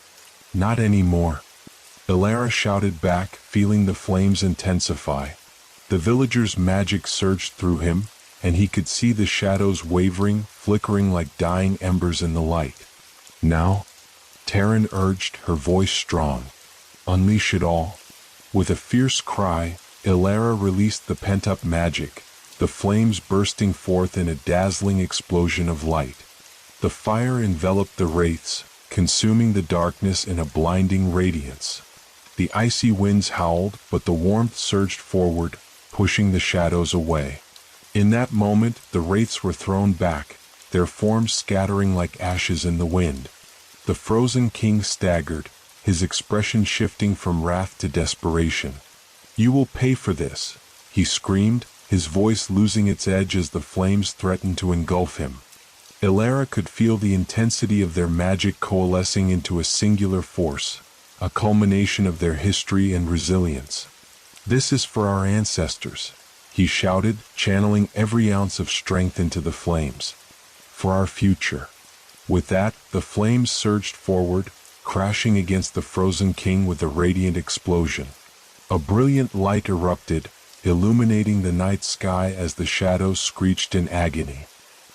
Not anymore." Elara shouted back, feeling the flames intensify. The villager's magic surged through him, and he could see the shadows wavering, flickering like dying embers in the light. "Now," Taryn urged, her voice strong. "Unleash it all." With a fierce cry, Elara released the pent-up magic, the flames bursting forth in a dazzling explosion of light. The fire enveloped the wraiths, consuming the darkness in a blinding radiance. The icy winds howled, but the warmth surged forward, pushing the shadows away. In that moment, the wraiths were thrown back, their forms scattering like ashes in the wind. The frozen king staggered, his expression shifting from wrath to desperation. "You will pay for this," he screamed, his voice losing its edge as the flames threatened to engulf him. Elara could feel the intensity of their magic coalescing into a singular force, a culmination of their history and resilience. "This is for our ancestors," he shouted, channeling every ounce of strength into the flames. "For our future." With that, the flames surged forward, crashing against the frozen king with a radiant explosion. A brilliant light erupted, illuminating the night sky as the shadows screeched in agony.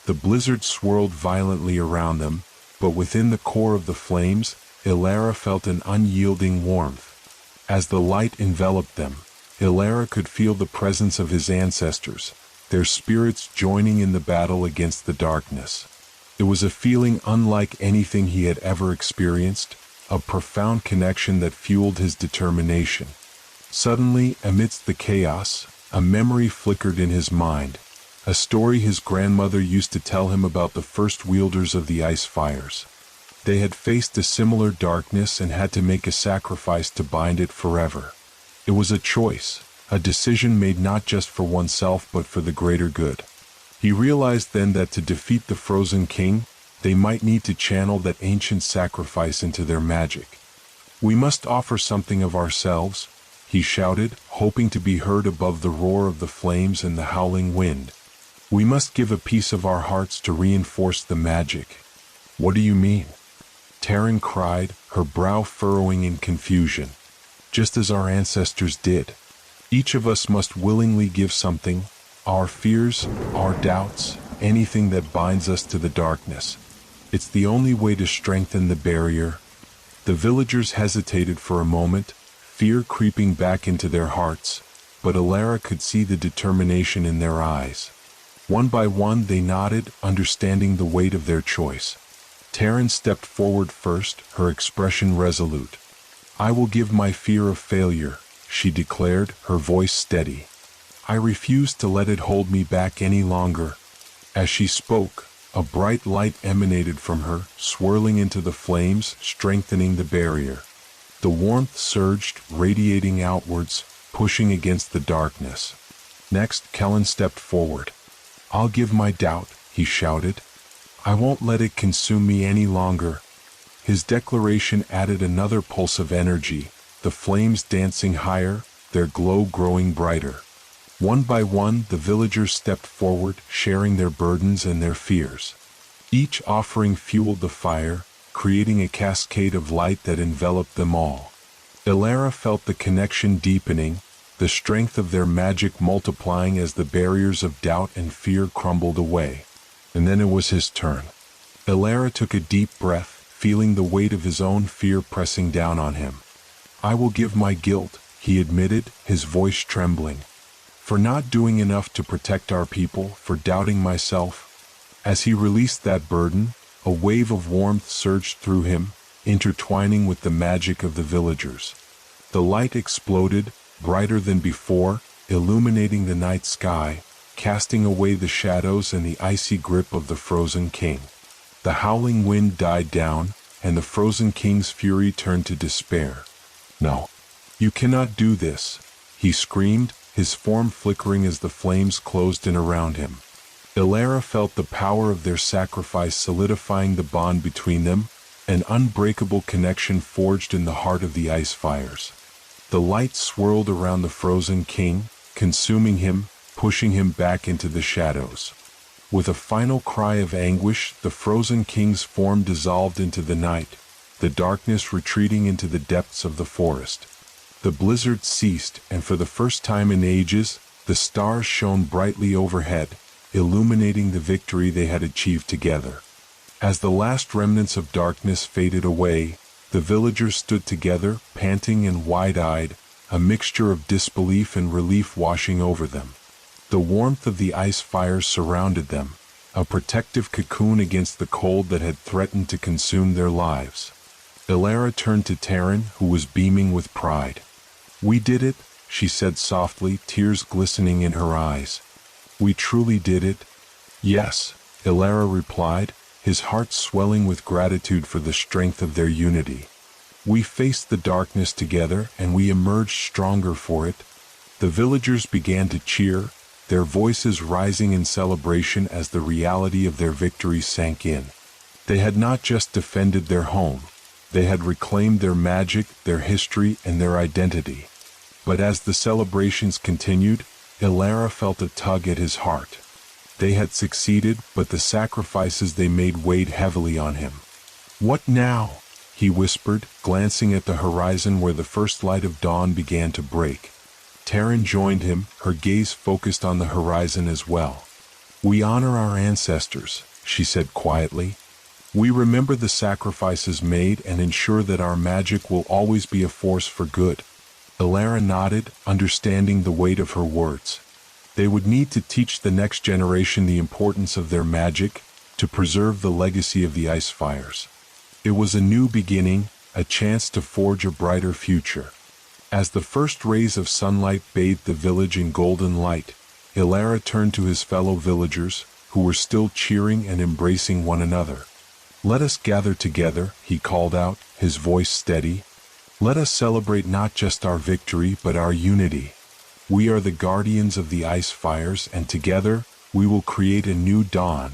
The blizzard swirled violently around them, but within the core of the flames, Elara felt an unyielding warmth. As the light enveloped them, Elara could feel the presence of his ancestors, their spirits joining in the battle against the darkness. It was a feeling unlike anything he had ever experienced, a profound connection that fueled his determination. Suddenly, amidst the chaos, a memory flickered in his mind, a story his grandmother used to tell him about the first wielders of the ice fires. They had faced a similar darkness and had to make a sacrifice to bind it forever. It was a choice, a decision made not just for oneself but for the greater good. He realized then that to defeat the frozen king, they might need to channel that ancient sacrifice into their magic. "We must offer something of ourselves," he shouted, hoping to be heard above the roar of the flames and the howling wind. "We must give a piece of our hearts to reinforce the magic." "What do you mean?" Taryn cried, her brow furrowing in confusion. "Just as our ancestors did. Each of us must willingly give something, our fears, our doubts, anything that binds us to the darkness. It's the only way to strengthen the barrier." The villagers hesitated for a moment, fear creeping back into their hearts, but Elara could see the determination in their eyes. One by one they nodded, understanding the weight of their choice. Taryn stepped forward first, her expression resolute. "I will give my fear of failure," she declared, her voice steady. "I refuse to let it hold me back any longer." As she spoke, a bright light emanated from her, swirling into the flames, strengthening the barrier. The warmth surged, radiating outwards, pushing against the darkness. Next, Kellen stepped forward. "I'll give my doubt," he shouted. "I won't let it consume me any longer." His declaration added another pulse of energy, the flames dancing higher, their glow growing brighter. One by one, the villagers stepped forward, sharing their burdens and their fears. Each offering fueled the fire, creating a cascade of light that enveloped them all. Elara felt the connection deepening, the strength of their magic multiplying as the barriers of doubt and fear crumbled away. And then it was his turn. Elara took a deep breath, feeling the weight of his own fear pressing down on him. "I will give my guilt," he admitted, his voice trembling. "For not doing enough to protect our people, for doubting myself." As he released that burden, a wave of warmth surged through him, intertwining with the magic of the villagers. The light exploded, brighter than before, illuminating the night sky, casting away the shadows and the icy grip of the frozen king. The howling wind died down, and the frozen king's fury turned to despair. "No, you cannot do this," he screamed, his form flickering as the flames closed in around him. Elara felt the power of their sacrifice solidifying the bond between them, an unbreakable connection forged in the heart of the ice fires. The light swirled around the frozen king, consuming him, pushing him back into the shadows. With a final cry of anguish, the frozen king's form dissolved into the night, the darkness retreating into the depths of the forest. The blizzard ceased, and for the first time in ages, the stars shone brightly overhead, illuminating the victory they had achieved together. As the last remnants of darkness faded away, the villagers stood together, panting and wide-eyed, a mixture of disbelief and relief washing over them. The warmth of the ice fires surrounded them, a protective cocoon against the cold that had threatened to consume their lives. Elara turned to Taryn, who was beaming with pride. "We did it," she said softly, tears glistening in her eyes. "We truly did it." "Yes," Elara replied, his heart swelling with gratitude for the strength of their unity. "We faced the darkness together, and we emerged stronger for it." The villagers began to cheer, their voices rising in celebration as the reality of their victory sank in. They had not just defended their home, they had reclaimed their magic, their history, and their identity. But as the celebrations continued, Elara felt a tug at his heart. They had succeeded, but the sacrifices they made weighed heavily on him. "What now?" he whispered, glancing at the horizon where the first light of dawn began to break. Taryn joined him, her gaze focused on the horizon as well. "We honor our ancestors," she said quietly. "We remember the sacrifices made and ensure that our magic will always be a force for good." Elara nodded, understanding the weight of her words. They would need to teach the next generation the importance of their magic, to preserve the legacy of the ice fires. It was a new beginning, a chance to forge a brighter future. As the first rays of sunlight bathed the village in golden light, Elara turned to his fellow villagers, who were still cheering and embracing one another. "Let us gather together," he called out, his voice steady. "Let us celebrate not just our victory but our unity. We are the guardians of the ice fires, and together, we will create a new dawn."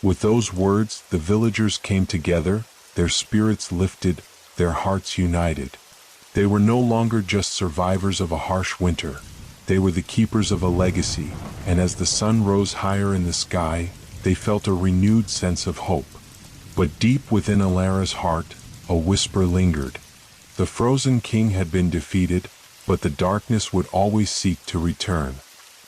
With those words, the villagers came together, their spirits lifted, their hearts united. They were no longer just survivors of a harsh winter. They were the keepers of a legacy, and as the sun rose higher in the sky, they felt a renewed sense of hope. But deep within Elara's heart, a whisper lingered. The frozen king had been defeated, but the darkness would always seek to return.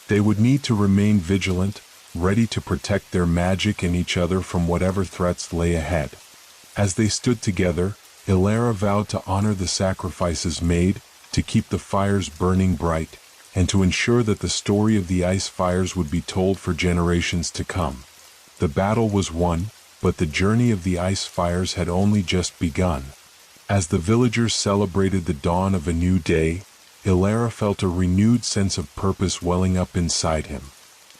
They would need to remain vigilant, ready to protect their magic and each other from whatever threats lay ahead. As they stood together, Elara vowed to honor the sacrifices made, to keep the fires burning bright, and to ensure that the story of the ice fires would be told for generations to come. The battle was won, but the journey of the ice fires had only just begun. As the villagers celebrated the dawn of a new day, Elara felt a renewed sense of purpose welling up inside him.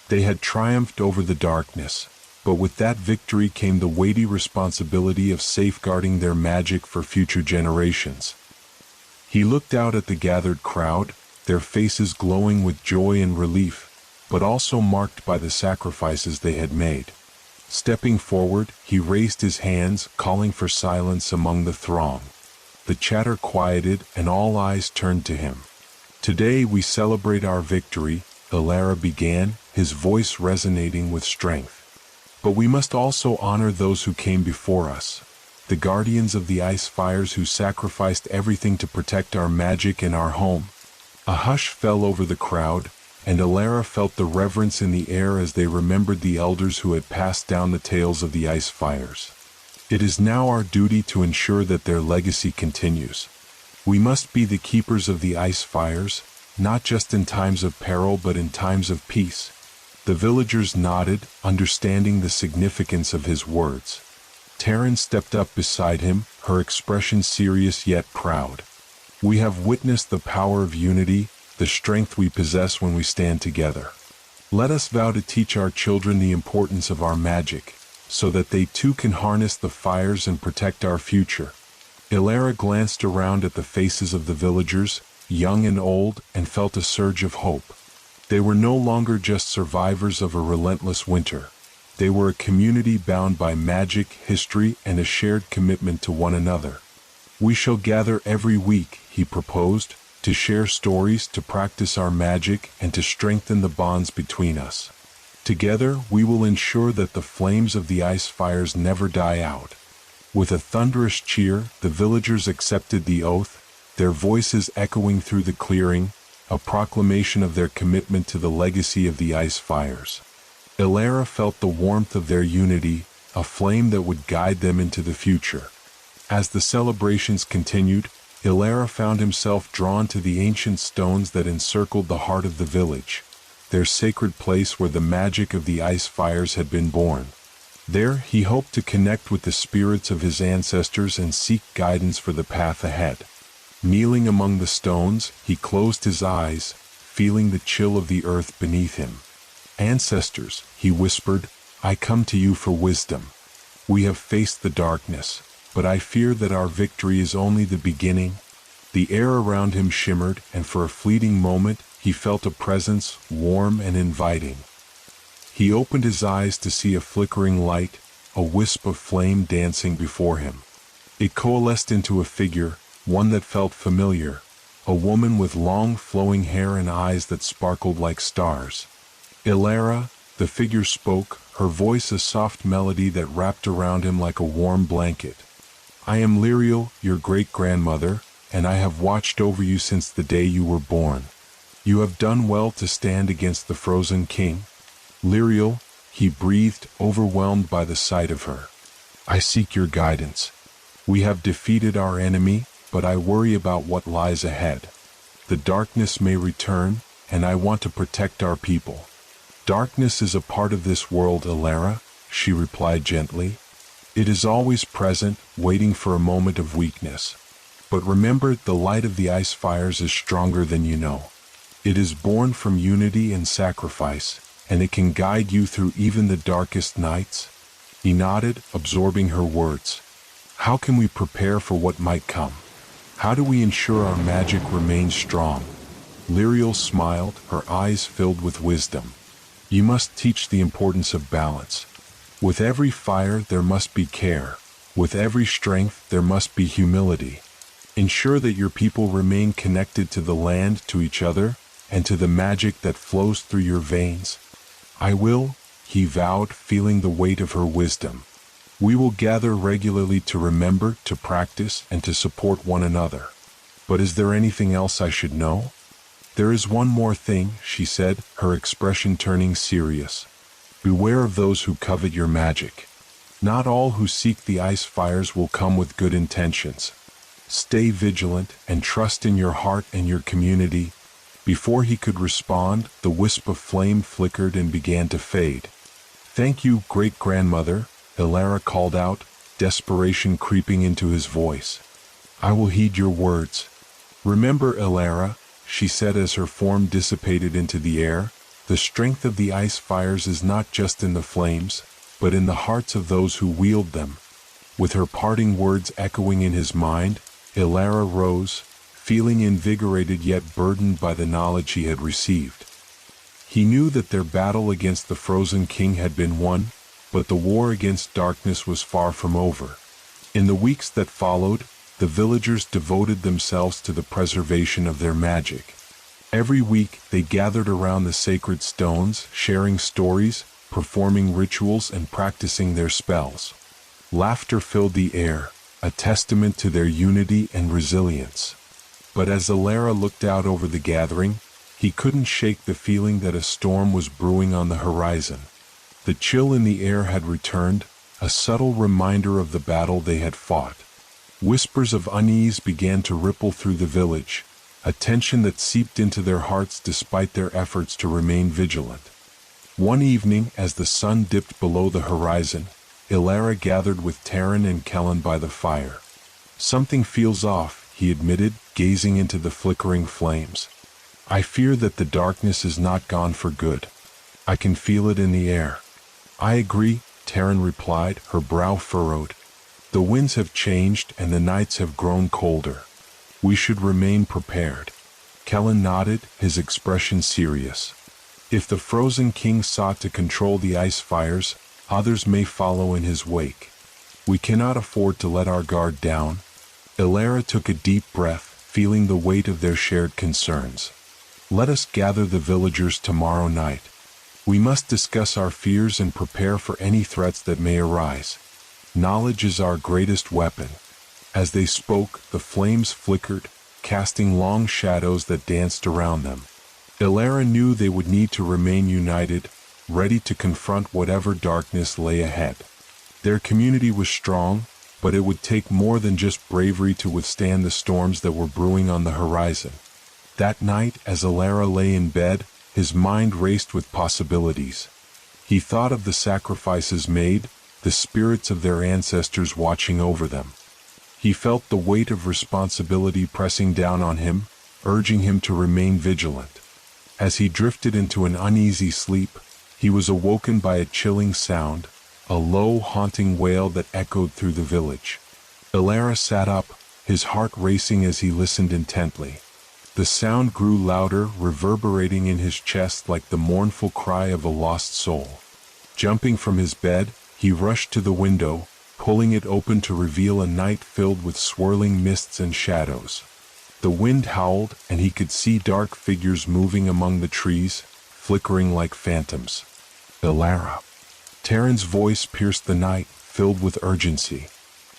They had triumphed over the darkness, but with that victory came the weighty responsibility of safeguarding their magic for future generations. He looked out at the gathered crowd, their faces glowing with joy and relief, but also marked by the sacrifices they had made. Stepping forward, he raised his hands, calling for silence among the throng. The chatter quieted, and all eyes turned to him. "Today we celebrate our victory," Elara began, his voice resonating with strength. "But we must also honor those who came before us, the guardians of the ice fires who sacrificed everything to protect our magic and our home." A hush fell over the crowd, and Elara felt the reverence in the air as they remembered the elders who had passed down the tales of the ice fires. It is now our duty to ensure that their legacy continues. We must be the keepers of the ice fires, not just in times of peril but in times of peace. The villagers nodded, understanding the significance of his words. Taryn stepped up beside him, her expression serious yet proud. We have witnessed the power of unity, the strength we possess when we stand together. Let us vow to teach our children the importance of our magic, so that they too can harness the fires and protect our future. Ilara glanced around at the faces of the villagers, young and old, and felt a surge of hope. They were no longer just survivors of a relentless winter. They were a community bound by magic, history, and a shared commitment to one another. We shall gather every week, he proposed, to share stories, to practice our magic, and to strengthen the bonds between us. Together, we will ensure that the flames of the ice fires never die out. With a thunderous cheer, the villagers accepted the oath, their voices echoing through the clearing, a proclamation of their commitment to the legacy of the ice fires. Ilara felt the warmth of their unity, a flame that would guide them into the future. As the celebrations continued, Ilara found himself drawn to the ancient stones that encircled the heart of the village, their sacred place where the magic of the ice fires had been born. There, he hoped to connect with the spirits of his ancestors and seek guidance for the path ahead. Kneeling among the stones, he closed his eyes, feeling the chill of the earth beneath him. "Ancestors," he whispered, "I come to you for wisdom. We have faced the darkness, but I fear that our victory is only the beginning." The air around him shimmered, and for a fleeting moment, he felt a presence, warm and inviting. He opened his eyes to see a flickering light, a wisp of flame dancing before him. It coalesced into a figure, one that felt familiar, a woman with long flowing hair and eyes that sparkled like stars. "Ilara," the figure spoke, her voice a soft melody that wrapped around him like a warm blanket. "I am Liriel, your great-grandmother, and I have watched over you since the day you were born. You have done well to stand against the frozen king." "Liriel," he breathed, overwhelmed by the sight of her. "I seek your guidance. We have defeated our enemy, but I worry about what lies ahead. The darkness may return, and I want to protect our people." "Darkness is a part of this world, Ilara," she replied gently. "It is always present, waiting for a moment of weakness. But remember, the light of the ice fires is stronger than you know. It is born from unity and sacrifice, and it can guide you through even the darkest nights." He nodded, absorbing her words. "How can we prepare for what might come? How do we ensure our magic remains strong?" Liriel smiled, her eyes filled with wisdom. "You must teach the importance of balance. With every fire there must be care. With every strength there must be humility. Ensure that your people remain connected to the land, to each other, and to the magic that flows through your veins." "I will," he vowed, feeling the weight of her wisdom. "We will gather regularly to remember, to practice, and to support one another. But is there anything else I should know?" "There is one more thing," she said, her expression turning serious. "Beware of those who covet your magic. Not all who seek the ice fires will come with good intentions. Stay vigilant and trust in your heart and your community." Before he could respond, the wisp of flame flickered and began to fade. "Thank you, great-grandmother," Ilara called out, desperation creeping into his voice. "I will heed your words." "Remember, Ilara," she said as her form dissipated into the air, "the strength of the ice fires is not just in the flames, but in the hearts of those who wield them." With her parting words echoing in his mind, Ilara rose, feeling invigorated yet burdened by the knowledge he had received. He knew that their battle against the frozen king had been won, but the war against darkness was far from over. In the weeks that followed, the villagers devoted themselves to the preservation of their magic. Every week, they gathered around the sacred stones, sharing stories, performing rituals, and practicing their spells. Laughter filled the air, a testament to their unity and resilience. But as Ilara looked out over the gathering, he couldn't shake the feeling that a storm was brewing on the horizon. The chill in the air had returned, a subtle reminder of the battle they had fought. Whispers of unease began to ripple through the village, a tension that seeped into their hearts despite their efforts to remain vigilant. One evening, as the sun dipped below the horizon, Ilara gathered with Terran and Kellen by the fire. Something feels off, he admitted, gazing into the flickering flames. I fear that the darkness is not gone for good. I can feel it in the air. I agree, Terran replied, her brow furrowed. The winds have changed and the nights have grown colder. We should remain prepared. Kellen nodded, his expression serious. If the Frozen King sought to control the ice fires, others may follow in his wake. We cannot afford to let our guard down. Ilara took a deep breath, feeling the weight of their shared concerns. Let us gather the villagers tomorrow night. We must discuss our fears and prepare for any threats that may arise. Knowledge is our greatest weapon. As they spoke, the flames flickered, casting long shadows that danced around them. Ilara knew they would need to remain united, ready to confront whatever darkness lay ahead. Their community was strong, but it would take more than just bravery to withstand the storms that were brewing on the horizon. That night, as Ilara lay in bed, his mind raced with possibilities. He thought of the sacrifices made, the spirits of their ancestors watching over them. He felt the weight of responsibility pressing down on him, urging him to remain vigilant. As he drifted into an uneasy sleep, he was awoken by a chilling sound, a low, haunting wail that echoed through the village. Ilara sat up, his heart racing as he listened intently. The sound grew louder, reverberating in his chest like the mournful cry of a lost soul. Jumping from his bed, he rushed to the window, pulling it open to reveal a night filled with swirling mists and shadows. The wind howled, and he could see dark figures moving among the trees, flickering like phantoms. Ilara. Terran's voice pierced the night, filled with urgency.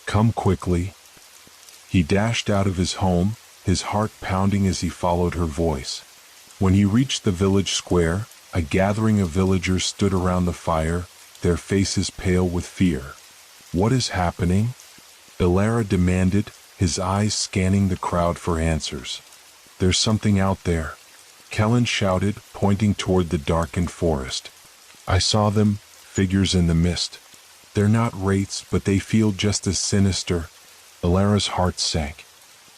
Come quickly. He dashed out of his home, his heart pounding as he followed her voice. When he reached the village square, a gathering of villagers stood around the fire, their faces pale with fear. What is happening? Ilara demanded, his eyes scanning the crowd for answers. There's something out there, Kellen shouted, pointing toward the darkened forest. I saw them, figures in the mist. They're not wraiths, but they feel just as sinister. Ilara's heart sank.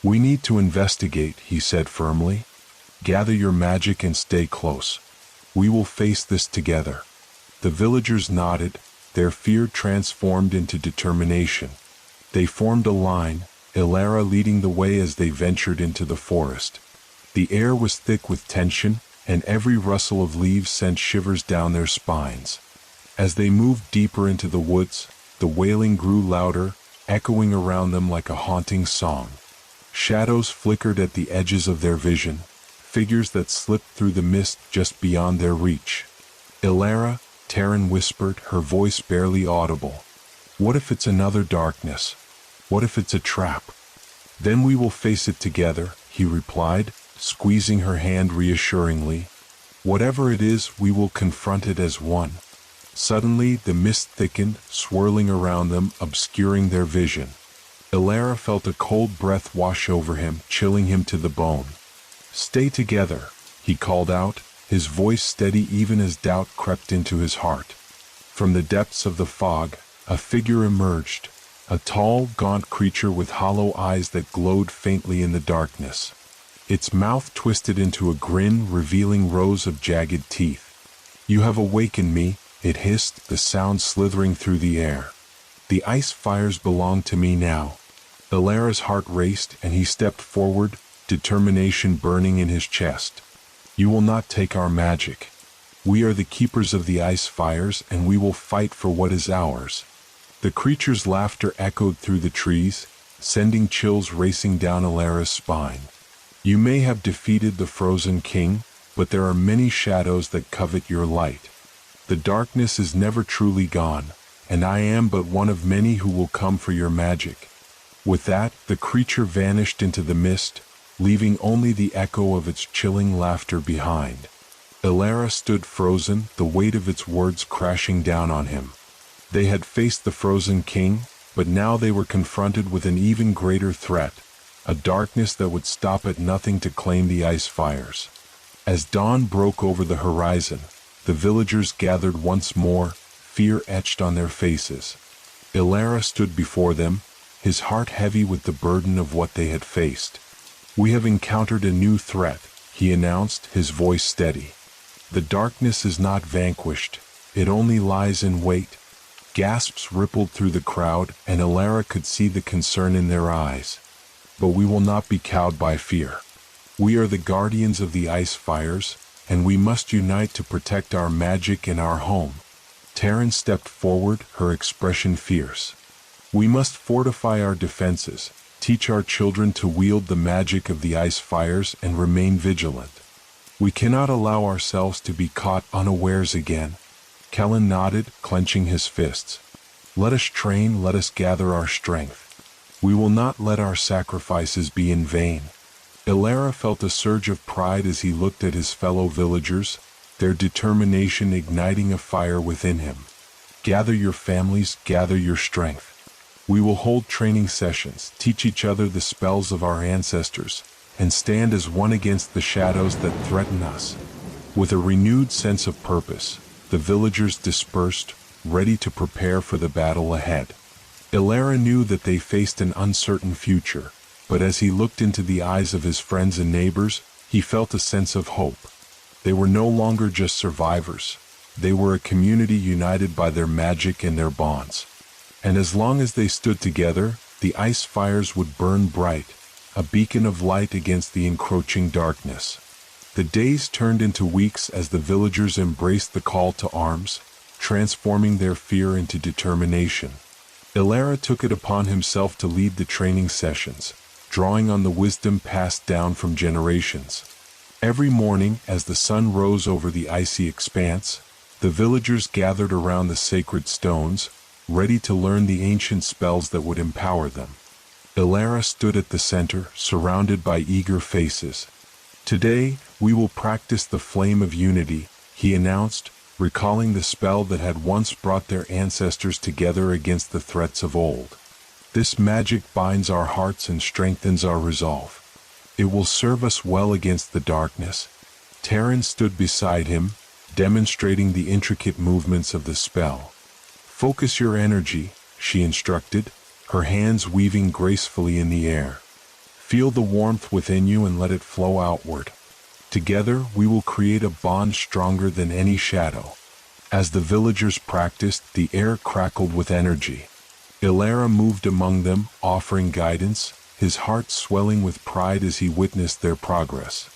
We need to investigate, he said firmly. Gather your magic and stay close. We will face this together. The villagers nodded, their fear transformed into determination. They formed a line, Ilara leading the way as they ventured into the forest. The air was thick with tension, and every rustle of leaves sent shivers down their spines. As they moved deeper into the woods, the wailing grew louder, echoing around them like a haunting song. Shadows flickered at the edges of their vision, figures that slipped through the mist just beyond their reach. Ilara, Terran whispered, her voice barely audible. What if it's another darkness? What if it's a trap? Then we will face it together, he replied, squeezing her hand reassuringly. Whatever it is, we will confront it as one. Suddenly, the mist thickened, swirling around them, obscuring their vision. Ilara felt a cold breath wash over him, chilling him to the bone. Stay together, he called out, his voice steady even as doubt crept into his heart. From the depths of the fog, a figure emerged, a tall, gaunt creature with hollow eyes that glowed faintly in the darkness. Its mouth twisted into a grin, revealing rows of jagged teeth. You have awakened me, it hissed, the sound slithering through the air. The ice fires belong to me now. Ilara's heart raced, and he stepped forward, determination burning in his chest. You will not take our magic. We are the keepers of the ice fires, and we will fight for what is ours. The creature's laughter echoed through the trees, sending chills racing down Ilara's spine. You may have defeated the Frozen King, but there are many shadows that covet your light. The darkness is never truly gone, and I am but one of many who will come for your magic. With that, the creature vanished into the mist, leaving only the echo of its chilling laughter behind. Ilara stood frozen, the weight of its words crashing down on him. They had faced the Frozen King, but now they were confronted with an even greater threat, a darkness that would stop at nothing to claim the ice fires. As dawn broke over the horizon, the villagers gathered once more, fear etched on their faces. Ilara stood before them, his heart heavy with the burden of what they had faced. "We have encountered a new threat," he announced, his voice steady. "The darkness is not vanquished, it only lies in wait." Gasps rippled through the crowd, and Ilara could see the concern in their eyes. "But we will not be cowed by fear. We are the guardians of the ice fires, and we must unite to protect our magic and our home." Taryn stepped forward, her expression fierce. "We must fortify our defenses, teach our children to wield the magic of the ice fires and remain vigilant. We cannot allow ourselves to be caught unawares again." Kellen nodded, clenching his fists. "Let us train, let us gather our strength. We will not let our sacrifices be in vain." Ilara felt a surge of pride as he looked at his fellow villagers, their determination igniting a fire within him. "Gather your families, gather your strength. We will hold training sessions, teach each other the spells of our ancestors, and stand as one against the shadows that threaten us." With a renewed sense of purpose, the villagers dispersed, ready to prepare for the battle ahead. Ilara knew that they faced an uncertain future, but as he looked into the eyes of his friends and neighbors, he felt a sense of hope. They were no longer just survivors. They were a community united by their magic and their bonds. And as long as they stood together, the ice fires would burn bright, a beacon of light against the encroaching darkness. The days turned into weeks as the villagers embraced the call to arms, transforming their fear into determination. Ilara took it upon himself to lead the training sessions, drawing on the wisdom passed down from generations. Every morning, as the sun rose over the icy expanse, the villagers gathered around the sacred stones, ready to learn the ancient spells that would empower them. Ilara stood at the center, surrounded by eager faces. "Today, we will practice the flame of unity," he announced, recalling the spell that had once brought their ancestors together against the threats of old. "This magic binds our hearts and strengthens our resolve. It will serve us well against the darkness." Taryn stood beside him, demonstrating the intricate movements of the spell. "Focus your energy," she instructed, her hands weaving gracefully in the air. "Feel the warmth within you and let it flow outward. Together, we will create a bond stronger than any shadow." As the villagers practiced, the air crackled with energy. Ilara moved among them, offering guidance, his heart swelling with pride as he witnessed their progress.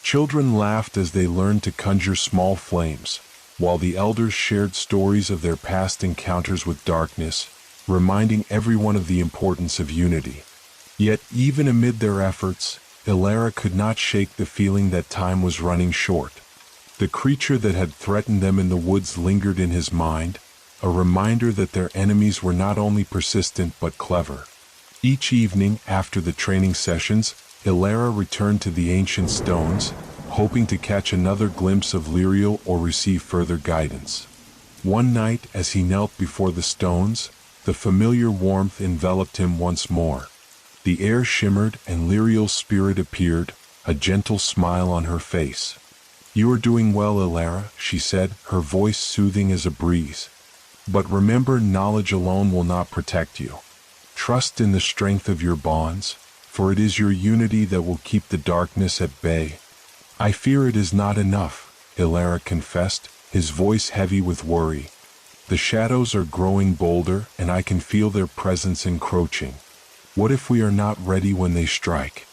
Children laughed as they learned to conjure small flames, while the elders shared stories of their past encounters with darkness, reminding everyone of the importance of unity. Yet, even amid their efforts, Ilara could not shake the feeling that time was running short. The creature that had threatened them in the woods lingered in his mind, a reminder that their enemies were not only persistent but clever. Each evening, after the training sessions, Ilara returned to the ancient stones, hoping to catch another glimpse of Lyriel or receive further guidance. One night, as he knelt before the stones, the familiar warmth enveloped him once more. The air shimmered and Lyriel's spirit appeared, a gentle smile on her face. "You are doing well, Ilara," she said, her voice soothing as a breeze. "But remember, knowledge alone will not protect you. Trust in the strength of your bonds, for it is your unity that will keep the darkness at bay." "I fear it is not enough," Ilara confessed, his voice heavy with worry. "The shadows are growing bolder, and I can feel their presence encroaching. What if we are not ready when they strike?"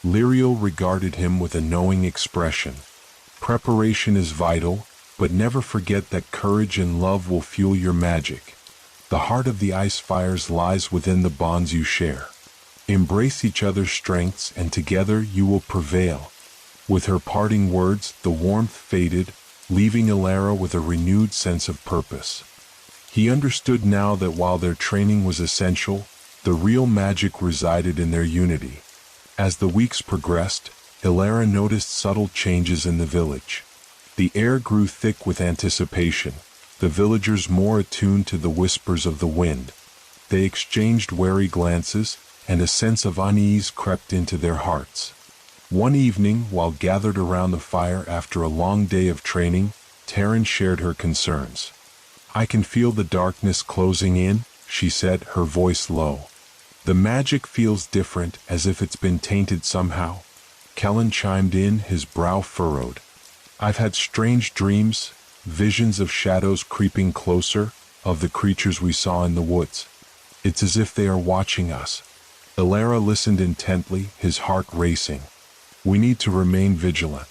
Lyriel regarded him with a knowing expression. "Preparation is vital, but never forget that courage and love will fuel your magic. The heart of the ice fires lies within the bonds you share. Embrace each other's strengths, and together you will prevail." With her parting words, the warmth faded, leaving Ilara with a renewed sense of purpose. He understood now that while their training was essential, the real magic resided in their unity. As the weeks progressed, Ilara noticed subtle changes in the village. The air grew thick with anticipation, the villagers more attuned to the whispers of the wind. They exchanged wary glances, and a sense of unease crept into their hearts. One evening, while gathered around the fire after a long day of training, Taryn shared her concerns. "I can feel the darkness closing in, she said, her voice low. The magic feels different, as if it's been tainted somehow. Kellen chimed in, his brow furrowed. I've had strange dreams, visions of shadows creeping closer, of the creatures we saw in the woods. It's as if they are watching us. Ilara listened intently, his heart racing. We need to remain vigilant.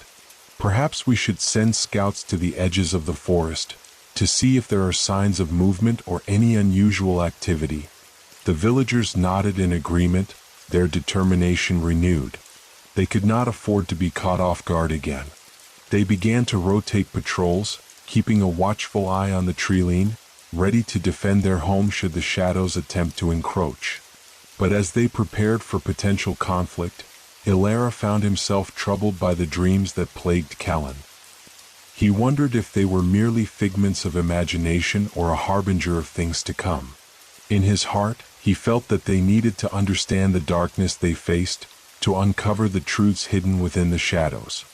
Perhaps we should send scouts to the edges of the forest, to see if there are signs of movement or any unusual activity. The villagers nodded in agreement, their determination renewed. They could not afford to be caught off guard again. They began to rotate patrols, keeping a watchful eye on the treeline, ready to defend their home should the shadows attempt to encroach. But as they prepared for potential conflict, Ilara found himself troubled by the dreams that plagued Kellen. He wondered if they were merely figments of imagination or a harbinger of things to come. In his heart, he felt that they needed to understand the darkness they faced, to uncover the truths hidden within the shadows.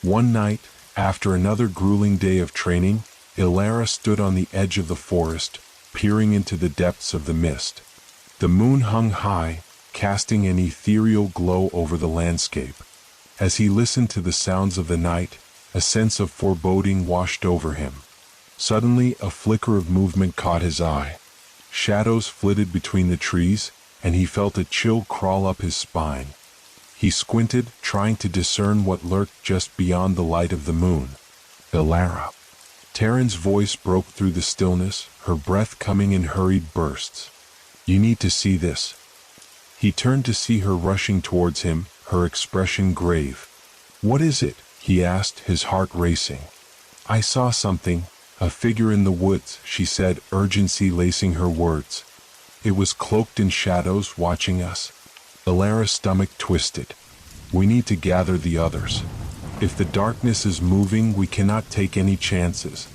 One night, after another grueling day of training, Ilara stood on the edge of the forest, peering into the depths of the mist. The moon hung high, casting an ethereal glow over the landscape. As he listened to the sounds of the night, a sense of foreboding washed over him. Suddenly, a flicker of movement caught his eye. Shadows flitted between the trees, and he felt a chill crawl up his spine. He squinted, trying to discern what lurked just beyond the light of the moon. Ilara. Taryn's voice broke through the stillness, her breath coming in hurried bursts. You need to see this. He turned to see her rushing towards him, her expression grave. What is it? He asked, his heart racing. I saw something, a figure in the woods, she said, urgency lacing her words. It was cloaked in shadows, watching us. Ilara's stomach twisted. We need to gather the others. If the darkness is moving, we cannot take any chances.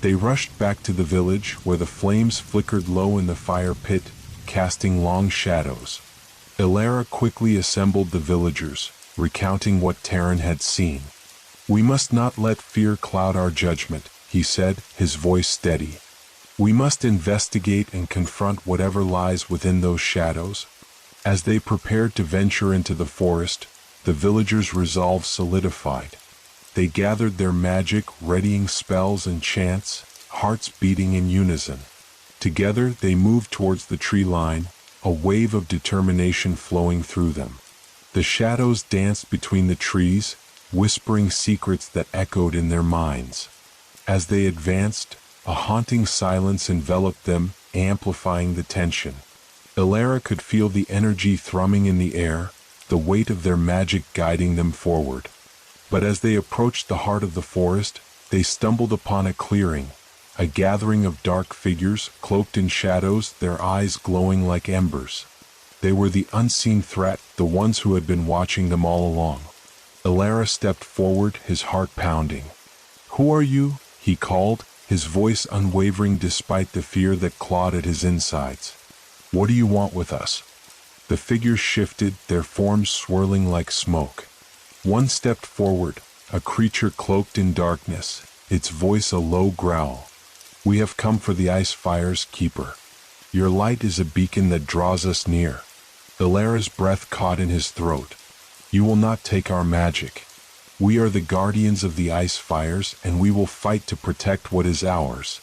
They rushed back to the village, where the flames flickered low in the fire pit, casting long shadows. Ilara quickly assembled the villagers, recounting what Taryn had seen. We must not let fear cloud our judgment, he said, his voice steady. We must investigate and confront whatever lies within those shadows. As they prepared to venture into the forest, the villagers' resolve solidified. They gathered their magic, readying spells and chants, hearts beating in unison. Together they moved towards the tree line, a wave of determination flowing through them. The shadows danced between the trees, whispering secrets that echoed in their minds. As they advanced, a haunting silence enveloped them, amplifying the tension. Ilara could feel the energy thrumming in the air, the weight of their magic guiding them forward. But as they approached the heart of the forest, they stumbled upon a clearing, a gathering of dark figures, cloaked in shadows, their eyes glowing like embers. They were the unseen threat, the ones who had been watching them all along. Ilara stepped forward, his heart pounding. Who are you? He called, his voice unwavering despite the fear that clawed at his insides. What do you want with us? The figures shifted, their forms swirling like smoke. One stepped forward, a creature cloaked in darkness, its voice a low growl. We have come for the ice fire's keeper. Your light is a beacon that draws us near. Ilara's breath caught in his throat. You will not take our magic. We are the guardians of the ice fires, and we will fight to protect what is ours.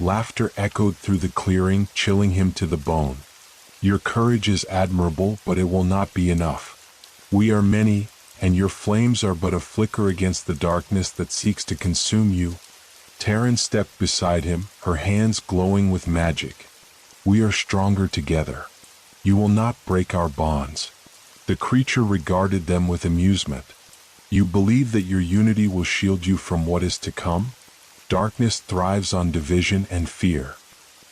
Laughter echoed through the clearing, chilling him to the bone. Your courage is admirable, but it will not be enough. We are many, and your flames are but a flicker against the darkness that seeks to consume you. Taryn stepped beside him, her hands glowing with magic. We are stronger together. You will not break our bonds. The creature regarded them with amusement. You believe that your unity will shield you from what is to come? Darkness thrives on division and fear.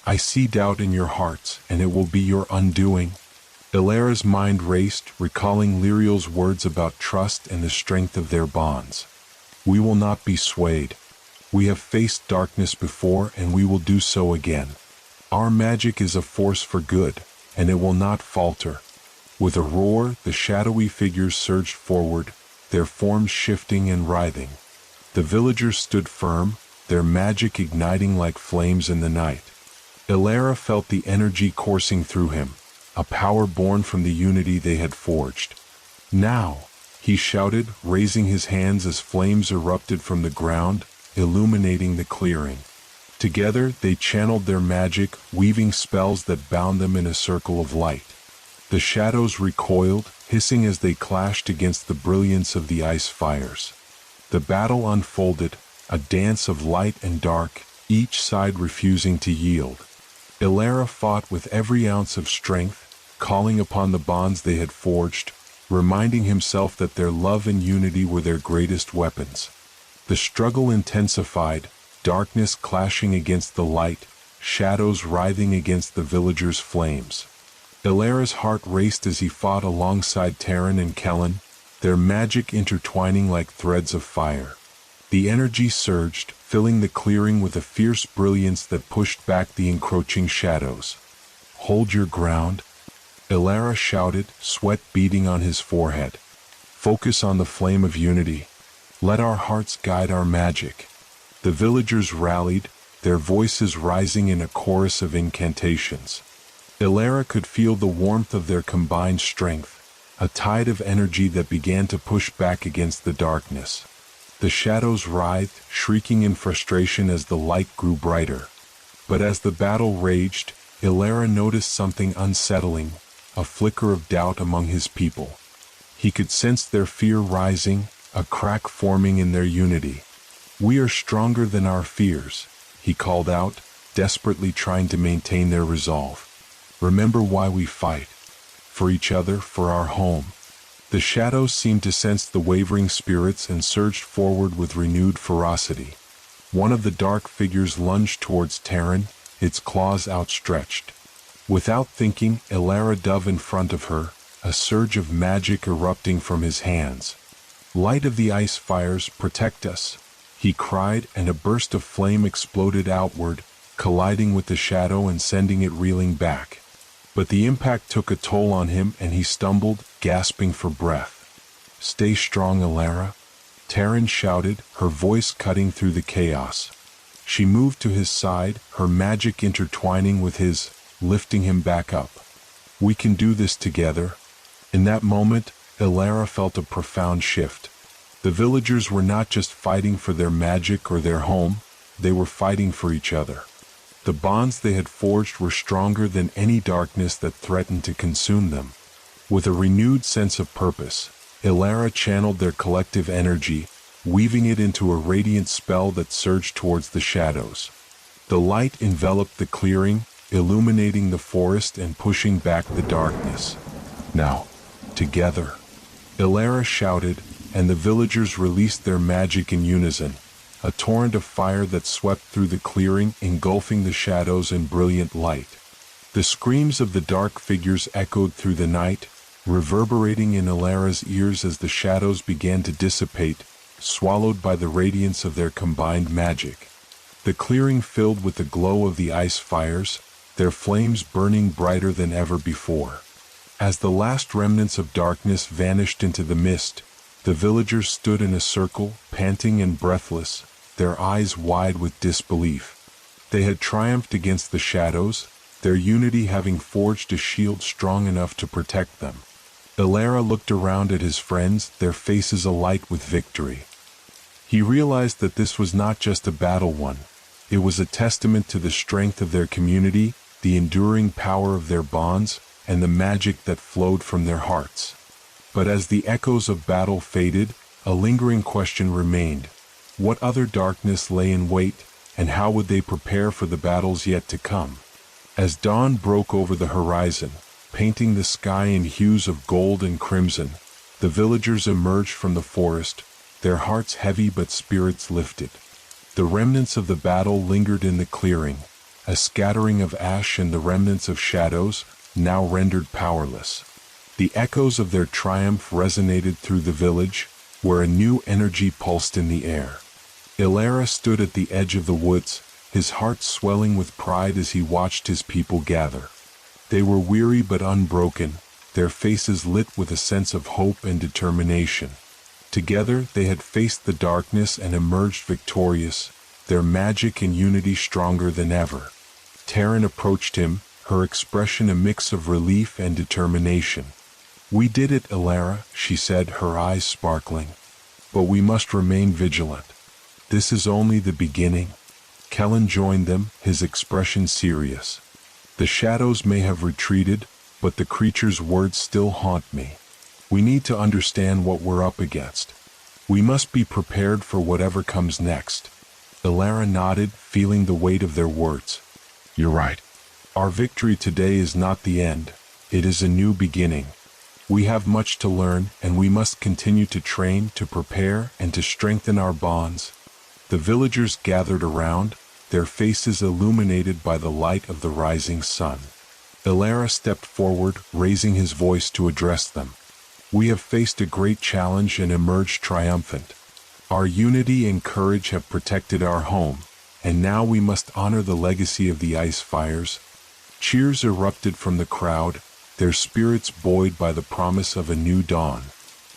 I see doubt in your hearts, and it will be your undoing. Ilara's mind raced, recalling Lyriel's words about trust and the strength of their bonds. We will not be swayed. We have faced darkness before, and we will do so again. Our magic is a force for good, and it will not falter. With a roar, the shadowy figures surged forward, their forms shifting and writhing. The villagers stood firm, their magic igniting like flames in the night. Elara felt the energy coursing through him, a power born from the unity they had forged. "Now!" he shouted, raising his hands as flames erupted from the ground, illuminating the clearing. Together they channeled their magic, weaving spells that bound them in a circle of light. The shadows recoiled, hissing as they clashed against the brilliance of the ice fires. The battle unfolded, a dance of light and dark, each side refusing to yield. Elara fought with every ounce of strength, calling upon the bonds they had forged, reminding himself that their love and unity were their greatest weapons. The struggle intensified, darkness clashing against the light, shadows writhing against the villagers' flames. Elara's heart raced as he fought alongside Terran and Kellen, their magic intertwining like threads of fire. The energy surged, filling the clearing with a fierce brilliance that pushed back the encroaching shadows. "Hold your ground," Elara shouted, sweat beading on his forehead. "Focus on the flame of unity. Let our hearts guide our magic." The villagers rallied, their voices rising in a chorus of incantations. Elara could feel the warmth of their combined strength, a tide of energy that began to push back against the darkness. The shadows writhed, shrieking in frustration as the light grew brighter. But as the battle raged, Elara noticed something unsettling, a flicker of doubt among his people. He could sense their fear rising, a crack forming in their unity. "We are stronger than our fears," he called out, desperately trying to maintain their resolve. "Remember why we fight. For each other, for our home." The shadows seemed to sense the wavering spirits and surged forward with renewed ferocity. One of the dark figures lunged towards Terran, its claws outstretched. Without thinking, Elara dove in front of her, a surge of magic erupting from his hands. "Light of the ice fires, protect us," he cried, and a burst of flame exploded outward, colliding with the shadow and sending it reeling back. But the impact took a toll on him and he stumbled, gasping for breath. "Stay strong, Elara," Terran shouted, her voice cutting through the chaos. She moved to his side, her magic intertwining with his, lifting him back up. "We can do this together." In that moment, Elara felt a profound shift. The villagers were not just fighting for their magic or their home, they were fighting for each other. The bonds they had forged were stronger than any darkness that threatened to consume them. With a renewed sense of purpose, Elara channeled their collective energy, weaving it into a radiant spell that surged towards the shadows. The light enveloped the clearing, illuminating the forest and pushing back the darkness. "Now, together," Elara shouted, and the villagers released their magic in unison, a torrent of fire that swept through the clearing, engulfing the shadows in brilliant light. The screams of the dark figures echoed through the night, reverberating in Elara's ears as the shadows began to dissipate, swallowed by the radiance of their combined magic. The clearing filled with the glow of the ice fires, their flames burning brighter than ever before. As the last remnants of darkness vanished into the mist, the villagers stood in a circle, panting and breathless, their eyes wide with disbelief. They had triumphed against the shadows, their unity having forged a shield strong enough to protect them. Elara looked around at his friends, their faces alight with victory. He realized that this was not just a battle won. It was a testament to the strength of their community, the enduring power of their bonds, and the magic that flowed from their hearts. But as the echoes of battle faded, a lingering question remained. What other darkness lay in wait, and how would they prepare for the battles yet to come? As dawn broke over the horizon, painting the sky in hues of gold and crimson, the villagers emerged from the forest, their hearts heavy but spirits lifted. The remnants of the battle lingered in the clearing, a scattering of ash and the remnants of shadows, now rendered powerless. The echoes of their triumph resonated through the village, where a new energy pulsed in the air. Elara stood at the edge of the woods, his heart swelling with pride as he watched his people gather. They were weary but unbroken, their faces lit with a sense of hope and determination. Together they had faced the darkness and emerged victorious, their magic and unity stronger than ever. Taryn approached him, her expression a mix of relief and determination. "We did it, Elara," she said, her eyes sparkling. "But we must remain vigilant. This is only the beginning." Kellen joined them, his expression serious. "The shadows may have retreated, but the creature's words still haunt me. We need to understand what we're up against. We must be prepared for whatever comes next." Elara nodded, feeling the weight of their words. "You're right. Our victory today is not the end. It is a new beginning. We have much to learn, and we must continue to train, to prepare, and to strengthen our bonds." The villagers gathered around, their faces illuminated by the light of the rising sun. Elara stepped forward, raising his voice to address them. "We have faced a great challenge and emerged triumphant. Our unity and courage have protected our home, and now we must honor the legacy of the ice fires." Cheers erupted from the crowd, their spirits buoyed by the promise of a new dawn.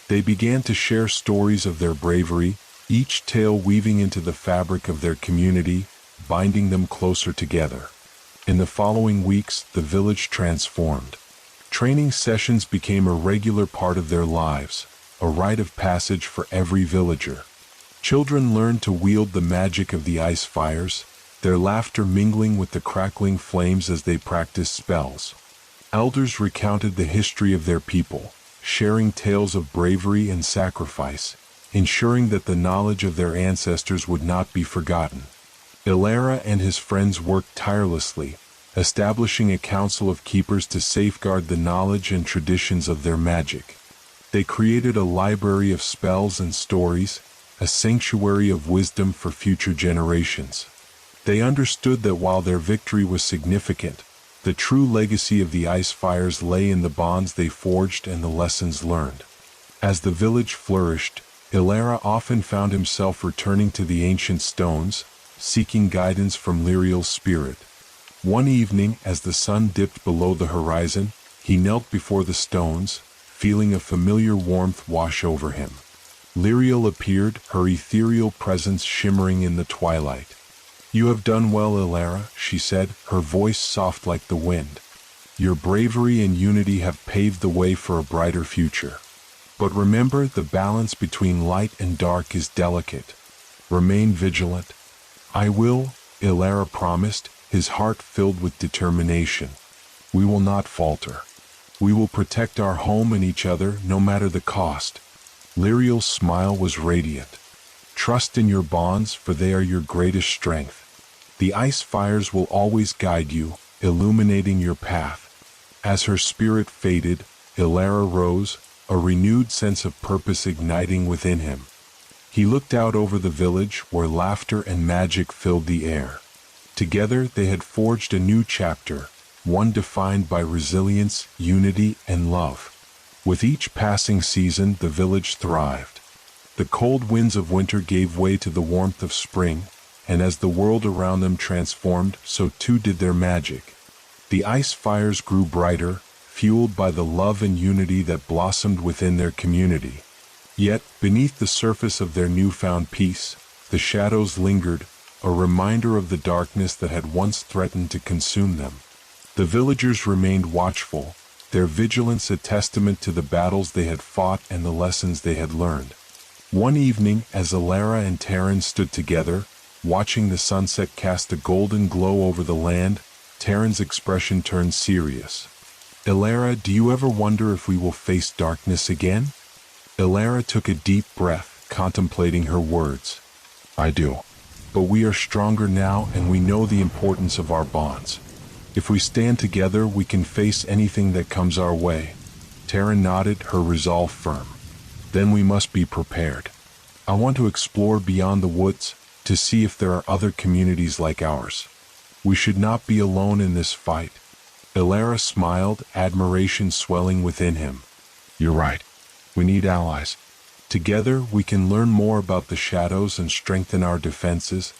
They began to share stories of their bravery, each tale weaving into the fabric of their community, binding them closer together. In the following weeks, the village transformed. Training sessions became a regular part of their lives, a rite of passage for every villager. Children learned to wield the magic of the ice fires, their laughter mingling with the crackling flames as they practiced spells. Elders recounted the history of their people, sharing tales of bravery and sacrifice, ensuring that the knowledge of their ancestors would not be forgotten. Elara and his friends worked tirelessly, establishing a council of keepers to safeguard the knowledge and traditions of their magic. They created a library of spells and stories, a sanctuary of wisdom for future generations. They understood that while their victory was significant, the true legacy of the ice fires lay in the bonds they forged and the lessons learned. As the village flourished, Elara often found himself returning to the ancient stones, seeking guidance from Lyriel's spirit. One evening, as the sun dipped below the horizon, he knelt before the stones, feeling a familiar warmth wash over him. Lyriel appeared, her ethereal presence shimmering in the twilight. "You have done well, Elara," she said, her voice soft like the wind. "Your bravery and unity have paved the way for a brighter future. But remember, the balance between light and dark is delicate. Remain vigilant." "I will," Elara promised, his heart filled with determination. "We will not falter. We will protect our home and each other, no matter the cost." Lyriel's smile was radiant. "Trust in your bonds, for they are your greatest strength. The ice fires will always guide you, illuminating your path." As her spirit faded, Elara rose, a renewed sense of purpose igniting within him. He looked out over the village, where laughter and magic filled the air. Together they had forged a new chapter, one defined by resilience, unity, and love. With each passing season, the village thrived. The cold winds of winter gave way to the warmth of spring, and as the world around them transformed, so too did their magic. The ice fires grew brighter, fueled by the love and unity that blossomed within their community. Yet, beneath the surface of their newfound peace, the shadows lingered, a reminder of the darkness that had once threatened to consume them. The villagers remained watchful, their vigilance a testament to the battles they had fought and the lessons they had learned. One evening, as Elara and Taryn stood together, watching the sunset cast a golden glow over the land, Taryn's expression turned serious. "Elara, do you ever wonder if we will face darkness again?" Elara took a deep breath, contemplating her words. "I do. But we are stronger now, and we know the importance of our bonds. If we stand together, we can face anything that comes our way." Taryn nodded, her resolve firm. "Then we must be prepared. I want to explore beyond the woods, to see if there are other communities like ours. We should not be alone in this fight." Elara smiled, admiration swelling within him. "You're right. We need allies. Together we can learn more about the shadows and strengthen our defenses."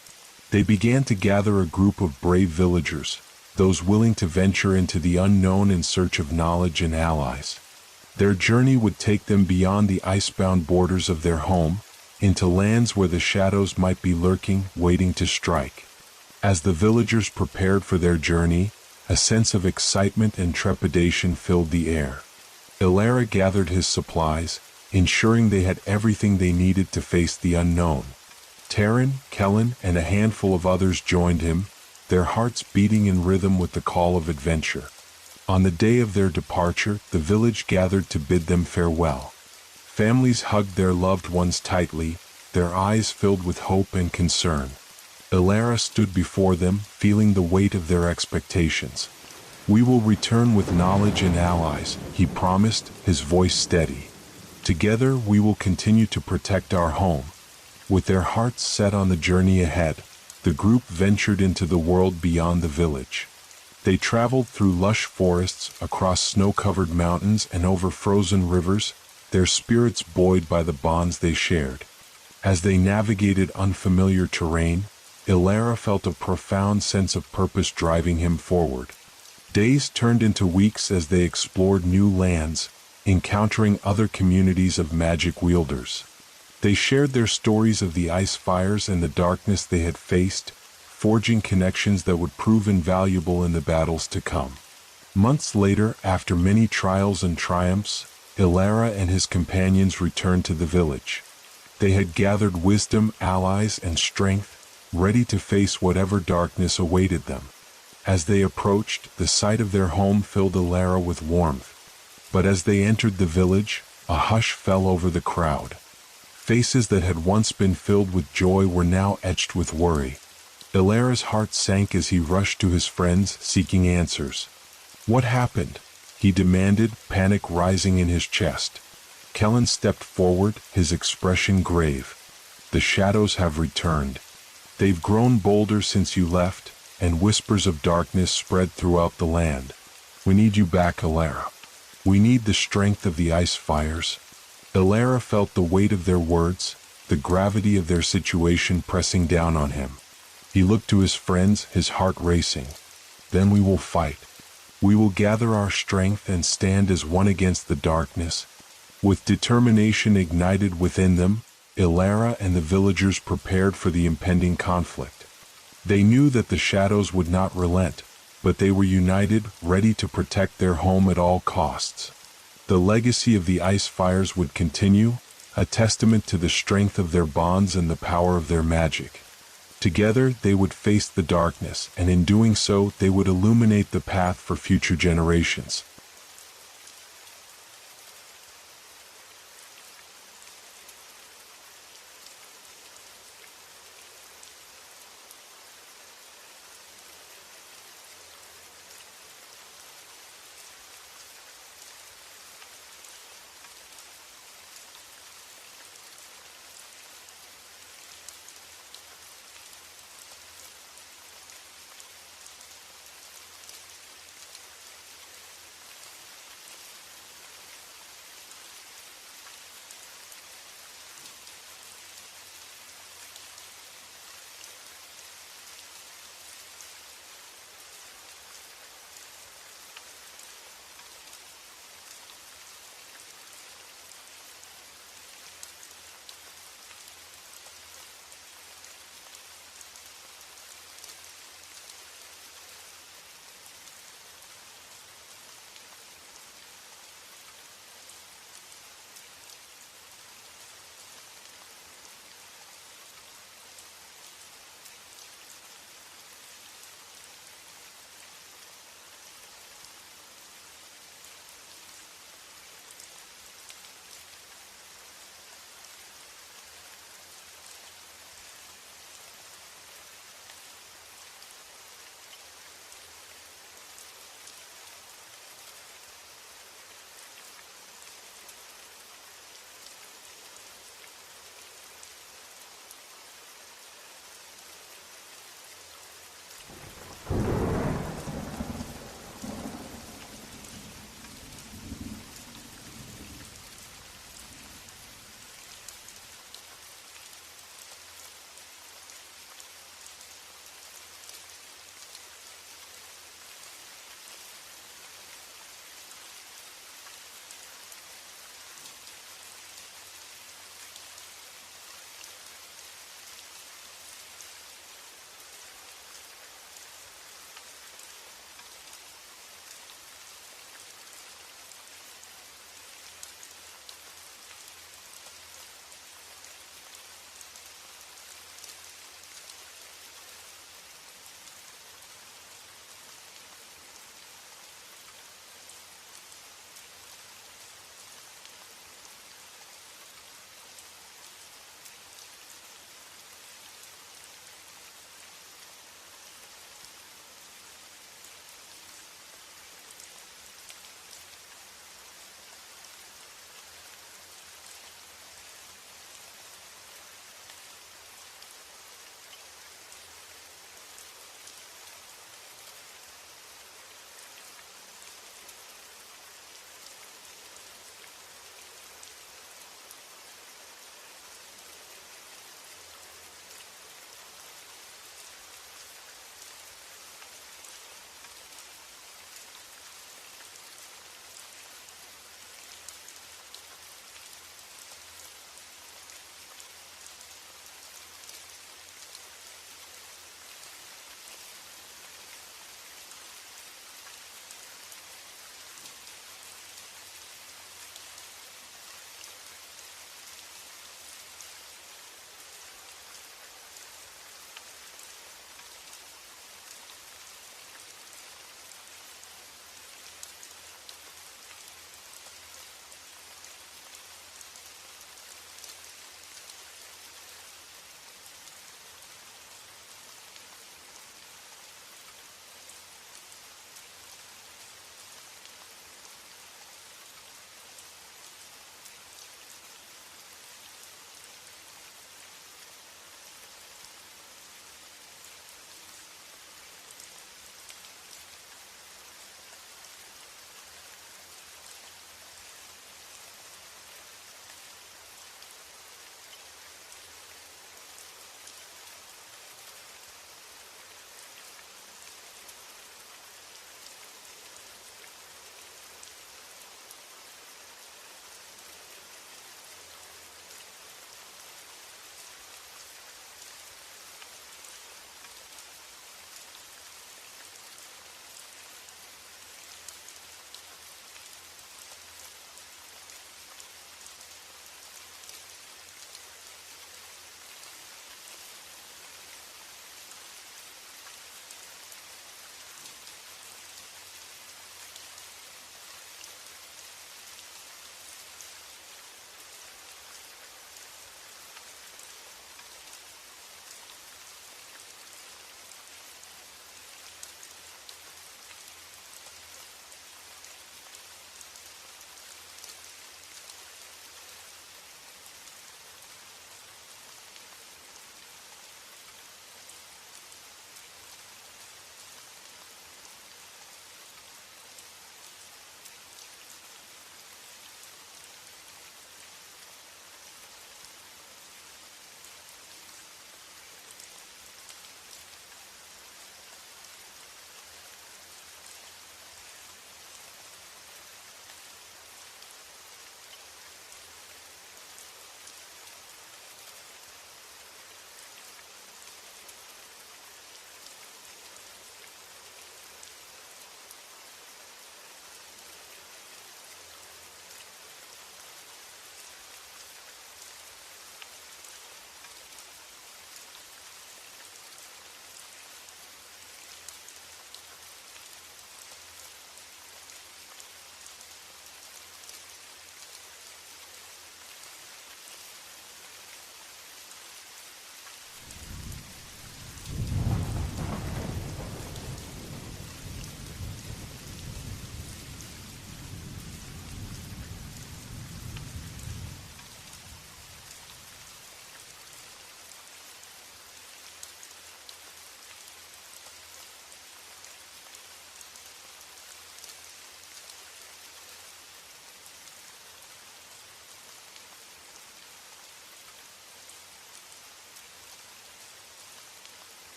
They began to gather a group of brave villagers, those willing to venture into the unknown in search of knowledge and allies. Their journey would take them beyond the icebound borders of their home, into lands where the shadows might be lurking, waiting to strike. As the villagers prepared for their journey, a sense of excitement and trepidation filled the air. Ilara gathered his supplies, ensuring they had everything they needed to face the unknown. Taryn, Kellen, and a handful of others joined him, their hearts beating in rhythm with the call of adventure. On the day of their departure, the village gathered to bid them farewell. Families hugged their loved ones tightly, their eyes filled with hope and concern. Ilara stood before them, feeling the weight of their expectations. "We will return with knowledge and allies," he promised, his voice steady. "Together we will continue to protect our home." With their hearts set on the journey ahead, the group ventured into the world beyond the village. They traveled through lush forests, across snow-covered mountains, and over frozen rivers, their spirits buoyed by the bonds they shared. As they navigated unfamiliar terrain, Ilara felt a profound sense of purpose driving him forward. Days turned into weeks as they explored new lands, encountering other communities of magic wielders. They shared their stories of the ice fires and the darkness they had faced, forging connections that would prove invaluable in the battles to come. Months later, after many trials and triumphs, Ilara and his companions returned to the village. They had gathered wisdom, allies, and strength, ready to face whatever darkness awaited them. As they approached, the sight of their home filled Ilara with warmth. But as they entered the village, a hush fell over the crowd. Faces that had once been filled with joy were now etched with worry. Ilara's heart sank as he rushed to his friends, seeking answers. "What happened?" he demanded, panic rising in his chest. Kellen stepped forward, his expression grave. "The shadows have returned. They've grown bolder since you left, and whispers of darkness spread throughout the land. We need you back, Ilara. We need the strength of the ice fires." Ilara felt the weight of their words, the gravity of their situation pressing down on him. He looked to his friends, his heart racing. "Then we will fight. We will gather our strength and stand as one against the darkness." With determination ignited within them, Ilara and the villagers prepared for the impending conflict. They knew that the shadows would not relent, but they were united, ready to protect their home at all costs. The legacy of the ice fires would continue, a testament to the strength of their bonds and the power of their magic. Together they would face the darkness, and in doing so they would illuminate the path for future generations.